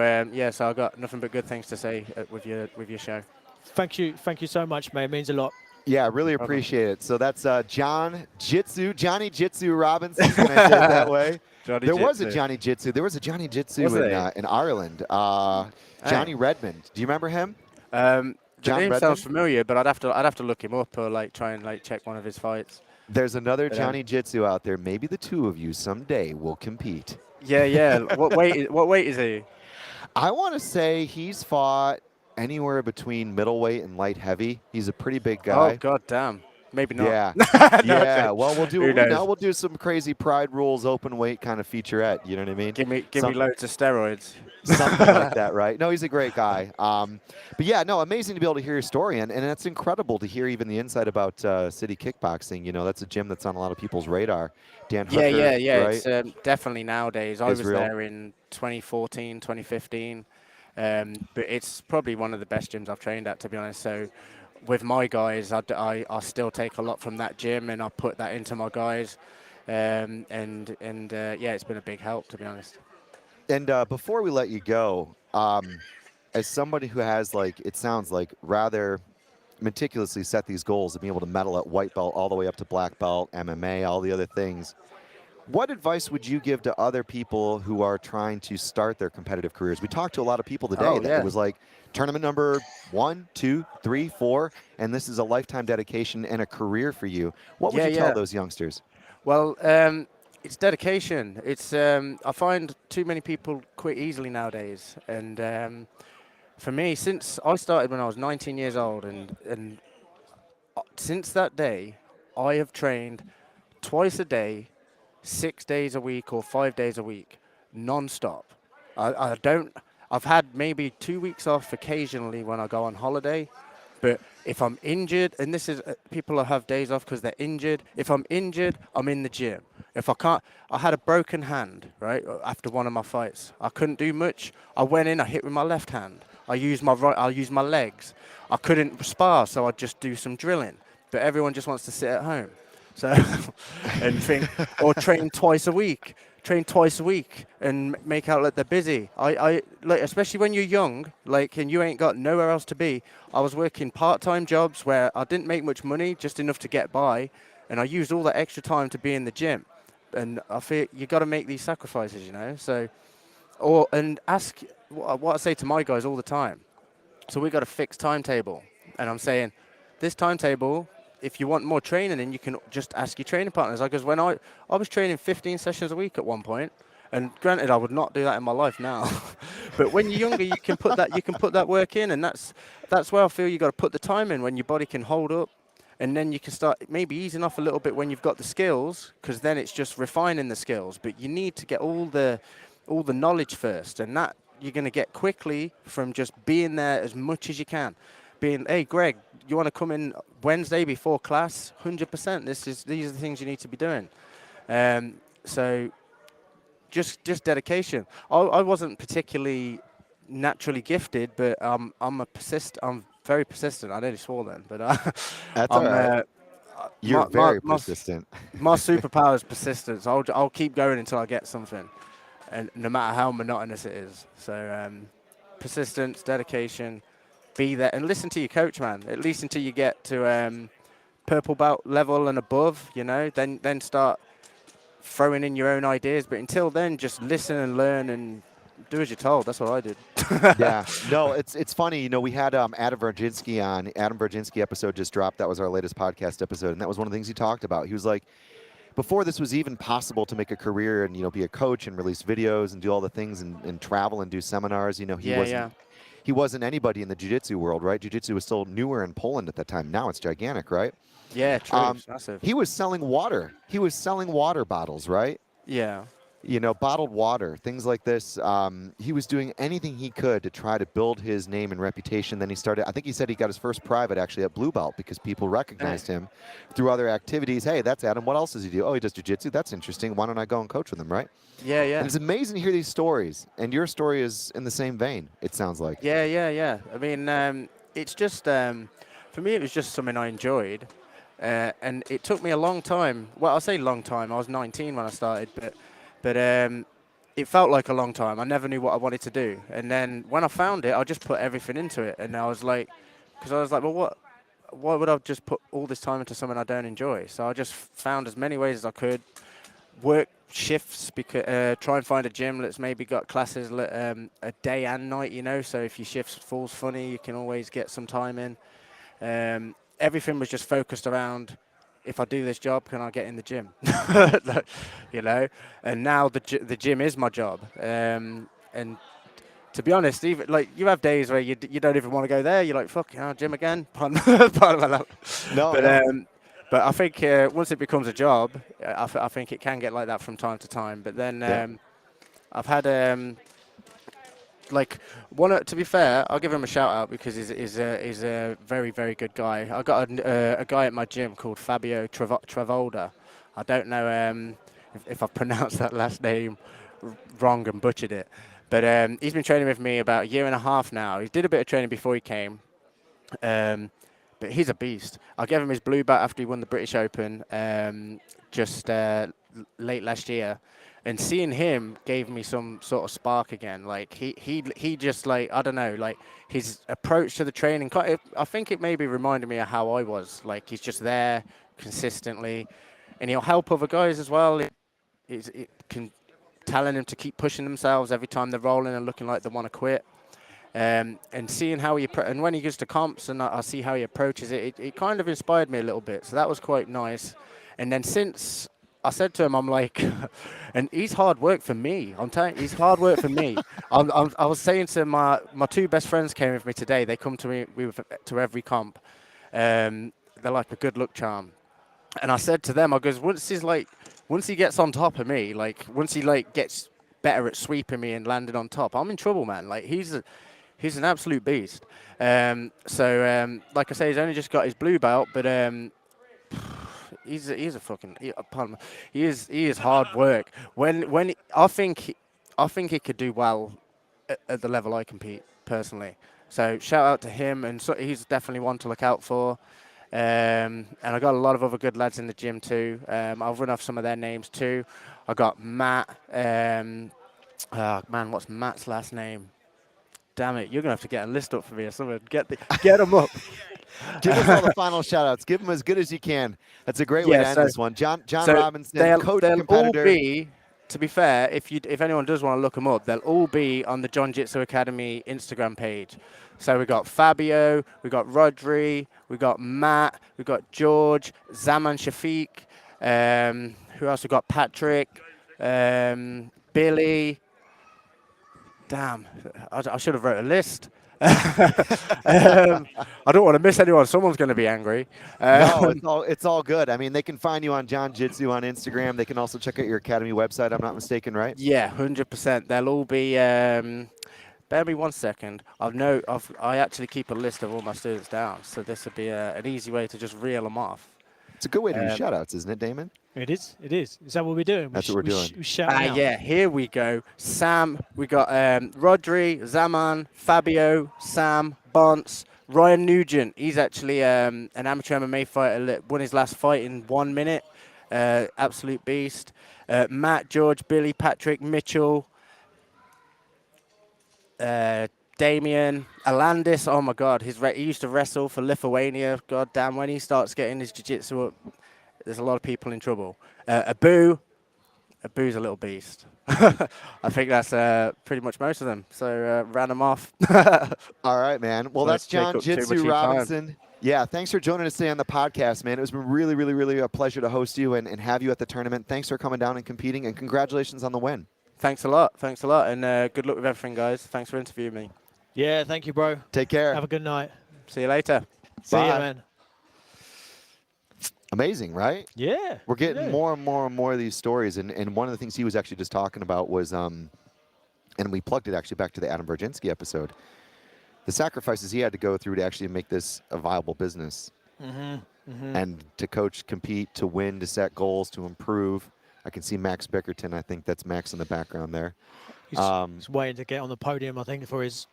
so I got nothing but good things to say with your show. Thank you so much, mate. It means a lot. Yeah, really appreciate it. So that's Johnny Jitsu Robinson, can I say it that way? There was a Johnny Jitsu in Ireland. Johnny Redmond. Do you remember him? The name sounds familiar, but I'd have to look him up or like try and like check one of his fights. There's another Johnny Jitsu out there. Maybe the two of you someday will compete. Yeah. What weight is he? I want to say he's fought anywhere between middleweight and light heavy. He's a pretty big guy. Oh, god damn. Maybe not. Yeah. No, yeah. Well, we'll do some crazy Pride Rules open weight kind of featurette. You know what I mean? Give me loads of steroids. Something like that, right? No, he's a great guy. But yeah, no, amazing to be able to hear your story, and it's incredible to hear even the insight about City Kickboxing. You know, that's a gym that's on a lot of people's radar. Dan Hooker, yeah. Right? It's definitely nowadays. I was Israel. there in 2014, 2015. But it's probably one of the best gyms I've trained at, to be honest. So with my guys, I still take a lot from that gym, and I put that into my guys. Yeah, it's been a big help, to be honest. And before we let you go, as somebody who has, like, it sounds like, rather meticulously set these goals of being able to medal at white belt all the way up to black belt, MMA, all the other things, what advice would you give to other people who are trying to start their competitive careers? We talked to a lot of people today that it was like tournament number 1, 2, 3, 4, and this is a lifetime dedication and a career for you. What would you tell those youngsters? Well, it's dedication. It's I find too many people quit easily nowadays, and for me, since I started when I was 19 years old, and since that day, I have trained twice a day, 6 days a week or 5 days a week, non-stop. I don't. I've had maybe 2 weeks off occasionally when I go on holiday, but if I'm injured, and this is people have days off because they're injured. If I'm injured, I'm in the gym. If I can't, I had a broken hand right after one of my fights. I couldn't do much. I went in, I hit with my left hand. I used my right. I used my legs. I couldn't spar, so I'd just do some drilling. But everyone just wants to sit at home, so and think or train twice a week. Train twice a week and make out like they're busy. I like, especially when you're young, like, and you ain't got nowhere else to be. I was working part-time jobs where I didn't make much money, just enough to get by, and I used all that extra time to be in the gym. And I feel you got to make these sacrifices, you know. So, and ask what I say to my guys all the time. So we got a fixed timetable, and I'm saying, this timetable, if you want more training, then you can just ask your training partners. Because when I was training 15 sessions a week at one point, and granted, I would not do that in my life now. But when you're younger, you can put that work in, and that's where I feel you got to put the time in when your body can hold up, and then you can start maybe easing off a little bit when you've got the skills, because then it's just refining the skills. But you need to get all the knowledge first, and that you're going to get quickly from just being there as much as you can. Being, hey, Greg, you want to come in Wednesday before class? 100%. These are the things you need to be doing. So just dedication. I wasn't particularly naturally gifted, but I'm very persistent. I nearly swore then, but that's all right. You're very persistent. My superpower is persistence. I'll keep going until I get something, and no matter how monotonous it is. So persistence, dedication. Be there and listen to your coach, man. At least until you get to purple belt level and above, you know. Then start throwing in your own ideas. But until then, just listen and learn and do as you're told. That's what I did. Yeah. No, it's funny. You know, we had Adam Virginski on. Adam Virginski episode just dropped. That was our latest podcast episode, and that was one of the things he talked about. He was like, before this was even possible to make a career and, you know, be a coach and release videos and do all the things and travel and do seminars, you know, he wasn't anybody in the jiu-jitsu world, right? Jiu-jitsu was still newer in Poland at that time. Now it's gigantic, right? Yeah, true. It's massive. He was selling water. He was selling water bottles, right? Yeah. You know, bottled water, things like this. He was doing anything he could to try to build his name and reputation. Then he started, I think he said he got his first private actually at Blue Belt because people recognized him through other activities. Hey, that's Adam. What else does he do? Oh, he does jiu-jitsu. That's interesting. Why don't I go and coach with him, right? Yeah, yeah. And it's amazing to hear these stories. And your story is in the same vein, it sounds like. Yeah. I mean, it's just, for me, it was just something I enjoyed. And it took me a long time. Well, I'll say long time. I was 19 when I started, but it felt like a long time. I never knew what I wanted to do. And then when I found it, I just put everything into it. And I was like, well, why would I just put all this time into something I don't enjoy? So I just found as many ways as I could, work shifts, try and find a gym that's maybe got classes a day and night, you know. So if your shift falls funny, you can always get some time in. Everything was just focused around, if I do this job, can I get in the gym? You know, and now the gym is my job. And to be honest, even like you have days where you don't even want to go there. You're like, fuck, gym again. Pardon my love. But I think once it becomes a job, I think it can get like that from time to time. But then I've had to be fair, I'll give him a shout out because he's a very, very good guy. I got a guy at my gym called Fabio Travolta. I don't know if I've pronounced that last name wrong and butchered it, but he's been training with me about a year and a half now. He did a bit of training before he came, but he's a beast. I gave him his blue belt after he won the British Open just late last year. And seeing him gave me some sort of spark again. Like he just like, I don't know, like his approach to the training. I think it maybe reminded me of how I was. Like he's just there consistently, and he'll help other guys as well. It can telling them to keep pushing themselves every time they're rolling and looking like they want to quit. And seeing how and when he goes to comps and I see how he approaches it, it kind of inspired me a little bit. So that was quite nice. And then since I said to him, I'm like, and he's hard work for me. I'm telling you, he's hard work for me. I was saying to my two best friends came with me today. They come to me to every comp. They're like a good luck charm. And I said to them, I goes, once he gets on top of me, like once he like gets better at sweeping me and landing on top, I'm in trouble, man. Like he's an absolute beast. So like I say, he's only just got his blue belt, but he's a fucking he is hard work. When I think he could do well at the level I compete personally. So shout out to him, and so he's definitely one to look out for. And I got a lot of other good lads in the gym too. I'll run off some of their names too. I got Matt. Man, what's Matt's last name? Damn it, you're gonna have to get a list up for me or something. Get them up. Give us all the final shout-outs. Give them as good as you can. That's a great way to end this one. John Robinson, coach, competitor. All be, to be fair, if anyone does want to look them up, they'll all be on the John Jitsu Academy Instagram page. So we got Fabio, we got Rodri, we got Matt, we got George, Zaman Shafiq. Who else? We got Patrick, Billy. Damn, I should have wrote a list. I don't want to miss anyone. Someone's going to be angry. No, it's all good. I mean, they can find you on John Jitsu on Instagram. They can also check out your academy website. I'm not mistaken, right? Yeah, 100%. They'll all be. Bear me 1 second. I actually keep a list of all my students down, so this would be an easy way to just reel them off. It's a good way to do shout-outs, isn't it, Damon? It is. It is. Is that what we're doing? That's what we're doing. We shout out. Yeah, here we go. Sam, we got Rodri, Zaman, Fabio, Sam, Bonce, Ryan Nugent. He's actually an amateur MMA fighter that won his last fight in 1 minute. Absolute beast. Matt, George, Billy, Patrick, Mitchell, Damien, Alandis. Oh my God, he used to wrestle for Lithuania. God damn, when he starts getting his jiu-jitsu up, there's a lot of people in trouble. Abu's a little beast. I think that's pretty much most of them. So ran them off. All right, man. Well, that's John Jitsu Robinson. Yeah, thanks for joining us today on the podcast, man. It was really, really, really a pleasure to host you and have you at the tournament. Thanks for coming down and competing, and congratulations on the win. Thanks a lot. Thanks a lot. And good luck with everything, guys. Thanks for interviewing me. Yeah, thank you, bro. Take care. Have a good night. See you later. See you, man. Amazing, right? Yeah. We're getting more and more and more of these stories. And one of the things he was actually just talking about was, and we plugged it actually back to the Adam Brzezinski episode, the sacrifices he had to go through to actually make this a viable business. And to coach, compete, to win, to set goals, to improve. I can see Max Bickerton. I think that's Max in the background there. He's waiting to get on the podium, I think, for his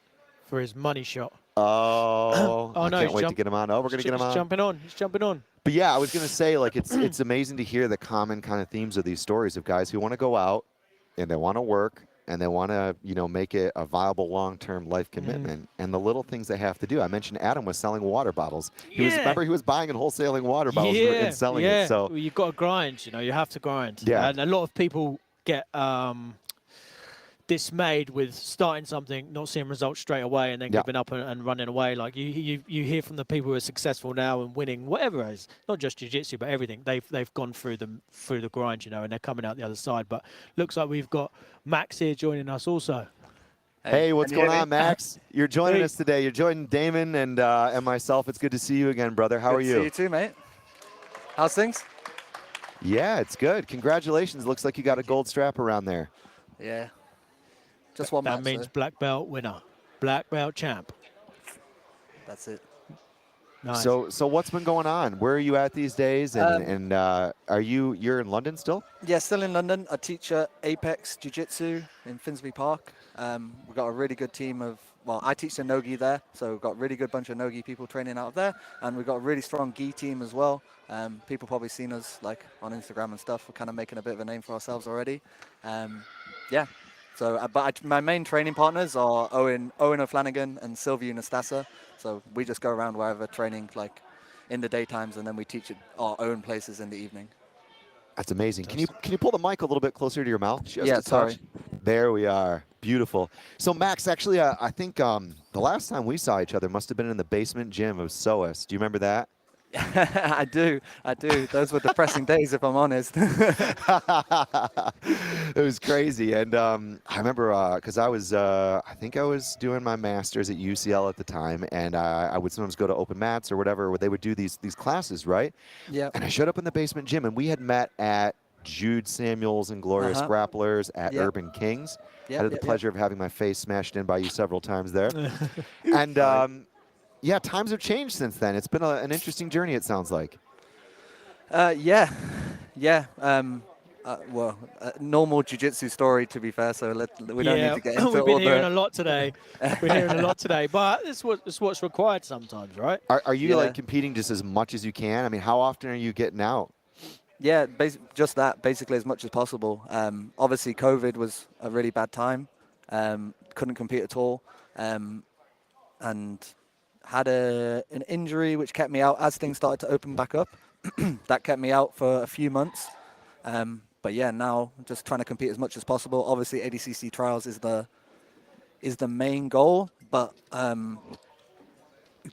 money shot. Oh, oh I no! can't wait to get him on. Oh, we're going to get him on. He's jumping on. He's jumping on. But yeah, I was going to say, like, it's amazing to hear the common kind of themes of these stories of guys who want to go out and they want to work and they want to, make it a viable long-term life commitment. And the little things they have to do. I mentioned Adam was selling water bottles. He was buying and wholesaling water bottles and selling it. So well, you've got to grind. You have to grind. Yeah. And a lot of people get dismayed with starting something, not seeing results straight away, and then giving up and running away. Like you hear from the people who are successful now and winning, whatever it is, not just jiu-jitsu, but everything. They've gone through the grind, and they're coming out the other side. But looks like we've got Max here joining us also. Hey, what's going on, Max? You're joining us today. You're joining Damon and myself. It's good to see you again, brother. How are you? Good to see you too, mate. How's things? Yeah, it's good. Congratulations. Looks like you got a gold strap around there. Yeah. Just one match. That means black belt winner, black belt champ. That's it. Nice. So what's been going on? Where are you at these days? And you're in London still? Yeah, still in London. I teach at Apex Jiu-Jitsu in Finsbury Park. We've got a really good team of, I teach the no-gi there, so we've got a really good bunch of no-gi people training out of there, and we've got a really strong gi team as well. People probably seen us like on Instagram and stuff. We're kind of making a bit of a name for ourselves already. Yeah. So, my main training partners are Owen O'Flanagan and Sylvia Nastasa. So we just go around wherever training, like in the daytimes, and then we teach at our own places in the evening. That's amazing. Can you pull the mic a little bit closer to your mouth? Just yeah, a touch? There we are. Beautiful. So Max, actually, I think the last time we saw each other must have been in the basement gym of SOAS. Do you remember that? I do. Those were depressing days, if I'm honest. It was crazy. And I remember because I think I was doing my master's at UCL at the time, and I would sometimes go to open mats or whatever, where they would do these classes, right? Yeah. And I showed up in the basement gym, and we had met at Jude Samuels and Glorious Grapplers at Urban Kings. I had the pleasure of having my face smashed in by you several times there. And yeah, times have changed since then. It's been an interesting journey, it sounds like. Yeah. Well, normal jiu-jitsu story, to be fair, so we don't need to get into we've been all hearing a lot today. We're hearing a lot today, but it's what's required sometimes, right? Are you like competing just as much as you can? I mean, how often are you getting out? Yeah, just that, basically as much as possible. Obviously, COVID was a really bad time. Couldn't compete at all. And had an injury which kept me out as things started to open back up. That kept me out for a few months. But yeah, now just trying to compete as much as possible. Obviously, ADCC trials is the main goal, but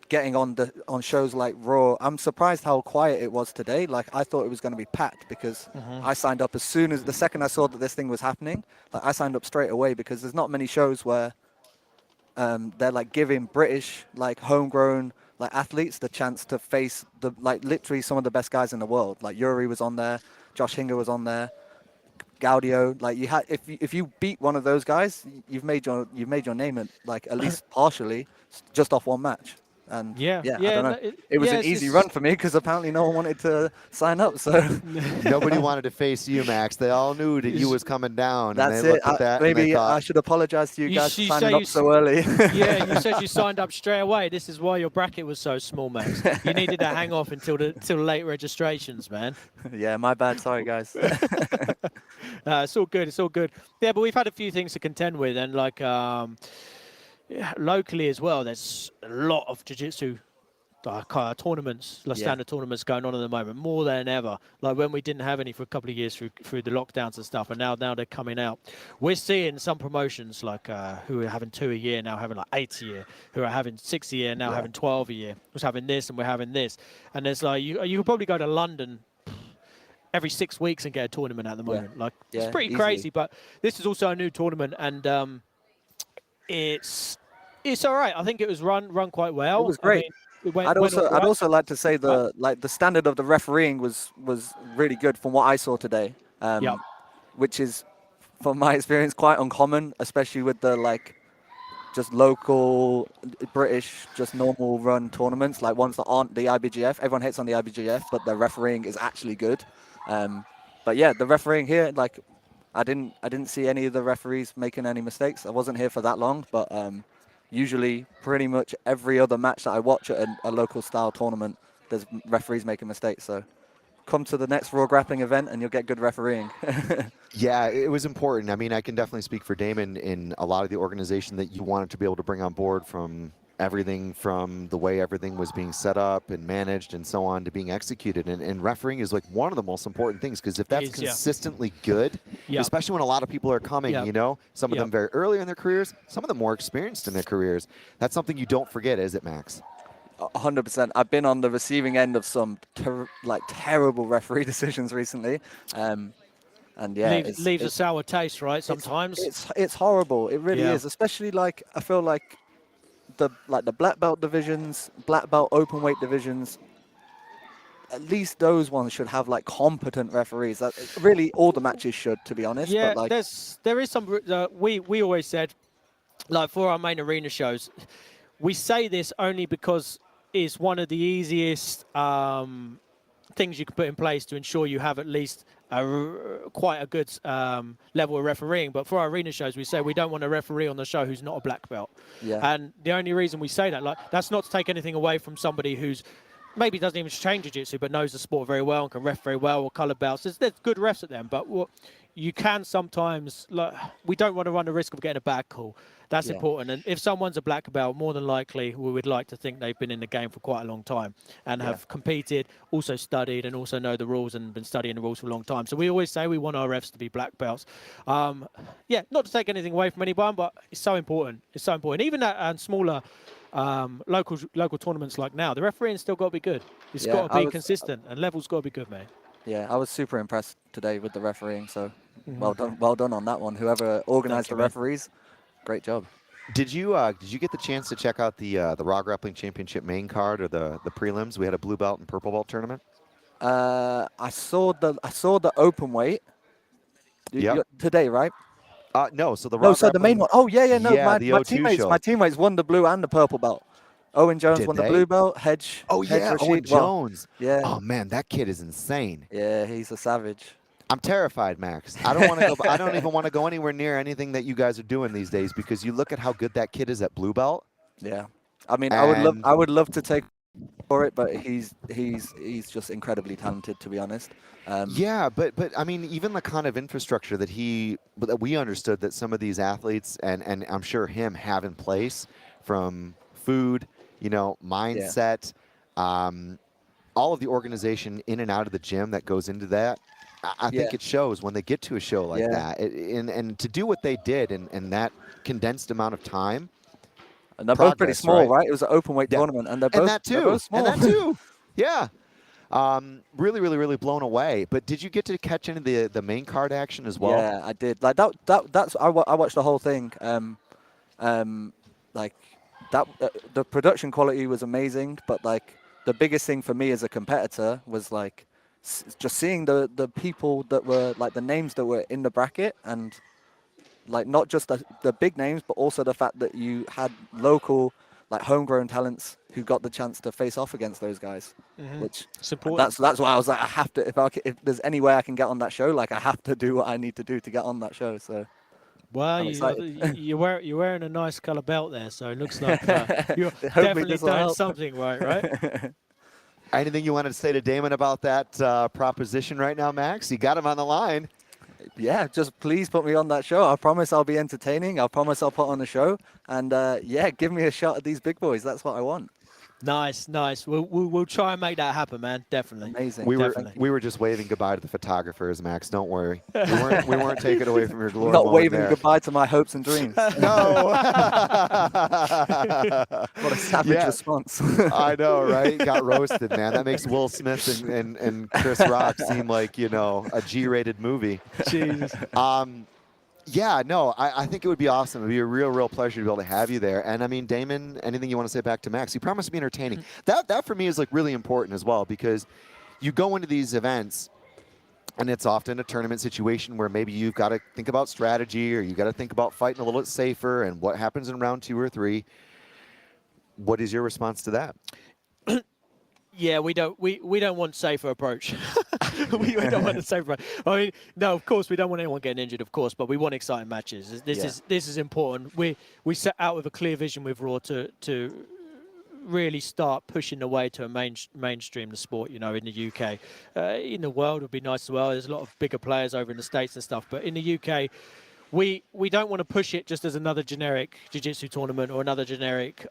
getting on shows like Raw, I'm surprised how quiet it was today. Like, I thought it was going to be packed because I signed up as soon as the second I saw that this thing was happening. Like, I signed up straight away because there's not many shows where they're like giving British, like homegrown, like athletes the chance to face literally some of the best guys in the world. Like Yuri was on there, Josh Hinger was on there, Gaudio. Like, you had, if you beat one of those guys, you've made your name at least partially just off one match. And I don't know. It was an easy run for me because apparently no one wanted to sign up. So nobody wanted to face you, Max. They all knew that you was coming down. That's and they it. Looked at that maybe and I should apologize to you guys for signing up so early. Yeah, you said you signed up straight away. This is why your bracket was so small, Max. You needed to hang off until late registrations, man. Yeah, my bad. Sorry, guys. It's all good. It's all good. Yeah, but we've had a few things to contend with, and like locally as well, there's a lot of jiu-jitsu tournaments, standard tournaments going on at the moment, more than ever. Like when we didn't have any for a couple of years through the lockdowns and stuff, and now they're coming out. We're seeing some promotions like who are having 2 a year now having like 8 a year, who are having 6 a year now having 12 a year. We're having this and we're having this, and there's like you could probably go to London every 6 weeks and get a tournament at the moment. Like it's pretty crazy, but this is also a new tournament, and it's all right. I think it was run quite well. It was great. I'd also like to say the standard of the refereeing was really good from what I saw today. Which is, from my experience, quite uncommon, especially with the just local British, just normal run tournaments, like ones that aren't the IBGF. Everyone hates on the IBGF, but the refereeing is actually good. But yeah, the refereeing here, I didn't see any of the referees making any mistakes. I wasn't here for that long, but usually pretty much every other match that I watch at a local style tournament, there's referees making mistakes. So come to the next Raw Grappling event and you'll get good refereeing. Yeah, it was important. I mean, I can definitely speak for Damon in a lot of the organization that you wanted to be able to bring on board, from everything from the way everything was being set up and managed and so on to being executed. And refereeing is like one of the most important things, because if that's consistently good, especially when a lot of people are coming, you know, some of them very early in their careers, some of them more experienced in their careers, that's something you don't forget, is it, Max? 100%. I've been on the receiving end of some terrible referee decisions recently. And yeah, leaves a sour taste, right? Sometimes it's horrible. It really is, especially I feel like the black belt divisions, black belt open weight divisions, at least those ones should have competent referees. Really, all the matches should, to be honest. Yeah, but there is some. We always said, for our main arena shows, we say this only because it's one of the easiest things you can put in place to ensure you have at least quite a good level of refereeing. But for our arena shows, we say we don't want a referee on the show who's not a black belt. And the only reason we say that, that's not to take anything away from somebody who's maybe doesn't even train jiu-jitsu but knows the sport very well and can ref very well, or colored belts. There's good refs at them, but you can sometimes, we don't want to run the risk of getting a bad call. That's important. And if someone's a black belt, more than likely we would like to think they've been in the game for quite a long time and have competed, also studied, and also know the rules and been studying the rules for a long time. So we always say we want our refs to be black belts. Not to take anything away from anyone, but it's so important. It's so important. Even at smaller local tournaments like now, the refereeing's still got to be good. It's got to be consistent, and level's got to be good, mate. Yeah, I was super impressed today with the refereeing. So well done on that one. Whoever organised the referees, great job. Did you get the chance to check out the Raw Grappling Championship main card or the prelims? We had a blue belt and purple belt tournament. I saw the open weight. Today, right? No, so the main one. Oh yeah, no. Yeah, my teammates won the blue and the purple belt. Owen Jones won the blue belt. Hedge. Oh yeah, Rashid, Owen Jones. Yeah. Oh man, that kid is insane. Yeah, he's a savage. I'm terrified, Max. I don't want to go. I don't even want to go anywhere near anything that you guys are doing these days because you look at how good that kid is at blue belt. Yeah, I mean, I would love to take for it, but he's just incredibly talented, to be honest. Yeah, but I mean, even the kind of infrastructure that we understood that some of these athletes and I'm sure him have in place, from food, mindset, all of the organization in and out of the gym that goes into that. I think it shows when they get to a show like that, and to do what they did in that condensed amount of time. And they're both pretty small, right? It was an open weight tournament, and they're both small. And that too. Yeah. Really, really, really blown away. But did you get to catch any of the main card action as well? Yeah, I did. Like I watched the whole thing. Like that, the production quality was amazing. But like the biggest thing for me as a competitor was like just seeing the people that were like the names that were in the bracket, and like not just the big names, but also the fact that you had local, like homegrown talents who got the chance to face off against those guys. Which that's why I was like, I have to, if there's any way I can get on that show, like I have to do what I need to do to get on that show. So well, you're wearing a nice color belt there, so it looks like you're definitely doing something right? Anything you wanted to say to Damon about that proposition right now, Max? You got him on the line. Yeah, just please put me on that show. I promise I'll be entertaining. I promise I'll put on a show. And yeah, give me a shot at these big boys. That's what I want. Nice. We'll try and make that happen, man. Definitely. Amazing. We were just waving goodbye to the photographers, Max. Don't worry. We weren't taking away from your glory. Not waving goodbye to my hopes and dreams. No. What a savage response. I know, right? Got roasted, man. That makes Will Smith and Chris Rock seem like, a G-rated movie. Jesus. Yeah, no, I think it would be awesome. It would be a real pleasure to be able to have you there. And I mean, Damon, anything you want to say back to Max? You promised to be entertaining. That for me is like really important as well, because you go into these events and it's often a tournament situation where maybe you've got to think about strategy, or you got to think about fighting a little bit safer and what happens in round 2 or 3. What is your response to that? Yeah, we don't want safer approach. we don't want a safer approach. I mean, no, of course we don't want anyone getting injured, of course, but we want exciting matches. This is important. We set out with a clear vision with Raw to really start pushing the way to mainstream the sport, in the UK. In the world, it would be nice as well. There's a lot of bigger players over in the States and stuff, but in the UK, we don't want to push it just as another generic jiu-jitsu tournament or another generic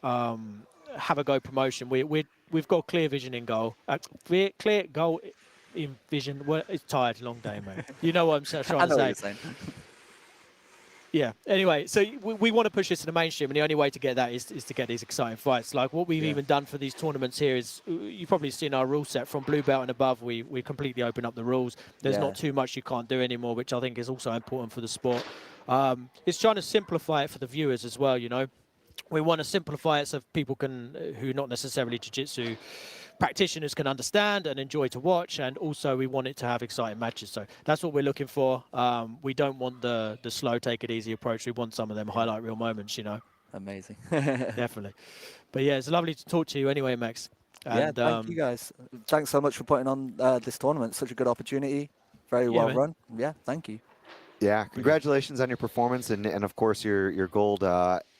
have a go promotion. We've got clear vision in goal. Clear goal in vision. Well, it's tired, long day, mate. You know what I'm trying to say. I know what you're saying. Yeah. Anyway, so we want to push this to the mainstream, and the only way to get that is to get these exciting fights. Like what we've even done for these tournaments here is, you've probably seen our rule set from blue belt and above. We completely open up the rules. There's not too much you can't do anymore, which I think is also important for the sport. It's trying to simplify it for the viewers as well, We want to simplify it so people who not necessarily jiu-jitsu practitioners can understand and enjoy to watch, and also we want it to have exciting matches. So that's what we're looking for. We don't want the slow, take it easy approach. We want some of them highlight reel moments, Amazing. Definitely. But yeah, it's lovely to talk to you anyway, Max. And, thank you guys. Thanks so much for putting on this tournament. Such a good opportunity. Very well run. Yeah, thank you. Yeah, congratulations on your performance and of course your gold.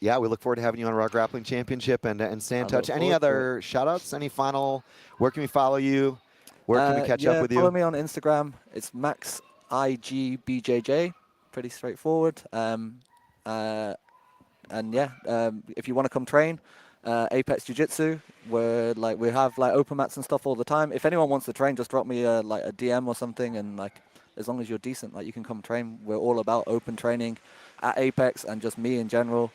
Yeah, we look forward to having you on Raw Grappling Championship and stay in touch. Any other shout-outs? Any final? Where can we follow you? Where can we catch up with you? Follow me on Instagram. It's MaxIGBJJ. Pretty straightforward. And yeah, if you want to come train, Apex Jiu-Jitsu, we have open mats and stuff all the time. If anyone wants to train, just drop me a DM or something, and as long as you're decent, you can come train. We're all about open training at Apex, and just me in general.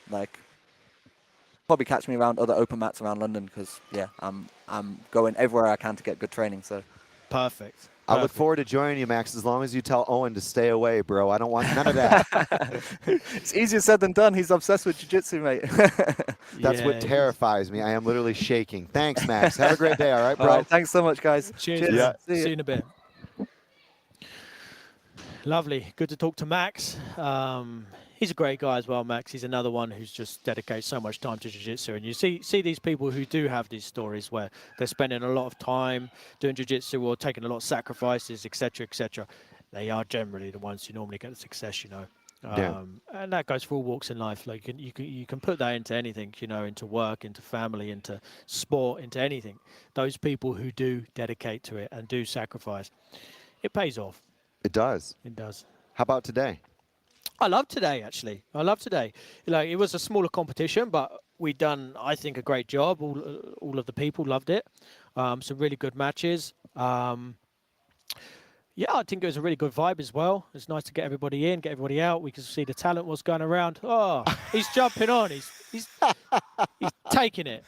probably catch me around other open mats around London because yeah, I'm going everywhere I can to get good training. So perfect. I look forward to joining you, Max, as long as you tell Owen to stay away, bro. I don't want none of that. It's easier said than done. He's obsessed with jiu-jitsu, mate. That's what terrifies me. I am literally shaking. Thanks, Max. Have a great day, all right, bro? All right, thanks so much, guys. Cheers. Yeah. See you in a bit. Lovely. Good to talk to Max. He's a great guy as well, Max. He's another one who's just dedicated so much time to jiu-jitsu. And you see these people who do have these stories where they're spending a lot of time doing jiu-jitsu or taking a lot of sacrifices, etc., etc. They are generally the ones who normally get the success, you know. And that goes for all walks in life. Like you can put that into anything, you know, into work, into family, into sport, into anything. Those people who do dedicate to it and do sacrifice, it pays off. It does. It does. How about today? I love today, actually. I love today. Like, it was a smaller competition, but we done, I think, a great job. All of the people loved it. Some really good matches. Yeah, I think it was a really good vibe as well. It's nice to get everybody in, get everybody out. We could see the talent was going around. Oh, he's jumping on. He's taking it.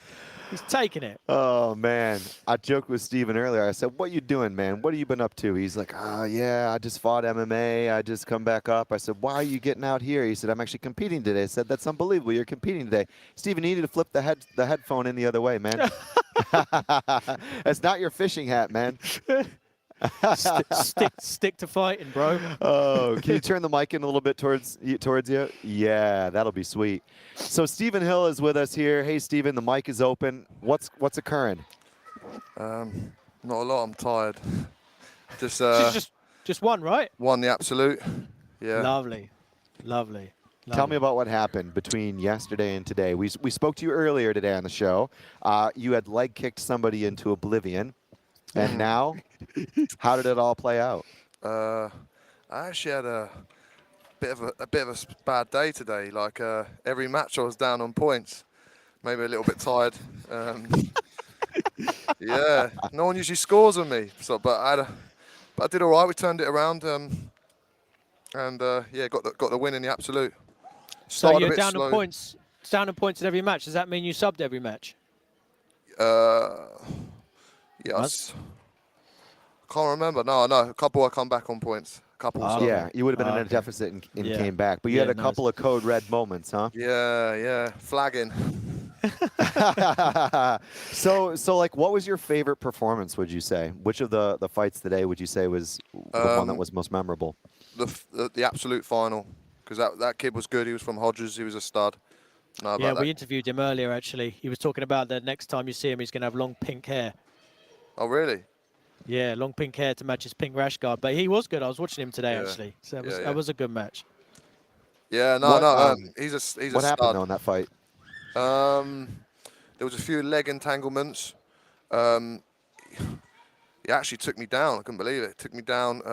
He's taking it. Oh, man. I joked with Steven earlier. I said, what you doing, man? What have you been up to? He's like, yeah, I just fought MMA. I just come back up. I said, why are you getting out here? He said, I'm actually competing today. I said, that's unbelievable. You're competing today. Steven, you need to flip the headphone in the other way, man. That's not your fishing hat, man. Stick to fighting, bro. Oh, can you turn the mic in a little bit towards you? Yeah, that'll be sweet. So Steven Hill is with us here. Hey, Steven, the mic is open. What's occurring? Not a lot. I'm tired. Just one, right? Won the absolute. Yeah. Lovely. Tell me about what happened between yesterday and today. We spoke to you earlier today on the show. You had leg kicked somebody into oblivion. And now, how did it all play out? I actually had a bit of a bad day today. Like every match, I was down on points. Maybe a little bit tired. Yeah, no one usually scores on me. So, but I did all right. We turned it around, and yeah, got the win in the absolute. So you're down on points. Down on points in every match. Does that mean you subbed every match? Yes. Can't remember. No, a couple I come back on points. A couple. Yeah, you would have been in a deficit and came back. But you had a couple of code red moments, huh? Yeah. Flagging. So like, what was your favorite performance, would you say? Which of the fights today would you say was the one that was most memorable? The absolute final. Because that kid was good. He was from Hodges. He was a stud. Yeah, we interviewed him earlier, actually. He was talking about that next time you see him, he's going to have long pink hair. Oh, really? Yeah, long pink hair to match his pink rash guard. But he was good. I was watching him today, actually. So that was a good match. Yeah, he's a stud. What happened though in that fight? There was a few leg entanglements. He actually took me down. I couldn't believe it. Took me down.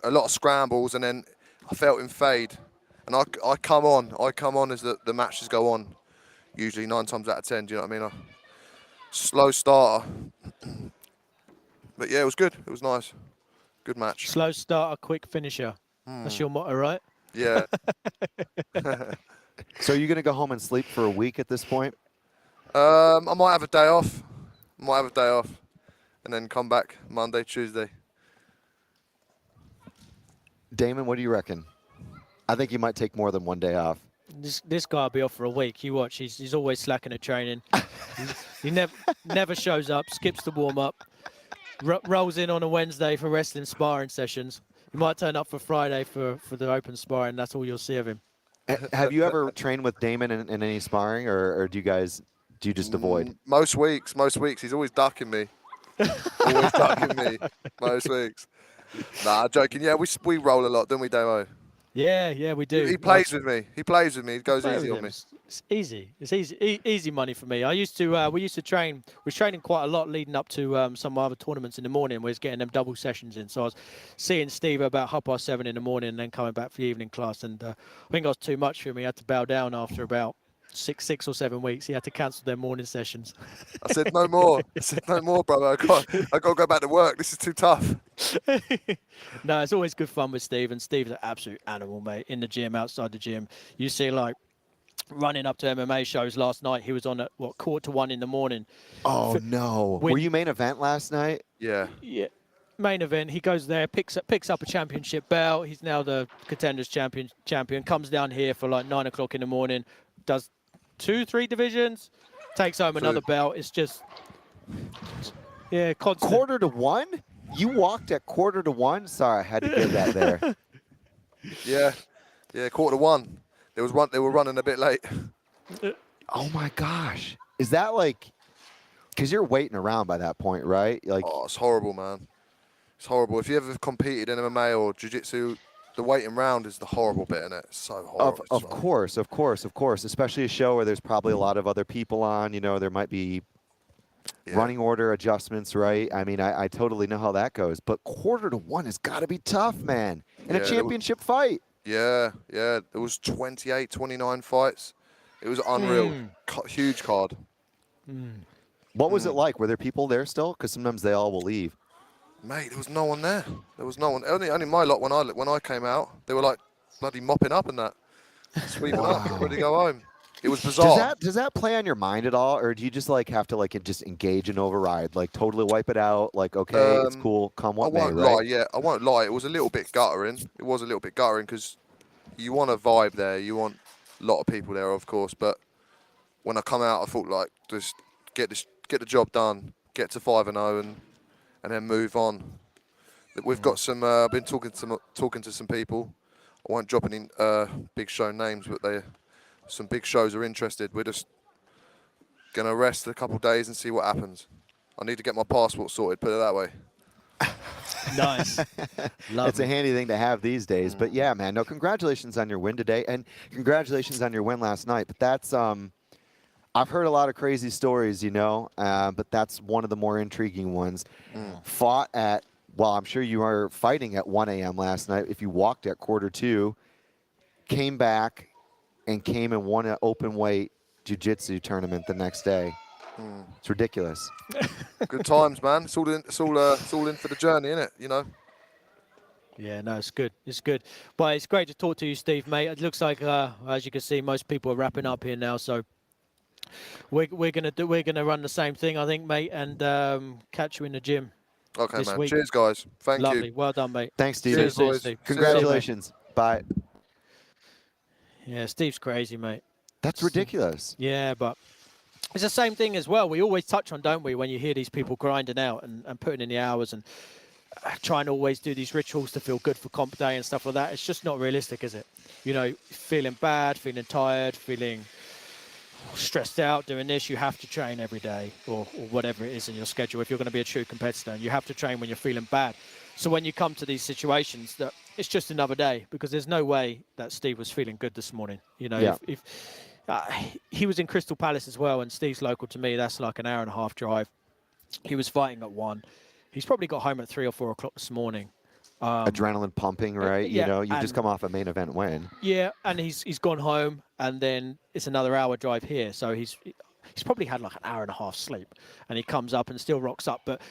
A lot of scrambles, and then I felt him fade. And I come on as the matches go on. Usually 9 times out of 10, do you know what I mean? Slow starter. But yeah, it was good. It was nice. Good match. Slow starter, quick finisher. That's your motto, right? Yeah. So are you going to go home and sleep for a week at this point? I might have a day off. And then come back Monday, Tuesday. Damon, what do you reckon? I think you might take more than one day off. This guy will be off for a week. You watch. He's always slacking at training. he never shows up. Skips the warm up. Rolls in on a Wednesday for wrestling sparring sessions. He might turn up for Friday for the open sparring. That's all you'll see of him. Have you ever trained with Damon in any sparring, or do you just avoid? Most weeks. He's always ducking me. Most weeks. Nah, joking. Yeah, we roll a lot, don't we, Damo? Yeah, we do. He plays with me. He goes easy on me. It's easy. It's easy money for me. We used to train. We was training quite a lot leading up to some other tournaments in the morning. We was getting them double sessions in. So I was seeing Steve about 7:30 in the morning, and then coming back for the evening class. And I think it was too much for him. He had to bow down after about 6 or 7 weeks. He had to cancel their morning sessions. I said no more. Brother. I got to go back to work. This is too tough. No, it's always good fun with Steve, and Steve's an absolute animal, mate. In the gym, outside the gym, you see like running up to MMA shows last night. He was on at, what, 1:45 in the morning. Oh, no. Were you main event last night? Yeah. Yeah. Main event. He goes there, picks up a championship belt. He's now the contenders champion. Comes down here for like 9 o'clock in the morning, does 2-3 divisions, takes home another belt. It's just, yeah, constant. 1:45? You walked at 1:45? Sorry, I had to get that there. Yeah, 1:45. They were running a bit late. Oh my gosh. Is that like, because you're waiting around by that point, right? Like, oh, it's horrible, man. It's horrible. If you ever competed in MMA or jiu-jitsu, the waiting round is the horrible bit in it. It's so horrible. Of course. Especially a show where there's probably a lot of other people on. You know, there might be running order adjustments, right? I mean, I totally know how that goes. But 1:45 has got to be tough, man. In a championship fight. Yeah. There was 28, 29 fights. It was unreal. Huge card. What was it like? Were there people there still? Because sometimes they all will leave. Mate, there was no one there. There was no one. Only my lot when I came out, they were like bloody mopping up and that, sweeping up, ready to go home. It was bizarre. Does that play on your mind at all, or do you just like have to like just engage and override, like totally wipe it out? Like, okay, it's cool, come what may, right? I won't lie. It was a little bit guttering. It was a little bit guttering because you want a vibe there. You want a lot of people there, of course. But when I come out, I thought like just get the job done, get to 5-0, and then move on. We've got some. I've been talking to some people. I won't drop any big show names, but some big shows are interested. We're just gonna rest a couple of days and see what happens. I need to get my passport sorted. Put it that way. Nice. It's a handy thing to have these days. But yeah, man. No, congratulations on your win today, and congratulations on your win last night. But that's I've heard a lot of crazy stories, you know, but that's one of the more intriguing ones. Fought at, well, I'm sure you were fighting at 1 a.m. last night. If you walked at 1:45, came back and came and won an open weight jiu-jitsu tournament the next day. It's ridiculous. Good times, man. It's all in for the journey, isn't it? You know. Yeah, no, it's good. It's good. But it's great to talk to you, Steve, mate. It looks like, as you can see, most people are wrapping up here now. So we're gonna run the same thing, I think, mate, and catch you in the gym. Okay, this man. week. Cheers, guys. Thank you. Lovely. Well done, mate. Thanks, Steve. Cheers, Steve. Congratulations. Bye. Yeah, Steve's crazy, mate. That's ridiculous. Yeah, but it's the same thing as well. We always touch on, don't we, when you hear these people grinding out and putting in the hours and trying to always do these rituals to feel good for comp day and stuff like that. It's just not realistic, is it? You know, feeling bad, feeling tired, feeling stressed out doing this, you have to train every day or whatever it is in your schedule if you're going to be a true competitor. And you have to train when you're feeling bad. So when you come to these situations, that it's just another day, because there's no way that Steve was feeling good this morning. You know, if he was in Crystal Palace as well, and Steve's local to me, that's like an hour-and-a-half drive. He was fighting at 1. He's probably got home at 3 or 4 o'clock this morning. Adrenaline pumping, right? Yeah, you know, you just come off a main event win. Yeah, and he's gone home, and then it's another hour drive here. So he's probably had like an hour-and-a-half sleep, and he comes up and still rocks up. But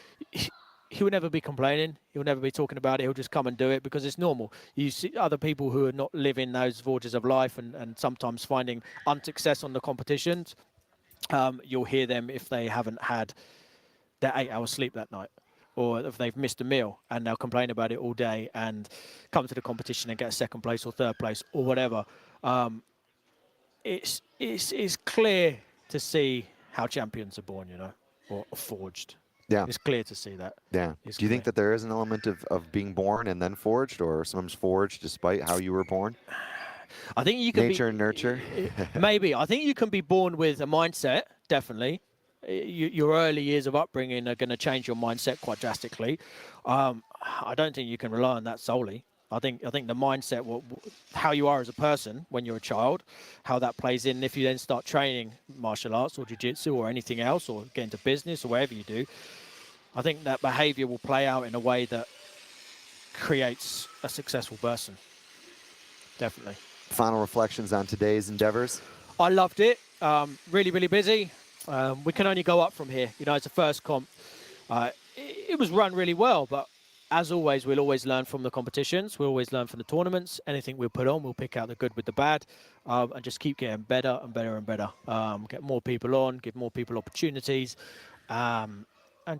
he will never be complaining. He'll never be talking about it. He'll just come and do it because it's normal. You see other people who are not living those vortex of life and sometimes finding unsuccess on the competitions. You'll hear them if they haven't had their 8 hours sleep that night, or if they've missed a meal, and they'll complain about it all day and come to the competition and get a 2nd place or 3rd place or whatever. It's clear to see how champions are born, you know, or forged. Yeah. It's clear to see that. Yeah. Do you think that there is an element of being born and then forged, or sometimes forged despite how you were born? I think you can nature and nurture. Maybe. I think you can be born with a mindset, definitely. Your early years of upbringing are going to change your mindset quite drastically. I don't think you can rely on that solely. I think the mindset, how you are as a person when you're a child, how that plays in. If you then start training martial arts or jiu-jitsu or anything else, or get into business or whatever you do, I think that behavior will play out in a way that creates a successful person. Definitely. Final reflections on today's endeavors? I loved it. Really, really busy. We can only go up from here. You know, it's a first comp. It was run really well, but as always, we'll always learn from the competitions. We'll always learn from the tournaments. Anything we put on, we'll pick out the good with the bad, and just keep getting better and better and better. Get more people on, give more people opportunities, and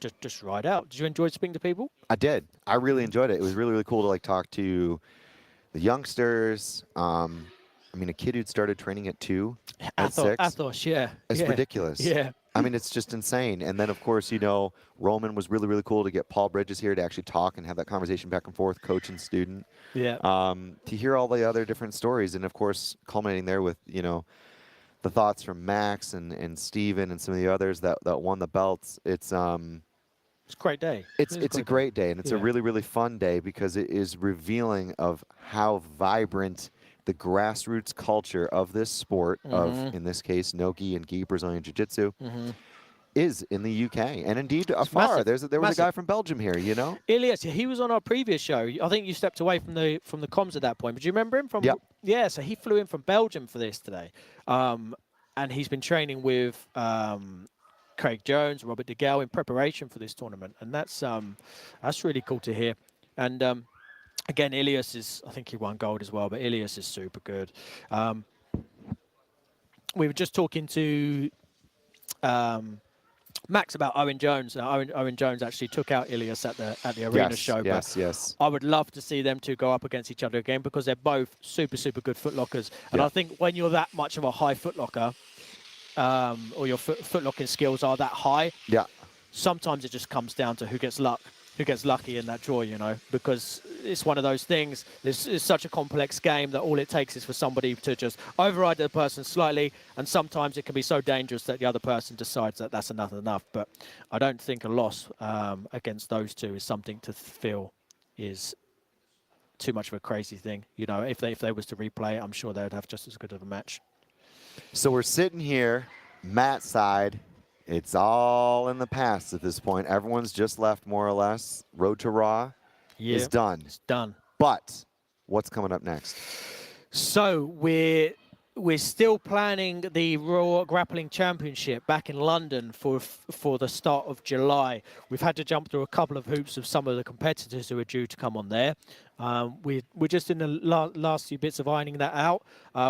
just ride out. Did you enjoy speaking to people? I did. I really enjoyed it. It was really, really cool to like talk to the youngsters. I mean, a kid who'd started training at 2, at 6. Athos, yeah. It's ridiculous. Yeah. I mean, it's just insane. And then, of course, you know, Roman was really, really cool to get Paul Bridges here to actually talk and have that conversation back and forth, coach and student. Yeah. To hear all the other different stories. And, of course, culminating there with, you know, the thoughts from Max and Steven and some of the others that won the belts. It's a great day. It's a great day. And it's a really, really fun day because it is revealing of how vibrant the grassroots culture of this sport of, in this case, no-gi and gi Brazilian Jiu-Jitsu is in the UK. And indeed, afar. There was a guy from Belgium here, you know? Ilias, he was on our previous show. I think you stepped away from the comms at that point. But do you remember him? Yeah, so he flew in from Belgium for this today. And he's been training with Craig Jones, Robert DeGale in preparation for this tournament. And that's really cool to hear. And again, Ilias I think he won gold as well, but Ilias is super good. We were just talking to Max about Owen Jones. Owen Jones actually took out Ilias at the arena show. Yes. I would love to see them two go up against each other again because they're both super, super good footlockers. And I think when you're that much of a high footlocker, or your footlocking skills are that high, sometimes it just comes down to who gets lucky in that draw, you know, because it's one of those things. It's such a complex game that all it takes is for somebody to just override the person slightly, and sometimes it can be so dangerous that the other person decides that that's enough. But I don't think a loss against those two is something to feel is too much of a crazy thing. You know, if they was to replay it, I'm sure they would have just as good of a match. So we're sitting here, Matt's side. It's all in the past at this point. Everyone's just left, more or less. Road to Raw is done. It's done. But what's coming up next? So we're still planning the Raw Grappling Championship back in London for the start of July. We've had to jump through a couple of hoops of some of the competitors who are due to come on there. We're just in the last few bits of ironing that out.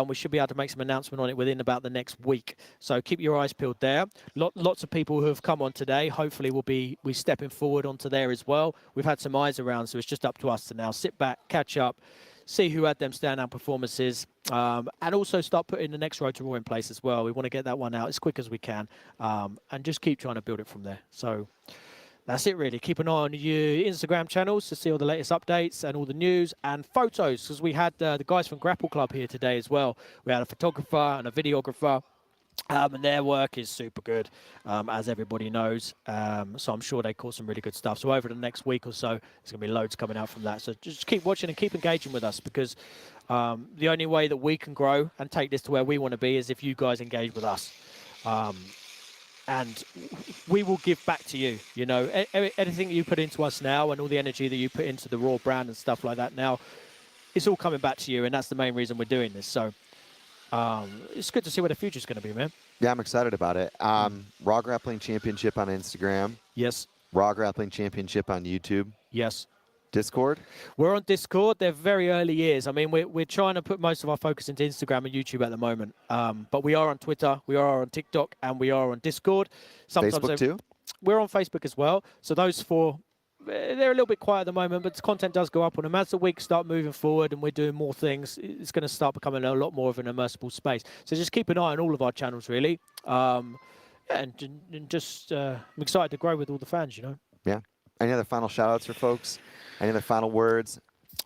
We should be able to make some announcement on it within about the next week. So keep your eyes peeled there. Lots of people who have come on today, hopefully will be stepping forward onto there as well. We've had some eyes around, so it's just up to us to now sit back, catch up, see who had them standout performances, and also start putting the next Road to Raw in place as well. We want to get that one out as quick as we can, and just keep trying to build it from there. So that's it, really. Keep an eye on your Instagram channels to see all the latest updates and all the news and photos, because we had the guys from Grapple Club here today as well. We had a photographer and a videographer. And their work is super good, as everybody knows. So I'm sure they caught some really good stuff. So over the next week or so, there's going to be loads coming out from that. So just keep watching and keep engaging with us, because the only way that we can grow and take this to where we want to be is if you guys engage with us. And we will give back to you. You know, anything you put into us now and all the energy that you put into the Raw brand and stuff like that now, it's all coming back to you. And that's the main reason we're doing this. So it's good to see where the future's going to be, man. Yeah, I'm excited about it. Raw Grappling Championship on Instagram. Yes. Raw Grappling Championship on YouTube. Yes. Discord? We're on Discord. They're very early years. I mean, we're trying to put most of our focus into Instagram and YouTube at the moment. But we are on Twitter, we are on TikTok, and we are on Discord. Sometimes Facebook too? We're on Facebook as well. So those four, they're a little bit quiet at the moment, but the content does go up on them. As the weeks start moving forward and we're doing more things, it's going to start becoming a lot more of an immersible space. So just keep an eye on all of our channels, really. And just I'm excited to grow with all the fans, you know. Yeah. Any other final shout-outs for folks? Any other final words?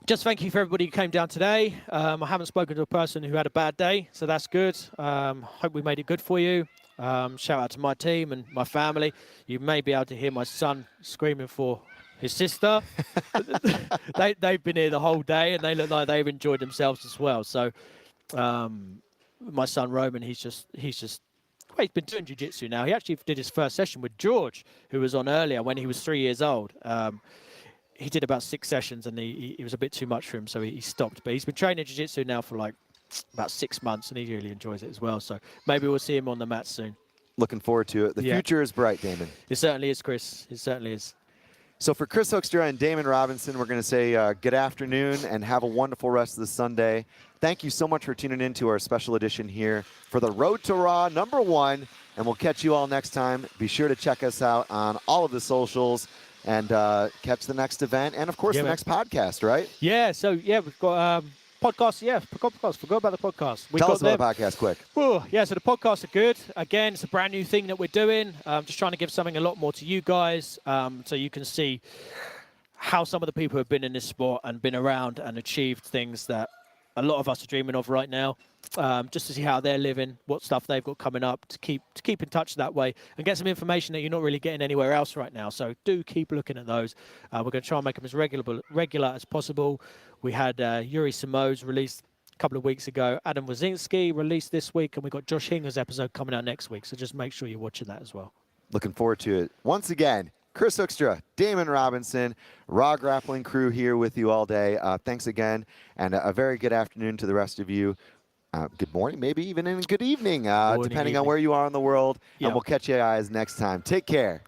Just thank you for everybody who came down today. I haven't spoken to a person who had a bad day, so that's good. Hope we made it good for you. Shout out to my team and my family. You may be able to hear my son screaming for his sister. They've been here the whole day, and they look like they've enjoyed themselves as well. So my son Roman, he's been doing jiu-jitsu now. He actually did his first session with George, who was on earlier when he was 3 years old. He did about 6 sessions, and it was a bit too much for him, so he stopped. But he's been training jiu-jitsu now for like about 6 months, and he really enjoys it as well. So maybe we'll see him on the mat soon. Looking forward to it. The future is bright, Damon. It certainly is, Chris. It certainly is. So for Chris Hoekstra and Damon Robinson, we're going to say good afternoon and have a wonderful rest of the Sunday. Thank you so much for tuning in to our special edition here for the Road to Raw #1, and we'll catch you all next time. Be sure to check us out on all of the socials and catch the next event and, of course, the next podcast, right? Yeah, so, yeah, we've got podcasts. Yeah, forgot about the podcast. Tell us about the podcast quick. Whew, yeah, so the podcasts are good. Again, it's a brand new thing that we're doing. Just trying to give something a lot more to you guys so you can see how some of the people who have been in this sport and been around and achieved things that a lot of us are dreaming of right now, just to see how they're living, what stuff they've got coming up, to keep in touch that way and get some information that you're not really getting anywhere else right now. So do keep looking at those. We're going to try and make them as regular as possible. We had Yuri Simoes released a couple of weeks ago. Adam Wazinski released this week, and we've got Josh Hinger's episode coming out next week. So just make sure you're watching that as well. Looking forward to it. Once again, Chris Hoekstra, Damon Robinson, Raw Grappling crew here with you all day. Thanks again, and a very good afternoon to the rest of you. Good morning, maybe even in good evening, depending on where you are in the world. And we'll catch you guys next time. Take care.